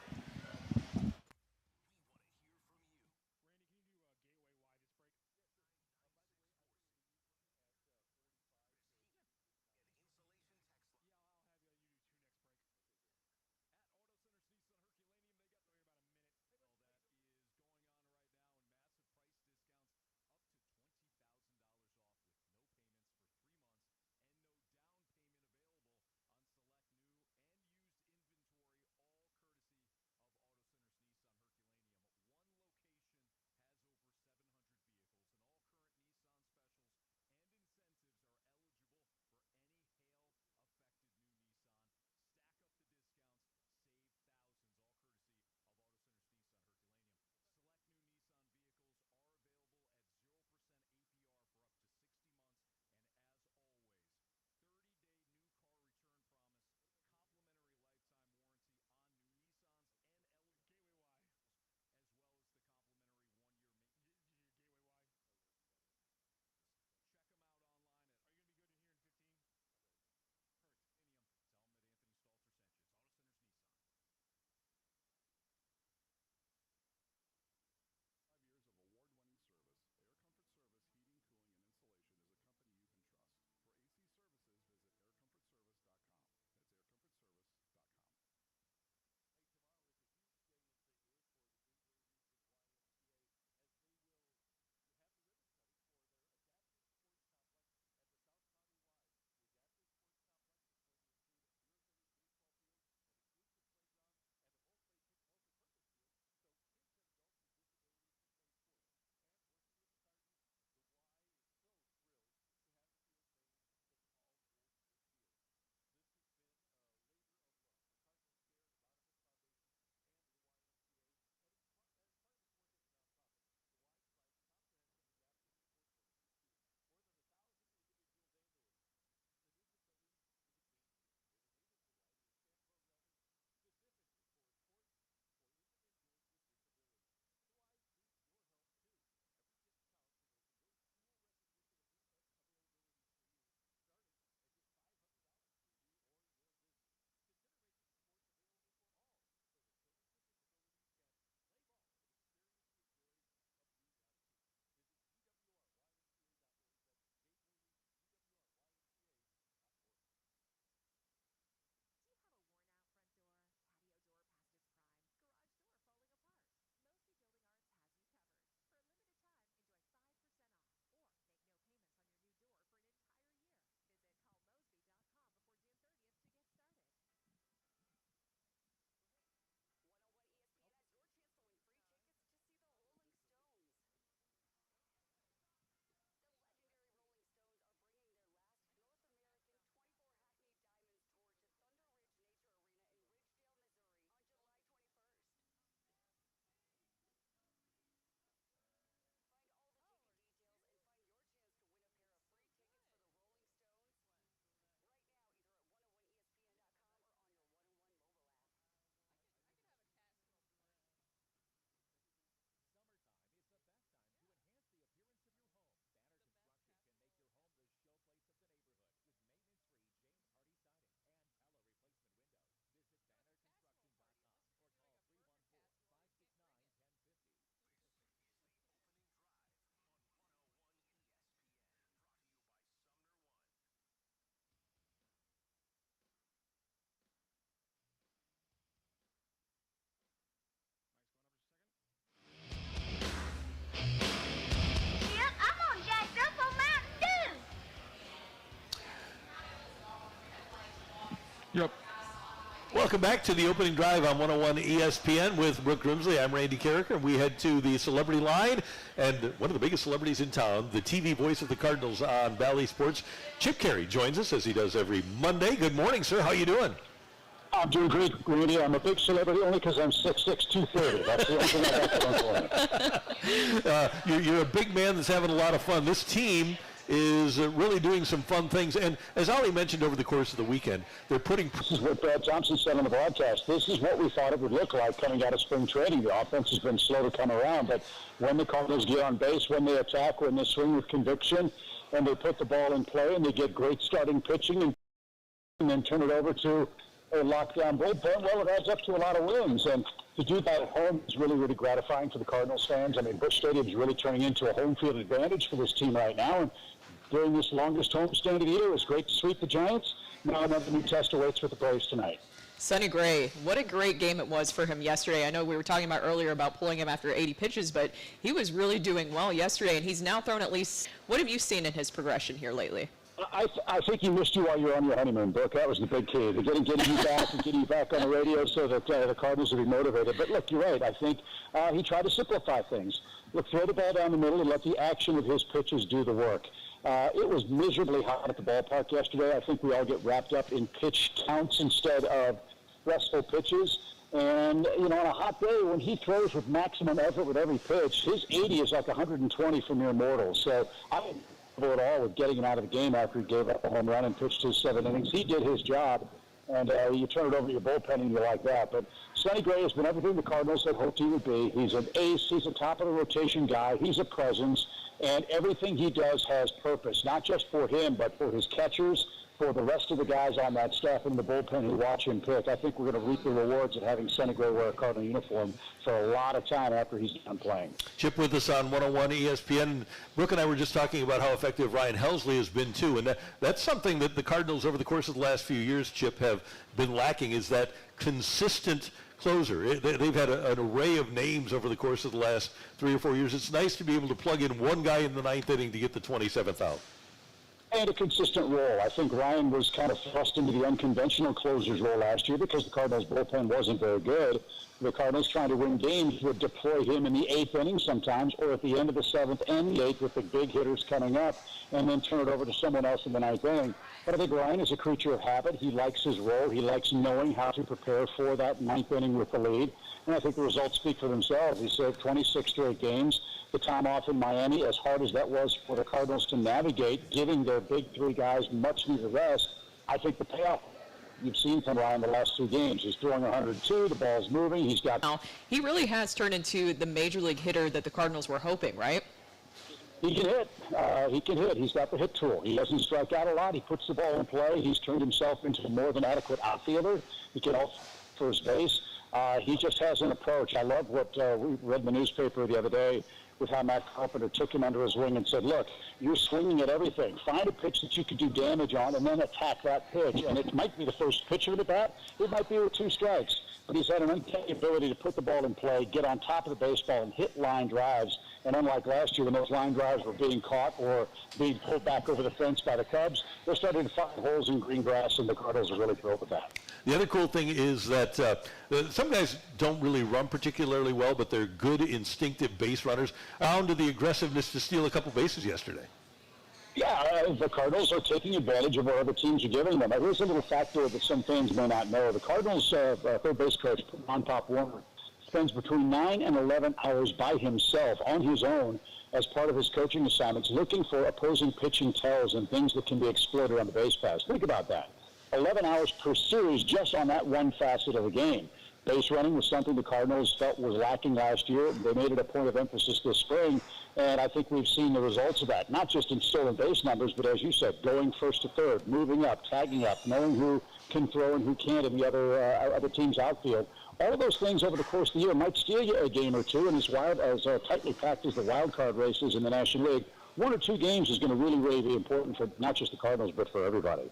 Yep. Welcome back to the opening drive on 101 ESPN with Brooke Grimsley. I'm Randy Carricker, and we head to the celebrity line. And one of the biggest celebrities in town, the TV voice of the Cardinals on Valley Sports, Chip Caray, joins us as he does every Monday. Good morning, sir. How you doing? I'm doing great, Randy. I'm a big celebrity only because I'm 6'6", 230. That's the only thing I have to You're a big man that's having a lot of fun. This team is really doing some fun things. And as Ollie mentioned over the course of the weekend, they're putting... This is what Brad Thompson said on the broadcast. This is what we thought it would look like coming out of spring training. The offense has been slow to come around, but when the Cardinals get on base, when they attack, when they swing with conviction, and they put the ball in play, and they get great starting pitching, and then turn it over to a lockdown bullpen, well, it adds up to a lot of wins. And to do that at home is really, really gratifying for the Cardinals fans. I mean, Busch Stadium is really turning into a home field advantage for this team right now. And during this longest homestand of the year, it was great to sweep the Giants. Now another new test awaits for the Braves tonight. Sonny Gray, what a great game it was for him yesterday. I know we were talking about earlier about pulling him after 80 pitches, but he was really doing well yesterday, and he's now thrown at least... What have you seen in his progression here lately? I think he missed you while you were on your honeymoon, Brooke. That was the big key. Getting you back and getting you back on the radio so that the Cardinals would be motivated. But look, you're right. I think he tried to simplify things. Look, throw the ball down the middle and let the action of his pitches do the work. It was miserably hot at the ballpark yesterday. I think we all get wrapped up in pitch counts instead of restful pitches. And, on a hot day, when he throws with maximum effort with every pitch, his 80 is like 120 for mere mortals. So I didn't trouble at all with getting him out of the game after he gave up a home run and pitched his 7 innings. He did his job, and you turn it over to your bullpen and you like that. But Sonny Gray has been everything the Cardinals had hoped he would be. He's an ace. He's a top-of-the-rotation guy. He's a presence, and everything he does has purpose, not just for him, but for his catchers, for the rest of the guys on that staff in the bullpen who watch him pitch. I think we're going to reap the rewards of having Sonny Gray wear a Cardinal uniform for a lot of time after he's done playing. Chip with us on 101 ESPN. Brooke and I were just talking about how effective Ryan Helsley has been, too. And that's something that the Cardinals over the course of the last few years, Chip, have been lacking, is that consistent closer. They've had an array of names over the course of the last 3 or 4 years. It's nice to be able to plug in one guy in the 9th inning to get the 27th out. And a consistent role. I think Ryan was kind of thrust into the unconventional closer's role last year because the Cardinals' bullpen wasn't very good. The Cardinals trying to win games would deploy him in the 8th inning sometimes, or at the end of the 7th and the 8th with the big hitters coming up, and then turn it over to someone else in the 9th inning. But I think Ryan is a creature of habit. He likes his role. He likes knowing how to prepare for that 9th inning with the lead. And I think the results speak for themselves. He saved 26 straight games. The time off in Miami, as hard as that was for the Cardinals to navigate, giving their big 3 guys much needed rest, I think the payoff you've seen from Ryan the last 2 games. He's throwing 102, the ball's moving, he's got... Now, he really has turned into the major league hitter that the Cardinals were hoping, right? He can hit. He can hit. He's got the hit tool. He doesn't strike out a lot. He puts the ball in play. He's turned himself into a more than adequate outfielder. He can also first base. He just has an approach. I love what we read in the newspaper the other day with how Matt Carpenter took him under his wing and said, look, you're swinging at everything. Find a pitch that you can do damage on and then attack that pitch. And it might be the first pitch of the bat. It might be with 2 strikes. But he's had an uncanny ability to put the ball in play, get on top of the baseball, and hit line drives. And unlike last year when those line drives were being caught or being pulled back over the fence by the Cubs, they're starting to find holes in green grass, and the Cardinals are really thrilled with that. The other cool thing is that some guys don't really run particularly well, but they're good instinctive base runners. Down to the aggressiveness to steal a couple bases yesterday. Yeah, the Cardinals are taking advantage of what other teams are giving them. Here's a little factor that some fans may not know. The Cardinals' third base coach, Pop Warner, spends between 9 and 11 hours by himself on his own as part of his coaching assignments looking for opposing pitching tells and things that can be exploited on the base pass. Think about that. 11 hours per series just on that one facet of the game. Base running was something the Cardinals felt was lacking last year. They made it a point of emphasis this spring, and I think we've seen the results of that, not just in stolen base numbers, but as you said, going first to third, moving up, tagging up, knowing who can throw and who can't in the other team's outfield. All of those things over the course of the year might steal you a game or two, and as tightly packed as the wild card races in the National League, 1 or 2 games is going to really, really be important for not just the Cardinals, but for everybody.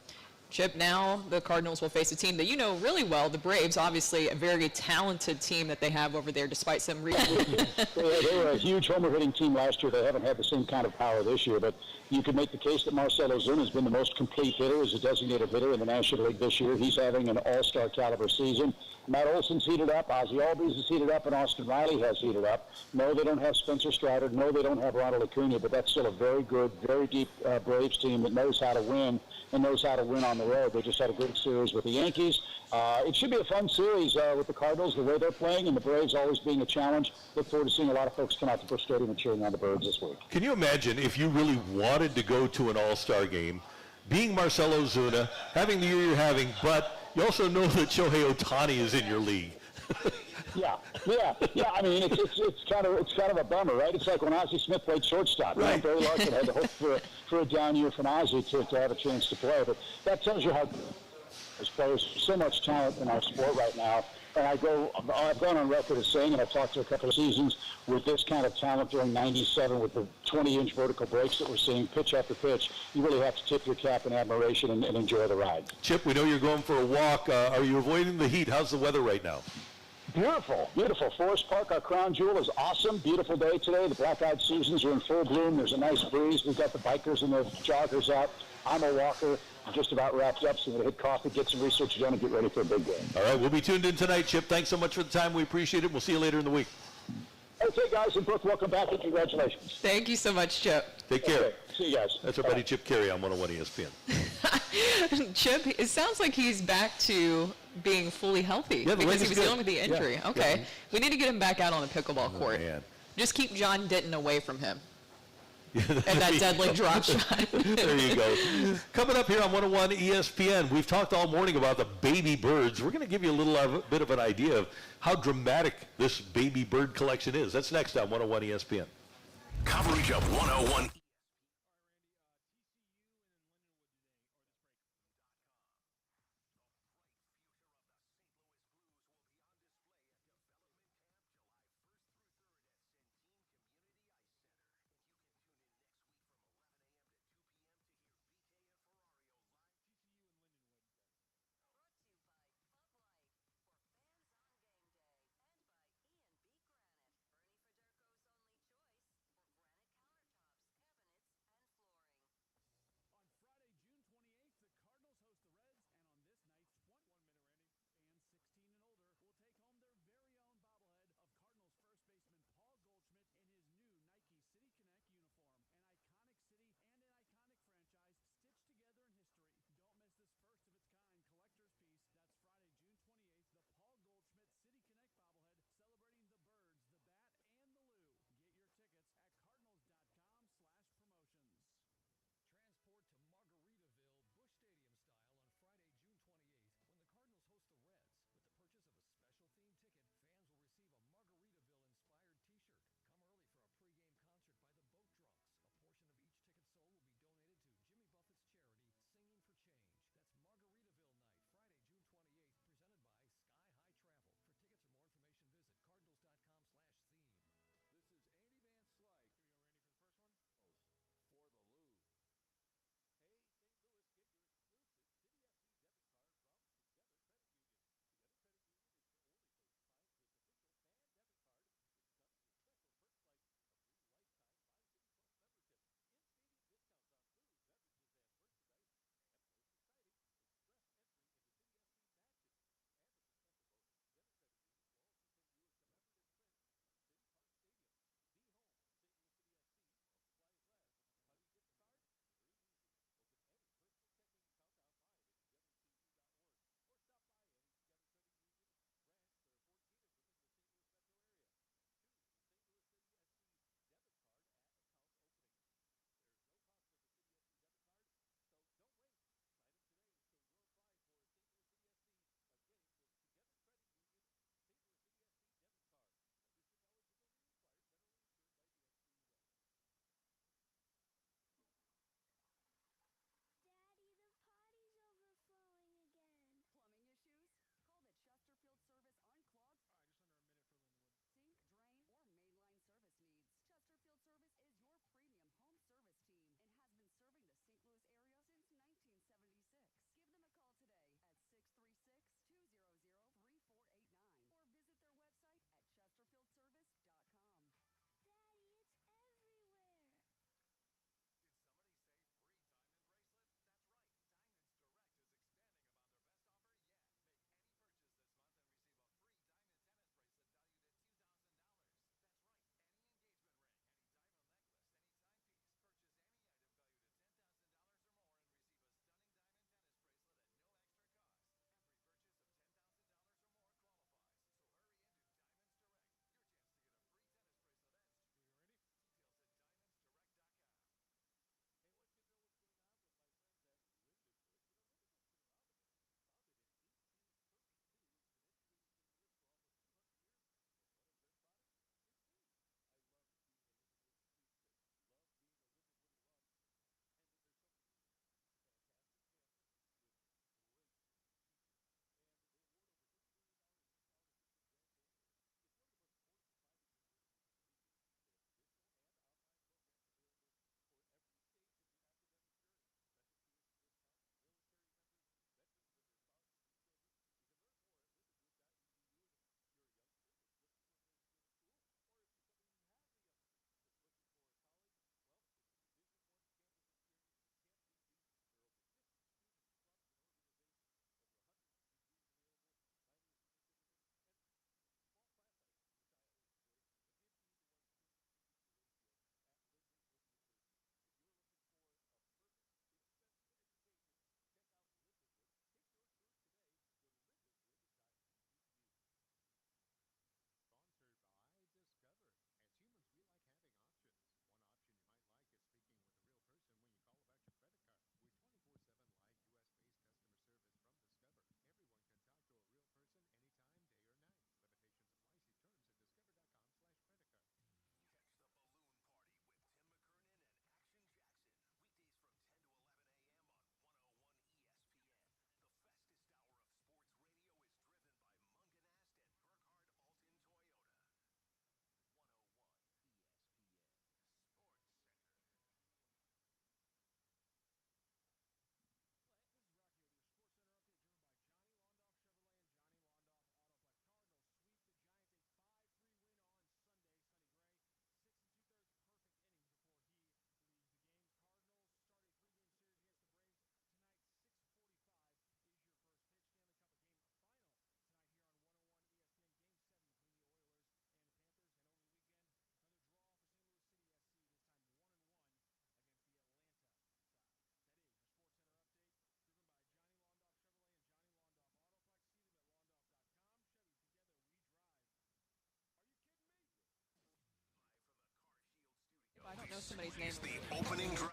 Chip, now the Cardinals will face a team that you know really well, the Braves, obviously a very talented team that they have over there despite some reasons. They were a huge homer hitting team last year. They haven't had the same kind of power this year, but you could make the case that Marcell Ozuna has been the most complete hitter as a designated hitter in the National League this year. He's having an all-star caliber season. Matt Olson's heated up. Ozzy Albies is heated up, and Austin Riley has heated up. No, they don't have Spencer Strider. No, they don't have Ronald Acuna, but that's still a very good, very deep Braves team that knows how to win and knows how to win on the road. They just had a great series with the Yankees. It should be a fun series with the Cardinals, the way they're playing, and the Braves always being a challenge. Look forward to seeing a lot of folks come out to Busch Stadium and cheering on the Birds this week. Can you imagine if you really wanted to go to an all-star game, being Marcell Ozuna, having the year you're having, but you also know that Shohei Ohtani is in your league. Yeah. I mean, it's kind of a bummer, right? It's like when Ozzie Smith played shortstop. Right. Barry Larkin had to hope for a down year from Ozzie to have a chance to play. But that tells you how there's players, so much talent in our sport right now. And I've gone on record as saying, and I've talked to a couple of seasons, with this kind of talent during '97, with the 20-inch vertical breaks that we're seeing, pitch after pitch, you really have to tip your cap in admiration and enjoy the ride. Chip, we know you're going for a walk. Are you avoiding the heat? How's the weather right now? Beautiful. Forest Park, our crown jewel, is awesome. Beautiful day today. The black-eyed Susans are in full bloom. There's a nice breeze. We've got the bikers and the joggers out. I'm a walker. I'm just about wrapped up, so I'm going to hit coffee, get some research done, and get ready for a big game. All right, we'll be tuned in tonight, Chip. Thanks so much for the time. We appreciate it. We'll see you later in the week. Okay, guys, and Brooke, welcome back, and congratulations. Thank you so much, Chip. Take care. Okay. See you guys. That's our buddy Chip Caray on 101 ESPN. Chip, it sounds like he's back to being fully healthy Yeah, the because leg he is was good. dealing with the injury. Yeah. Okay. Yeah. We need to get him back out on the pickleball court. Man. Just keep John Denton away from him. And that deadly drop shot. There you go. Coming up here on 101 ESPN, we've talked all morning about the baby birds. We're going to give you a little bit of an idea of how dramatic this baby bird collection is. That's next on 101 ESPN. Coverage of 101. somebody's name. The opening drive.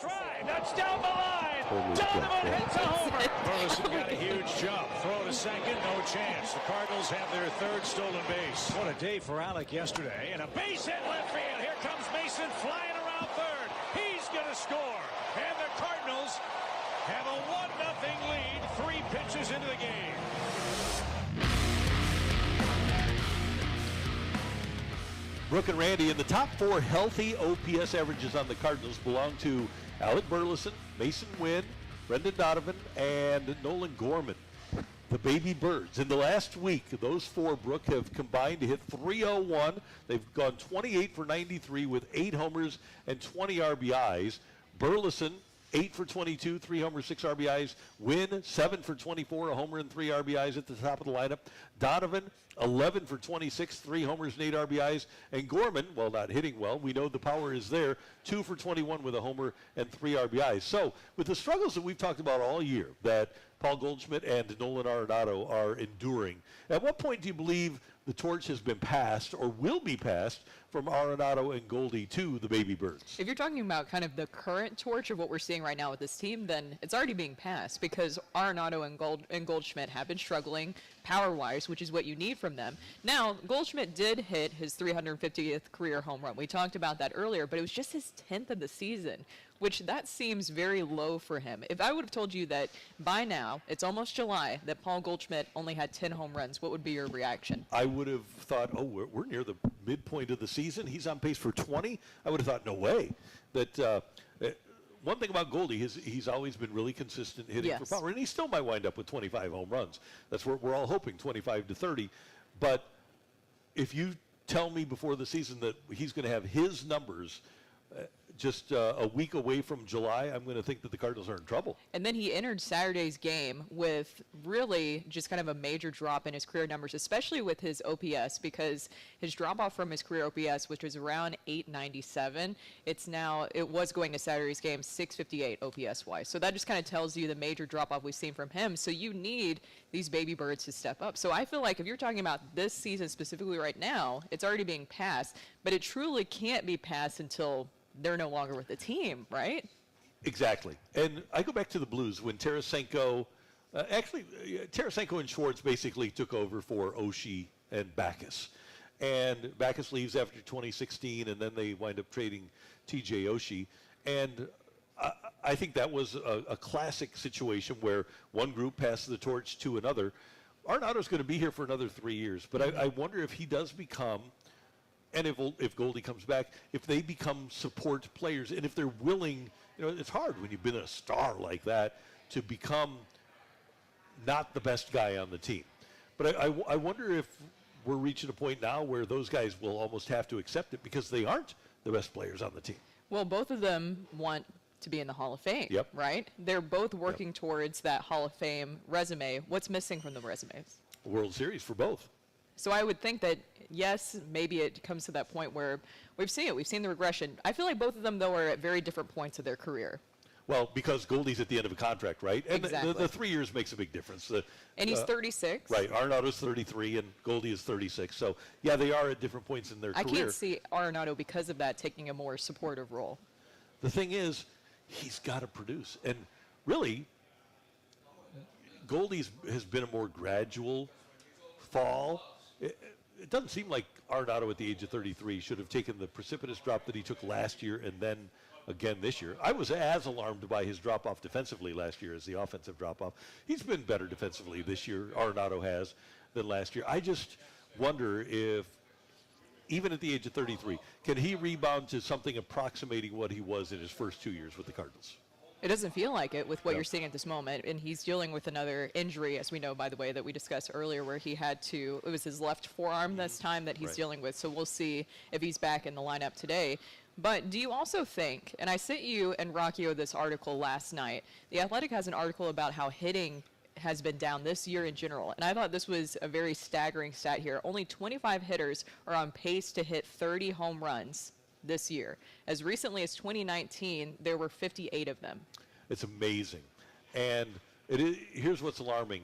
Try. That's down the line. Totally Donovan hits a homer. Burleson got a huge jump. Throw to second. No chance. The Cardinals have their third stolen base. What a day for Alec yesterday. And a base hit left field. Here comes Mason flying around third. He's going to score. And the Cardinals have a 1-0 lead. 3 pitches into the game. Brooke and Randy, and the top 4 healthy OPS averages on the Cardinals belong to Alec Burleson, Mason Wynn, Brendan Donovan, and Nolan Gorman, the baby birds. In the last week, those 4, Brooke, have combined to hit .301. They've gone 28 for 93 with 8 homers and 20 RBIs. Burleson, 8 for 22, 3 homers, 6 RBIs. Wynn, 7 for 24, a homer and 3 RBIs at the top of the lineup. Donovan, 11 for 26, 3 homers and 8 RBIs. And Gorman, well, not hitting well, we know the power is there, 2 for 21 with a homer and 3 RBIs. So with the struggles that we've talked about all year that Paul Goldschmidt and Nolan Arenado are enduring, at what point do you believe the torch has been passed or will be passed from Arenado and Goldie to the baby birds? If you're talking about kind of the current torch of what we're seeing right now with this team, then it's already being passed because Arenado and Goldschmidt have been struggling power-wise, which is what you need from them. Now, Goldschmidt did hit his 350th career home run. We talked about that earlier, but it was just his 10th of the season, which that seems very low for him. If I would have told you that by now, it's almost July, that Paul Goldschmidt only had 10 home runs, what would be your reaction? I would have thought, oh, we're near the midpoint of the season. He's on pace for 20. I would have thought, no way. That one thing about Goldie is he's always been really consistent hitting for power, and he still might wind up with 25 home runs. That's what we're all hoping, 25 to 30. But if you tell me before the season that he's going to have his numbers just a week away from July, I'm going to think that the Cardinals are in trouble. And then he entered Saturday's game with really just kind of a major drop in his career numbers, especially with his OPS, because his drop-off from his career OPS, which was around 897, it was going to Saturday's game 658 OPS-wise. So that just kind of tells you the major drop-off we've seen from him. So you need these baby birds to step up. So I feel like if you're talking about this season specifically right now, it's already being passed, but it truly can't be passed until they're no longer with the team, right? Exactly. And I go back to the Blues when Tarasenko, Tarasenko and Schwartz basically took over for Oshie and Backus. And Backus leaves after 2016, and then they wind up trading TJ Oshie. And I think that was a classic situation where one group passed the torch to another. Arenado's going to be here for another 3 years, but I wonder if he does become, and if Goldie comes back, if they become support players, and if they're willing, it's hard when you've been a star like that to become not the best guy on the team. But I wonder if we're reaching a point now where those guys will almost have to accept it because they aren't the best players on the team. Well, both of them want to be in the Hall of Fame, right? They're both working towards that Hall of Fame resume. What's missing from the resumes? World Series for both. So I would think that, yes, maybe it comes to that point where we've seen it. We've seen the regression. I feel like both of them, though, are at very different points of their career. Well, because Goldie's at the end of a contract, right? And exactly. The 3 years makes a big difference. And he's 36. Right. Arenado's 33 and Goldie is 36. So, yeah, they are at different points in their career. I can't see Arenado, because of that, taking a more supportive role. The thing is, he's got to produce. And really, Goldie's has been a more gradual fall. It doesn't seem like Arenado at the age of 33 should have taken the precipitous drop that he took last year and then again this year. I was as alarmed by his drop-off defensively last year as the offensive drop-off. He's been better defensively this year, Arenado has, than last year. I just wonder if, even at the age of 33, can he rebound to something approximating what he was in his first 2 years with the Cardinals? It doesn't feel like it with what you're seeing at this moment, and he's dealing with another injury, as we know, by the way, that we discussed earlier, where he had to, it was his left forearm this time that he's dealing with, so we'll see if he's back in the lineup today. But do you also think, and I sent you and Rocchio this article last night, The Athletic has an article about how hitting has been down this year in general, and I thought this was a very staggering stat here. Only 25 hitters are on pace to hit 30 home runs this year. As recently as 2019, there were 58 of them. It's amazing. And here's what's alarming.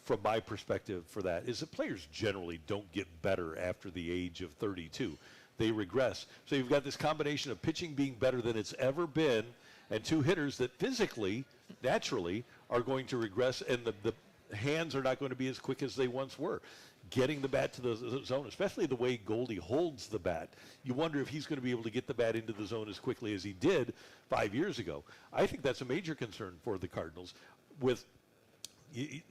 from my perspective for that is that players generally don't get better after the age of 32. They regress. So you've got this combination of pitching being better than it's ever been and two hitters that physically, naturally, are going to regress, and the hands are not going to be as quick as they once were. Getting the bat to the zone, especially the way Goldie holds the bat, you wonder if he's going to be able to get the bat into the zone as quickly as he did 5 years ago. I think that's a major concern for the Cardinals, with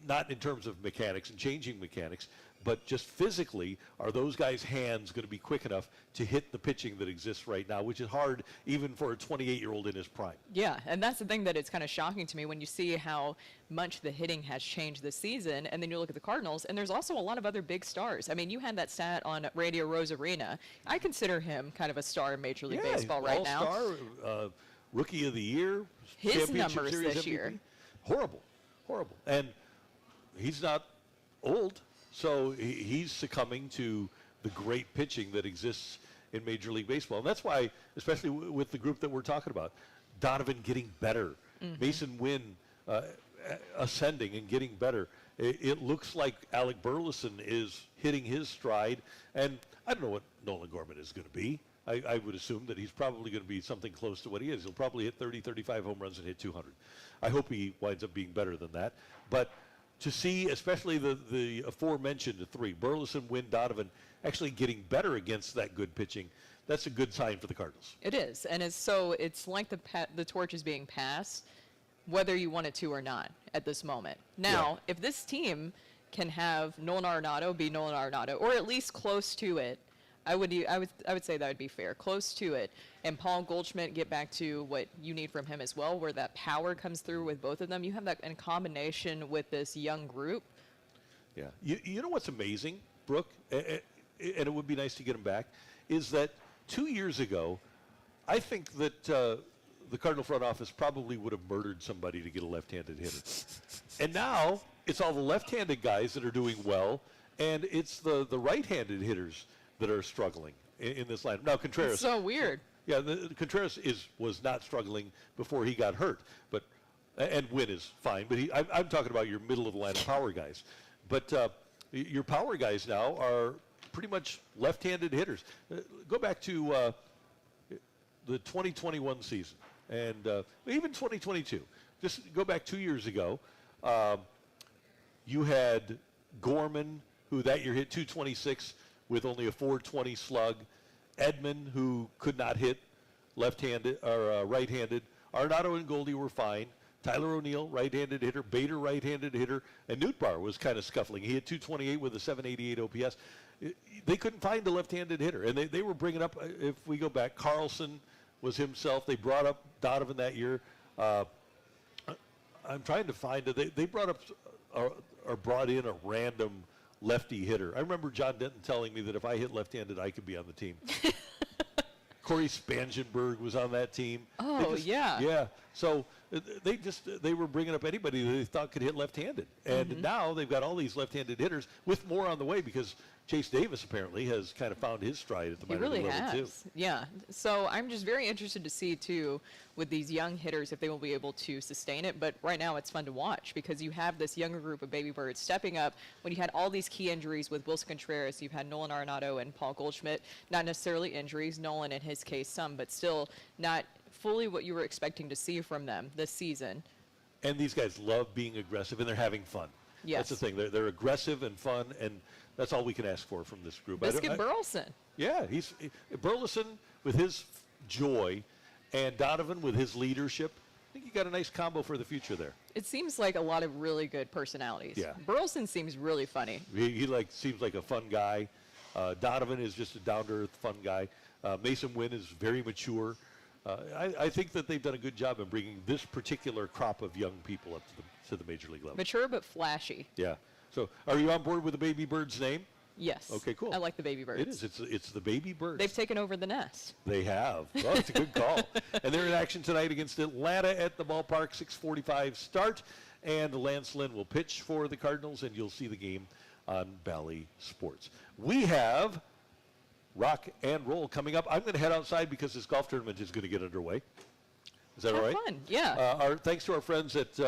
not in terms of mechanics and changing mechanics, but just physically, are those guys' hands going to be quick enough to hit the pitching that exists right now, which is hard even for a 28-year-old in his prime. Yeah, and that's the thing that it's kind of shocking to me when you see how much the hitting has changed this season, and then you look at the Cardinals, and there's also a lot of other big stars. I mean, you had that stat on Radio Rosarena. I consider him kind of a star in Major League Baseball right now. All-star, Rookie of the Year, his Championship numbers Series this MVP. year. Horrible. And he's not old, so he's succumbing to the great pitching that exists in Major League Baseball. And that's why, especially with the group that we're talking about, Donovan getting better, Mason Wynn ascending and getting better. It looks like Alec Burleson is hitting his stride, and I don't know what Nolan Gorman is going to be. I would assume that he's probably going to be something close to what he is. He'll probably hit 30, 35 home runs and hit 200. I hope he winds up being better than that. But to see, especially the aforementioned three, Burleson, Wynn, Donovan, actually getting better against that good pitching, that's a good sign for the Cardinals. It is, and it's like the torch is being passed, whether you want it to or not at this moment. Now, if this team can have Nolan Arenado be Nolan Arenado, or at least close to it, I would say that would be fair, close to it, and Paul Goldschmidt get back to what you need from him as well, where that power comes through with both of them. You have that in combination with this young group. Yeah. You know what's amazing, Brooke, and it would be nice to get him back, is that 2 years ago, I think that the Cardinal front office probably would have murdered somebody to get a left-handed hitter. And now it's all the left-handed guys that are doing well, and it's the right-handed hitters that are struggling in this lineup. Now, Contreras. It's so weird. Yeah, Contreras was not struggling before he got hurt, and Wynn is fine. But I'm talking about your middle of the lineup power guys. But your power guys now are pretty much left-handed hitters. Go back to the 2021 season and even 2022. Just go back 2 years ago. You had Gorman, who that year hit 226 with only a 420 slug. Edman, who could not hit left-handed or right-handed. Arenado and Goldie were fine. Tyler O'Neill, right-handed hitter. Bader, right-handed hitter. And Nootbaar was kind of scuffling. He hit 228 with a 788 OPS. They couldn't find a left-handed hitter. And they were bringing up, if we go back, Carlson was himself. They brought up Donovan that year. I'm trying to find it. They brought up or brought in a random lefty hitter. I remember John Denton telling me that if I hit left-handed, I could be on the team. Corey Spangenberg was on that team. Oh, yeah. Yeah. So they were bringing up anybody that they thought could hit left-handed. And now they've got all these left-handed hitters with more on the way because Chase Davis apparently has kind of found his stride at the minor league level too. Yeah. So I'm just very interested to see too with these young hitters if they will be able to sustain it. But right now it's fun to watch because you have this younger group of baby birds stepping up. When you had all these key injuries with Wilson Contreras, you've had Nolan Arenado and Paul Goldschmidt. Not necessarily injuries, Nolan in his case some, but still not fully what you were expecting to see from them this season. And these guys love being aggressive and they're having fun. Yes. That's the thing. They're aggressive and fun, and that's all we can ask for from this group. Biscuit Burleson. Yeah, Burleson with his joy and Donovan with his leadership. I think you got a nice combo for the future there. It seems like a lot of really good personalities. Yeah. Burleson seems really funny. He seems like a fun guy. Donovan is just a down-to-earth fun guy. Mason Wynn is very mature. I think that they've done a good job in bringing this particular crop of young people up to the major league level. Mature but flashy. Yeah. So are you on board with the baby bird's name? Yes. Okay, cool. I like the baby birds. It is. It's the baby birds. They've taken over the nest. They have. Well, it's a good call. And they're in action tonight against Atlanta at the ballpark, 6:45 start. And Lance Lynn will pitch for the Cardinals, and you'll see the game on Bally Sports. We have Rocc Roll coming up. I'm going to head outside because this golf tournament is going to get underway. Is that all right? Fun, yeah. Thanks to our friends at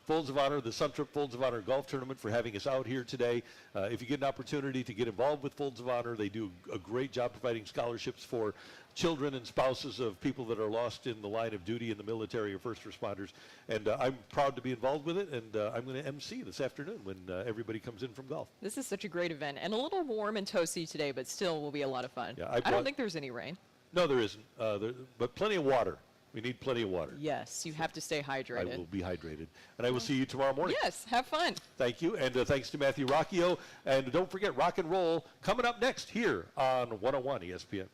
Folds of Honor, the Suntrip Folds of Honor Golf Tournament, for having us out here today. If you get an opportunity to get involved with Folds of Honor, they do a great job providing scholarships for children and spouses of people that are lost in the line of duty in the military or first responders. And I'm proud to be involved with it, and I'm going to MC this afternoon when everybody comes in from golf. This is such a great event, and a little warm and toasty today, but still will be a lot of fun. Yeah, I don't think there's any rain. No, there isn't, but plenty of water. We need plenty of water. Yes, you have to stay hydrated. I will be hydrated. And I will see you tomorrow morning. Yes, have fun. Thank you. And thanks to Matthew Rocchio. And don't forget, Rocc Roll coming up next here on 101 ESPN.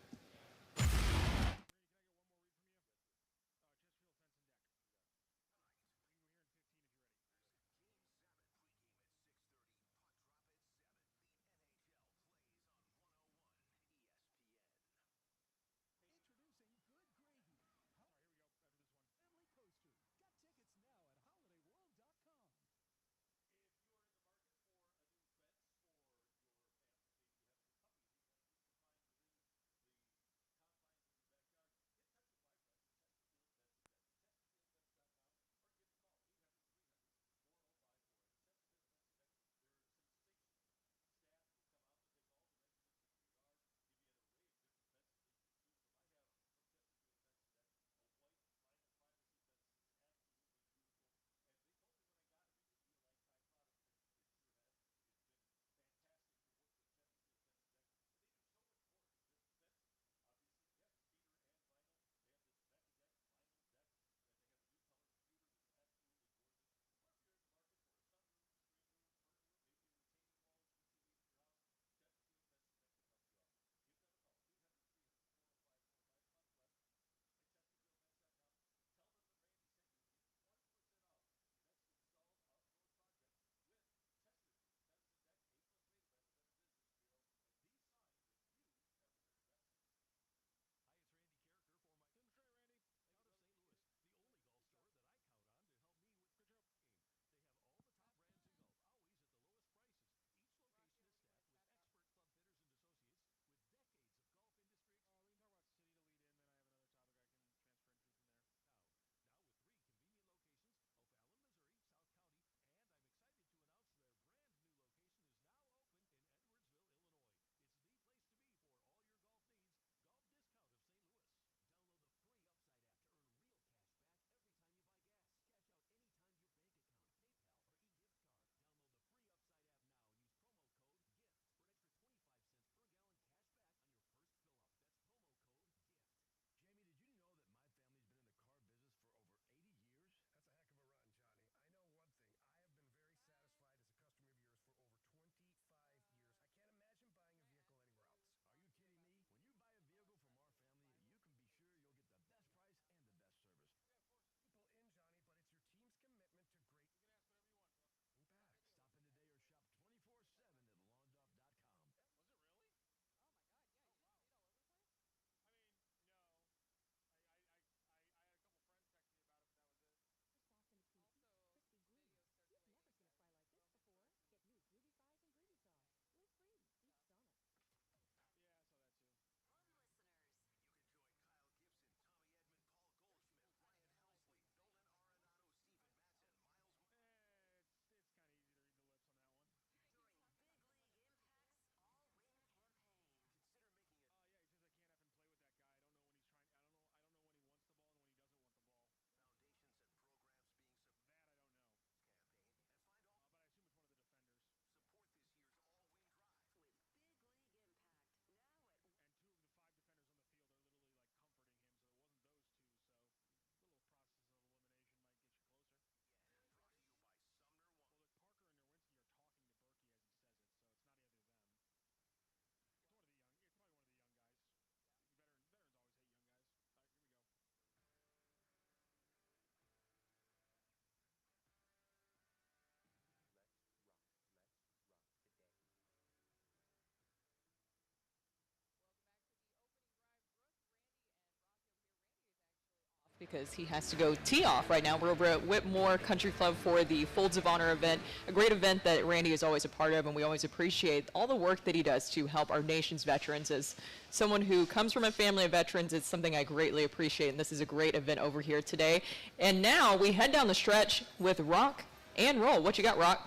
Because he has to go tee off right now. We're over at Whitmore Country Club for the Folds of Honor event, a great event that Randy is always a part of, and we always appreciate all the work that he does to help our nation's veterans. As someone who comes from a family of veterans, it's something I greatly appreciate, and this is a great event over here today. And now we head down the stretch with Rocc and roll. What you got, Rocc?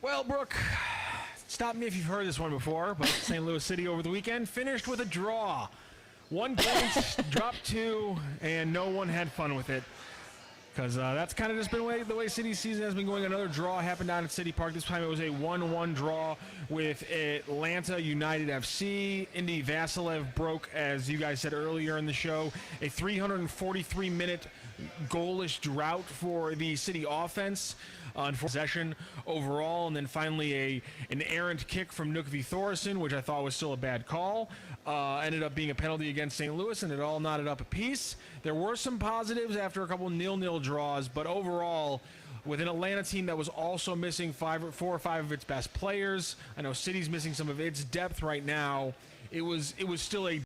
Well, Brooke, stop me if you've heard this one before, but St. Louis City over the weekend finished with a draw. 1 point, dropped 2, and no one had fun with it. Because that's kind of just been the way City's season has been going. Another draw happened down at City Park. This time it was a 1-1 draw with Atlanta United FC. Indy Vassilev broke, as you guys said earlier in the show, a 343-minute goalless drought for the City offense on possession overall. And then finally an errant kick from Nukvi Thoresen, which I thought was still a bad call. Ended up being a penalty against St. Louis, and it all knotted up a piece. There were some positives after a couple 0-0 draws, but overall, with an Atlanta team that was also missing 4 or 5 of its best players, I know City's missing some of its depth right now, it was still a...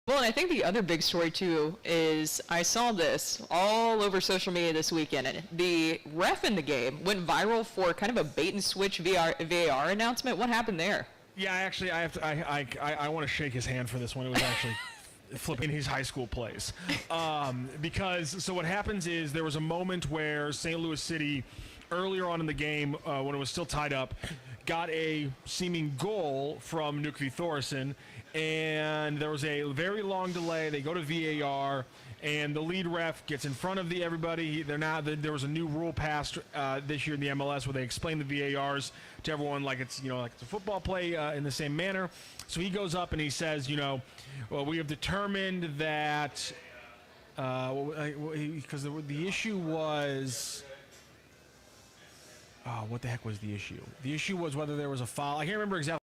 Well, and I think the other big story, too, is I saw this all over social media this weekend, and the ref in the game went viral for kind of a bait-and-switch VAR announcement. What happened there? Yeah, actually, I want to shake his hand for this one. It was actually flipping his high school plays. So what happens is there was a moment where St. Louis City, earlier on in the game, when it was still tied up, got a seeming goal from Nukvi Thoresen, and there was a very long delay. They go to VAR, and the lead ref gets in front of everybody. There was a new rule passed this year in the MLS where they explain the VARs to everyone like it's a football play in the same manner. So he goes up and he says, well, we have determined that because the issue was. What the heck was the issue? The issue was whether there was a foul. I can't remember exactly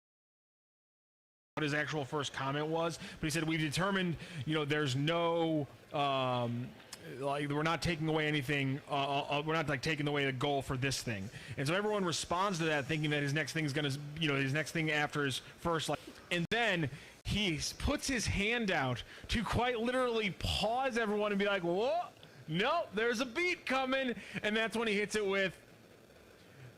what his actual first comment was, but he said we've determined, there's no, we're not taking away anything. We're not taking away the goal for this thing. And so everyone responds to that, thinking that his next thing is gonna, his next thing after his first, and then he puts his hand out to quite literally pause everyone and be like, "Whoa, no, there's a beat coming," and that's when he hits it with.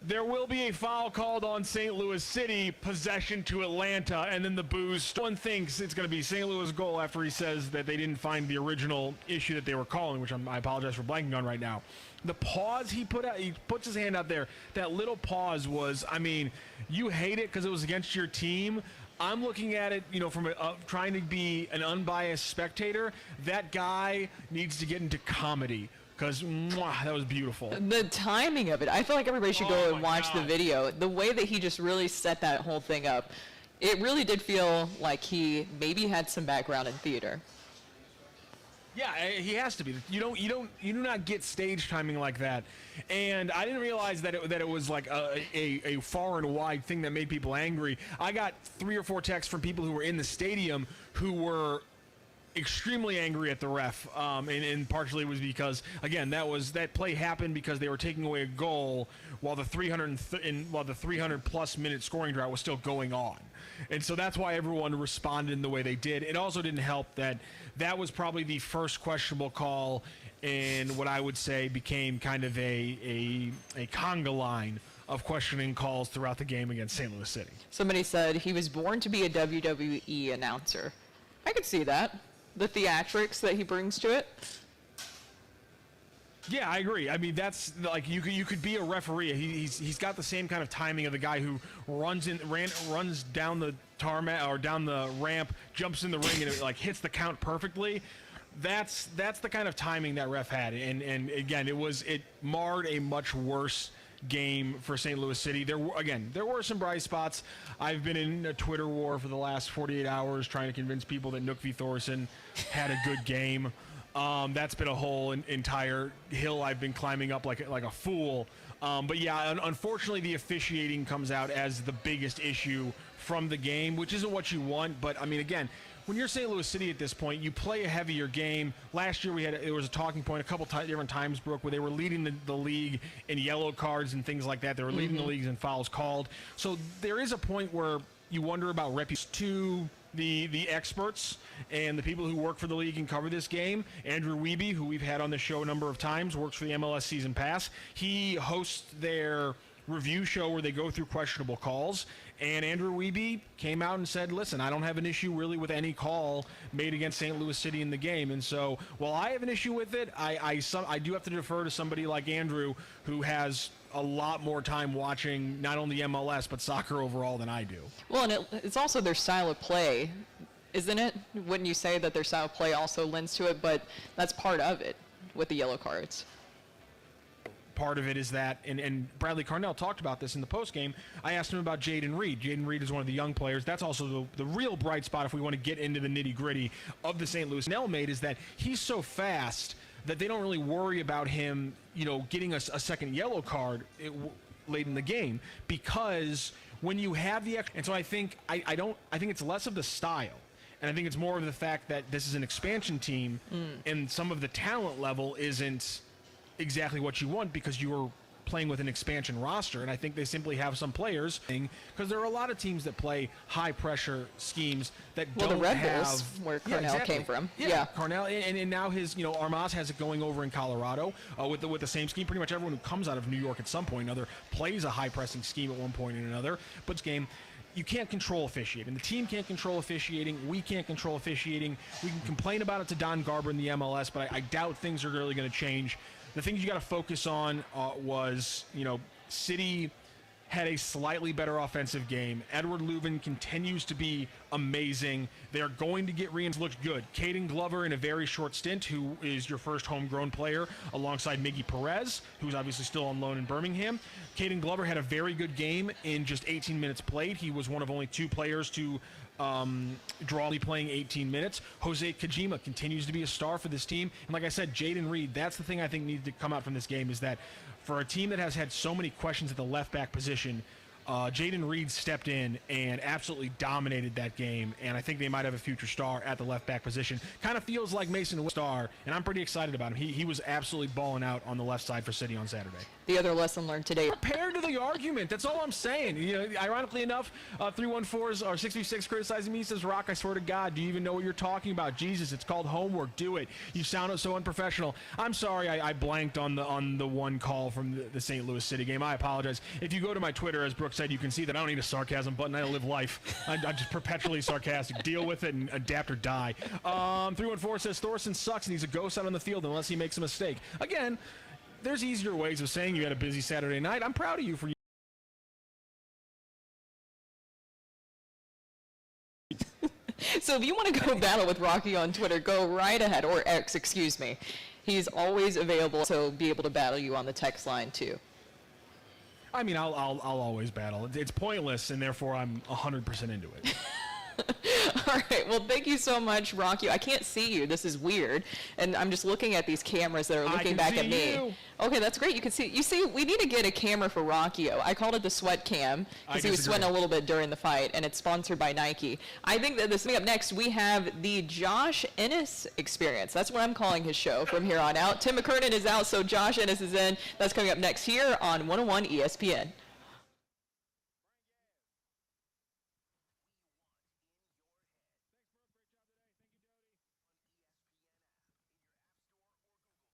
There will be a foul called on St. Louis City, possession to Atlanta, and then the boos. One thinks it's going to be St. Louis goal after he says that they didn't find the original issue that they were calling, which I apologize for blanking on right now. The pause he put out, he puts his hand out there. That little pause was, you hate it because it was against your team. I'm looking at it, from trying to be an unbiased spectator. That guy needs to get into comedy. Because that was beautiful. The timing of it, I feel like everybody should go and watch the video. The way that he just really set that whole thing up, it really did feel like he maybe had some background in theater. Yeah, he has to be. You do not get stage timing like that. And I didn't realize that it was like a far and wide thing that made people angry. I got 3 or 4 texts from people who were in the stadium who were extremely angry at the ref, and partially it was because, again, that play happened because they were taking away a goal while the 300 plus minute scoring drought was still going on, and so that's why everyone responded in the way they did. It also didn't help that was probably the first questionable call in what I would say became kind of a conga line of questioning calls throughout the game against St. Louis City. Somebody said he was born to be a WWE announcer. I could see that. The theatrics that he brings to it. Yeah, I agree. That's like you could be a referee. He's got the same kind of timing of the guy who runs down the tarmac or down the ramp, jumps in the ring, and it hits the count perfectly. That's the kind of timing that ref had, and again, it marred a much worse game for St. Louis City. There were some bright spots. I've been in a Twitter war for the last 48 hours trying to convince people that Nukvi Thoresen had a good game. That's been a whole entire hill I've been climbing up like a fool. But yeah, unfortunately, the officiating comes out as the biggest issue from the game, which isn't what you want. But again, when you're St. Louis City at this point, you play a heavier game. Last year there was a talking point a couple different times, Brooke, where they were leading the league in yellow cards and things like that. They were leading the leagues in fouls called. So there is a point where you wonder about reputation to the experts and the people who work for the league and cover this game. Andrew Wiebe, who we've had on the show a number of times, works for the MLS Season Pass. He hosts their review show where they go through questionable calls, and Andrew Wiebe came out and said, listen, I don't have an issue really with any call made against St. Louis City in the game. And so while I have an issue with it, I do have to defer to somebody like Andrew, who has a lot more time watching not only MLS but soccer overall than I do. Well, and it's also their style of play, isn't it? Wouldn't you say that their style of play also lends to it? But that's part of it with the yellow cards. Part of it is that, and Bradley Carnell talked about this in the postgame. I asked him about Jaden Reed. Jaden Reed is one of the young players. That's also the real bright spot if we want to get into the nitty-gritty of the St. Louis. Carnell made is that he's so fast that they don't really worry about him, getting a second yellow card late in the game, because when you have the extra, and so I think it's less of the style. And I think it's more of the fact that this is an expansion team, and some of the talent level isn't exactly what you want because you are playing with an expansion roster. And I think they simply have some players, because there are a lot of teams that play high-pressure schemes that don't have... Well, the Red Bulls, where Carnell came from. Yeah, Carnell, and now his, Armas has it going over in Colorado with the same scheme. Pretty much everyone who comes out of New York at some point or another plays a high-pressing scheme at one point or another. But this game, you can't control officiating. The team can't control officiating. We can't control officiating. We can complain about it to Don Garber in the MLS, but I doubt things are really going to change. The things you got to focus on was, City had a slightly better offensive game. Edward Leuven continues to be amazing. They're going to get looked good. Caden Glover in a very short stint, who is your first homegrown player, alongside Miggy Perez, who's obviously still on loan in Birmingham. Caden Glover had a very good game in just 18 minutes played. He was one of only 2 players to draw playing 18 minutes. Jose Kojima continues to be a star for this team. And like I said, Jaden Reed, that's the thing I think needs to come out from this game, is that for a team that has had so many questions at the left back position, Jaden Reed stepped in and absolutely dominated that game, and I think they might have a future star at the left back position. Kind of feels like Mason Star, and I'm pretty excited about him. He was absolutely balling out on the left side for City on Saturday. The other lesson learned today. Prepared to the argument. That's all I'm saying. Ironically enough, 314s or 636 criticizing me, says, Rocc, I swear to God, do you even know what you're talking about? Jesus, it's called homework. Do it. You sound so unprofessional. I'm sorry I blanked on the one call from the St. Louis City game. I apologize. If you go to my Twitter, as Brooke said, you can see that I don't need a sarcasm button. I live life. I'm just perpetually sarcastic. Deal with it and adapt or die. 314 says Thorson sucks and he's a ghost out on the field unless he makes a mistake. Again, there's easier ways of saying you had a busy Saturday night. I'm proud of you for you. So if you want to go battle with Rocky on Twitter, go right ahead, or X, excuse me. He's always available, so be able to battle you on the text line too. I mean, I'll always battle. It's pointless, and therefore I'm 100% into it. All right. Well, thank you so much, Rocky. I can't see you. This is weird. And I'm just looking at these cameras that are looking back at me. You. Okay, that's great. You can see. You see, we need to get a camera for Rockio. I called it the sweat cam because he was sweating a little bit during the fight, and it's sponsored by Nike. I think that this coming up next, we have the Josh Ennis experience. That's what I'm calling his show from here on out. Tim McKernan is out, so Josh Ennis is in. That's coming up next here on 101 ESPN.